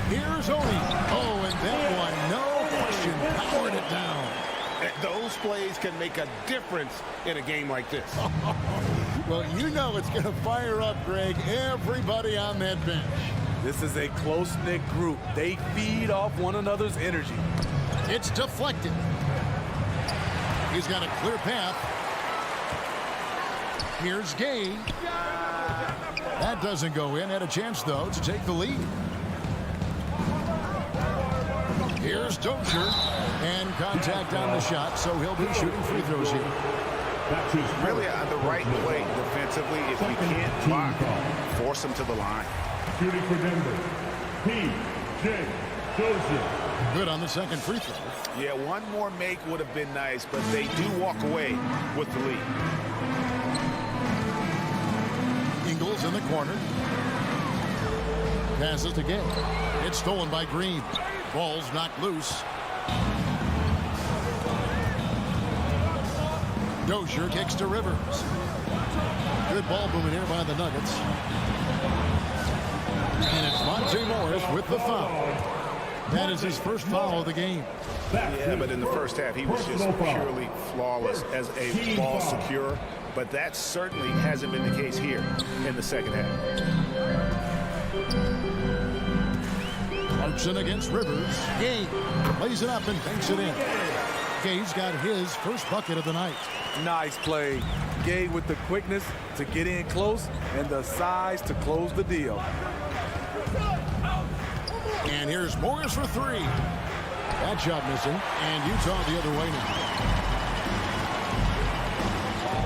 Here's Oni. Oh, and that one, no question, powered it down. Those plays can make a difference in a game like this. Well, you know it's going to fire up, Greg, everybody on that bench. This is a close-knit group. They feed off one another's energy. It's deflected. He's got a clear path. Here's Gay. That doesn't go in. Had a chance, though, to take the lead. Here's Dozier. And contact on the shot, so he'll be shooting free throws here. Really the right play defensively. If you can't block, force him to the line. Shooting for Denver, P.J. Dozier. Good on the second free throw. Yeah, one more make would have been nice, but they do walk away with the lead. Ingles in the corner. Passes to Gay. It's stolen by Green. Ball's knocked loose. Dozier kicks to Rivers. Good ball moving here by the Nuggets. And it's Monte Morris with the foul. That is his first foul of the game. Yeah, but in the first half, he was just purely flawless as a ball secure. But that certainly hasn't been the case here in the second half. Clarkson against Rivers. Gay lays it up and banks it in. Gay's got his first bucket of the night. Nice play. Gay with the quickness to get in close and the size to close the deal. And here's Morris for three. That shot missing. And Utah the other way now.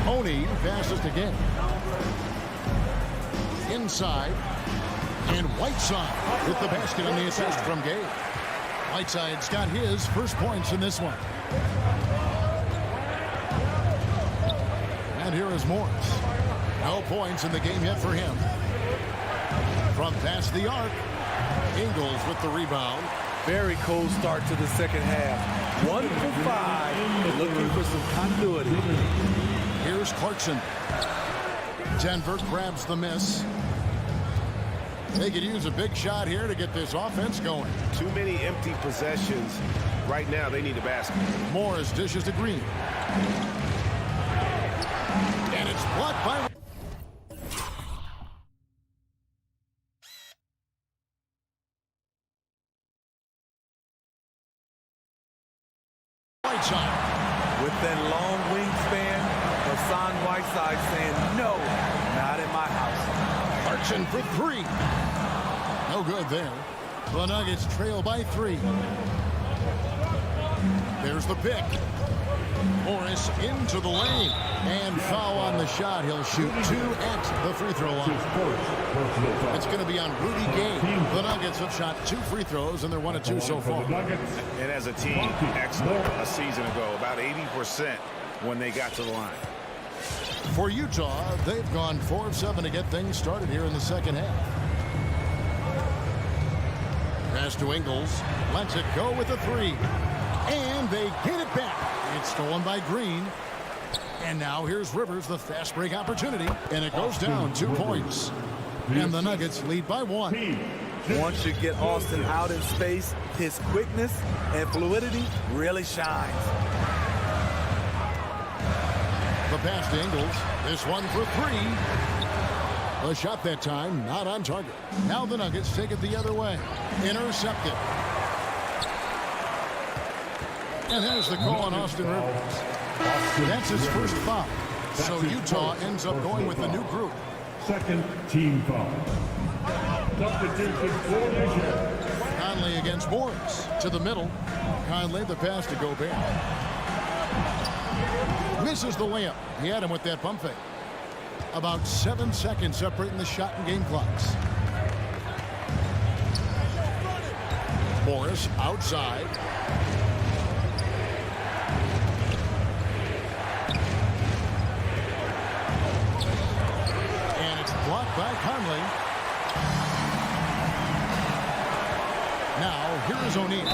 Pony passes to Gay. Inside. And Whiteside with the basket on the assist from Gay. Whiteside's got his first points in this one. And here is Morris. No points in the game yet for him. From past the arc, Ingles with the rebound. Very cold start to the second half. 1 for 5, looking for some continuity. Here's Clarkson. Denver grabs the miss. They could use a big shot here to get this offense going. Too many empty possessions. Right now, they need a basket. Morris dishes to Green. And it's blocked by Whiteside. With that long wingspan, Hassan Whiteside saying, no, not in my house. Clarkson for three. No good there. The Nuggets trail by 3. There's the pick. Morris into the lane. And foul on the shot. He'll shoot 2 at the free throw line. It's going to be on Rudy Gay. The Nuggets have shot 2 free throws, and they're 1 of 2 so far. And as a team, excellent a season ago. About 80% when they got to the line. For Utah, they've gone 4 of 7 to get things started here in the second half. Pass to Ingles. Lets it go with a 3. And they get it back. It's stolen by Green. And now here's Rivers, the fast break opportunity. And it goes down 2 points. And the Nuggets lead by 1. Once you get Austin out in space, his quickness and fluidity really shines. The pass to Ingles. This one for 3. A shot that time, not on target. Now the Nuggets take it the other way. Intercepted. And there's the call on Austin Rivers. That's his first foul. So Utah ends up going with a new group. Second team foul. Substitution formation. Conley against Morris. To the middle. Conley the pass to Gobert. Misses the layup. He had him with that pump fake. About 7 seconds separating the shot and game clocks. Morris outside. And it's blocked by Conley. Now, here is O'Neal.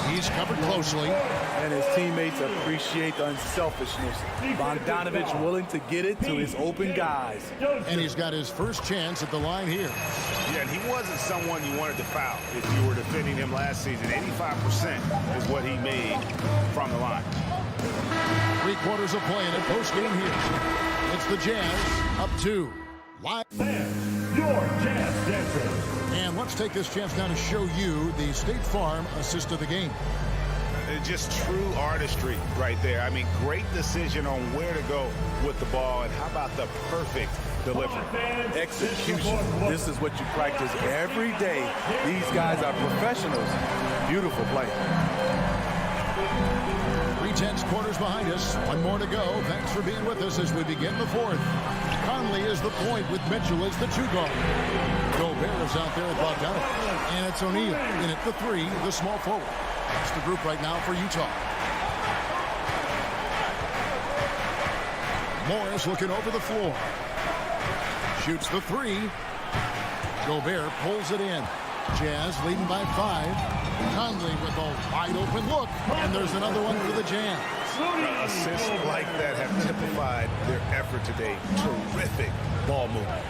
He's covered closely. And his teammates appreciate the unselfishness. Bogdanovich willing to get it to his open guys. And he's got his first chance at the line here. Yeah, and he wasn't someone you wanted to foul if you were defending him last season. 85% is what he made from the line. 3/4 of play in a post-game here. It's the Jazz up 2. Live. Your Jazz Dancer. And let's take this chance now to show you the State Farm assist of the game. Just true artistry right there. I mean, great decision on where to go with the ball, and how about the perfect delivery. Execution. This is what you practice every day. These guys are professionals. Beautiful play. 3/10 quarters behind us. 1 more to go. Thanks for being with us as we begin the 4th. Conley is the point with Mitchell as the 2 guard. Gobert is out there at Bogdanovich. And it's O'Neal in at the 3, the small forward. That's the group right now for Utah. Morris looking over the floor. Shoots the 3. Gobert pulls it in. Jazz leading by 5. Conley with a wide open look, and there's another one for the Jazz. Assists like that have typified their effort today. Terrific ball movement.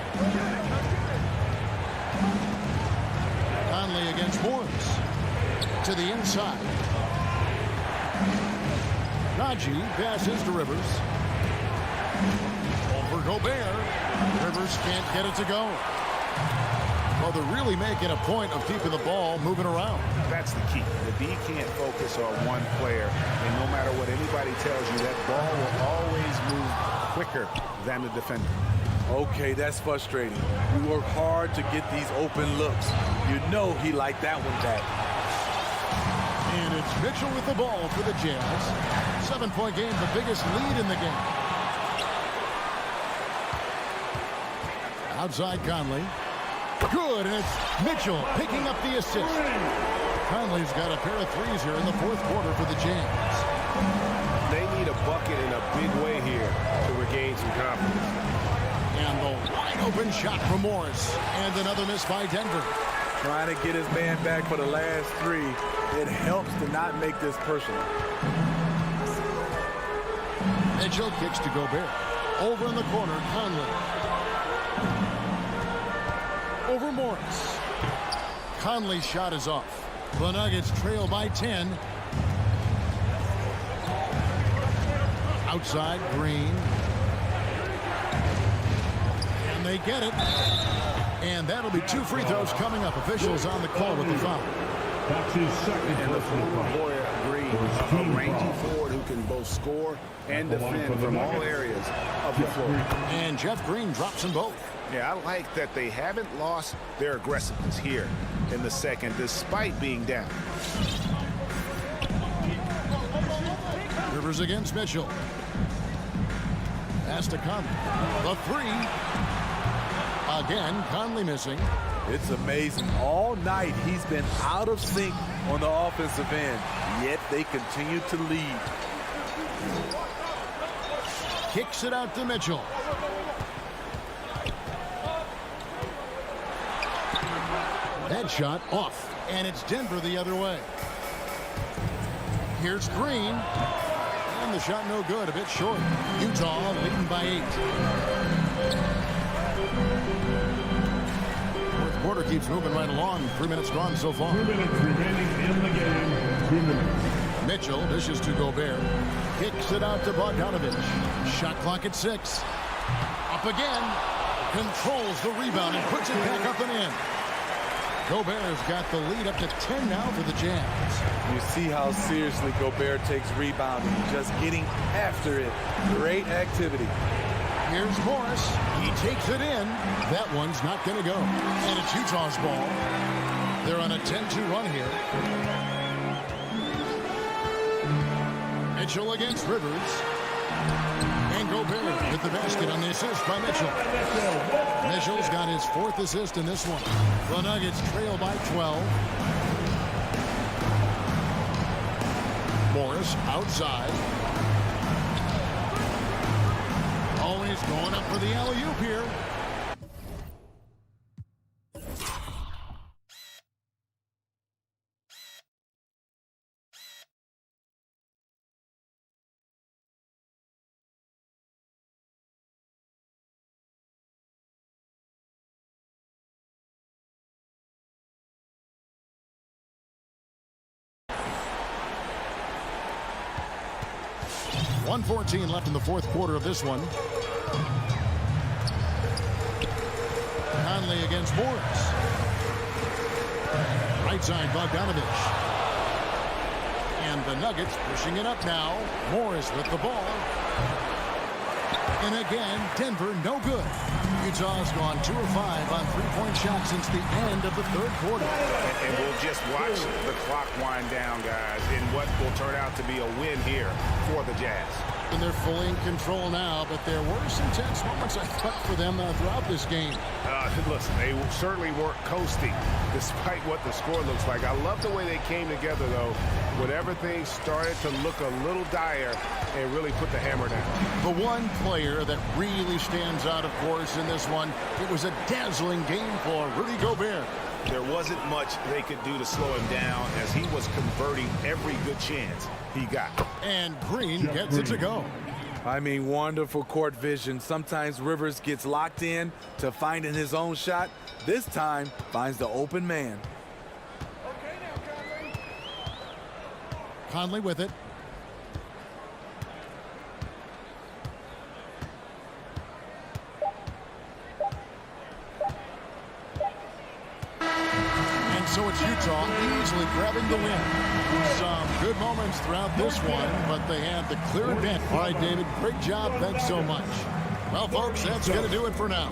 Conley against Morris. To the inside. Raji passes to Rivers. Over Gobert. Rivers can't get it to go. Well, they're really making a point of keeping the ball moving around. That's the key. The D can't focus on one player, and no matter what anybody tells you, that ball will always move quicker than the defender. Okay, that's frustrating. We work hard to get these open looks. You know he liked that one back. And it's Mitchell with the ball for the Jazz. 7-point game, the biggest lead in the game. Outside Conley. Good, and it's Mitchell picking up the assist. Conley's got a pair of threes here in the fourth quarter for the Jazz. They need a bucket in a big way here to regain some confidence. And the wide open shot from Morris. And another miss by Denver. Trying to get his man back for the last 3. It helps to not make this personal. Mitchell kicks to Gobert. Over in the corner, Conley. Over Morris. Conley's shot is off. The Nuggets trail by 10. Outside, Green. And they get it. And that'll be 2 free throws coming up. Officials on the call with the foul. That's his second And the personal former foul. Boyer agreed. A rangy forward who can both score and defend from all areas of the floor. And Jeff Green drops them both. Yeah, I like that they haven't lost their aggressiveness here in the second, despite being down. Rivers against Mitchell. Pass to Conley. The 3. Again, Conley missing. It's amazing. All night he's been out of sync on the offensive end, yet they continue to lead. Kicks it out to Mitchell. That shot off, and it's Denver the other way. Here's Green. And the shot no good, a bit short. Utah leading by 8. Fourth quarter keeps moving right along. 3 minutes gone so far. 2 minutes remaining in the game. 2 minutes. Mitchell dishes to Gobert. Kicks it out to Bogdanovich. Shot clock at 6. Up again. Controls the rebound and puts it back up and in. Gobert's got the lead up to 10 now for the Jazz. You see how seriously Gobert takes rebounding, just getting after it. Great activity. Here's Morris. He takes it in. That one's not going to go. And it's Utah's ball. They're on a 10-2 run here. Mitchell against Rivers. And Gobert with the basket on the assist by Mitchell. Mitchell's got his 4th assist in this one. The Nuggets trail by 12. Morris outside. Always going up for the alley-oop here. .114 left in the fourth quarter of this one. Conley against Morris. Right side, Bogdanovich. And the Nuggets pushing it up now. Morris with the ball. And again, Denver no good. Utah's gone 2 of 5 on 3-point shots since the end of the third quarter. And we'll just watch the clock wind down, guys, in what will turn out to be a win here for the Jazz. And they're fully in control now, but there were some tense moments, I thought, for them throughout this game. Listen, they certainly weren't coasting, despite what the score looks like. I love the way they came together, though, when everything started to look a little dire and really put the hammer down. The one player that really stands out, of course, in this one, it was a dazzling game for Rudy Gobert. there wasn't much they could do to slow him down as he was converting every good chance he got. And Green gets it to go. I mean, wonderful court vision. Sometimes Rivers gets locked in to finding his own shot. This time, finds the open man. Conley with it. And so it's Utah easily grabbing the win. Some good moments throughout this one, but they had the clear advantage. All right, David, great job. Thanks so much. Well, folks, that's going to do it for now.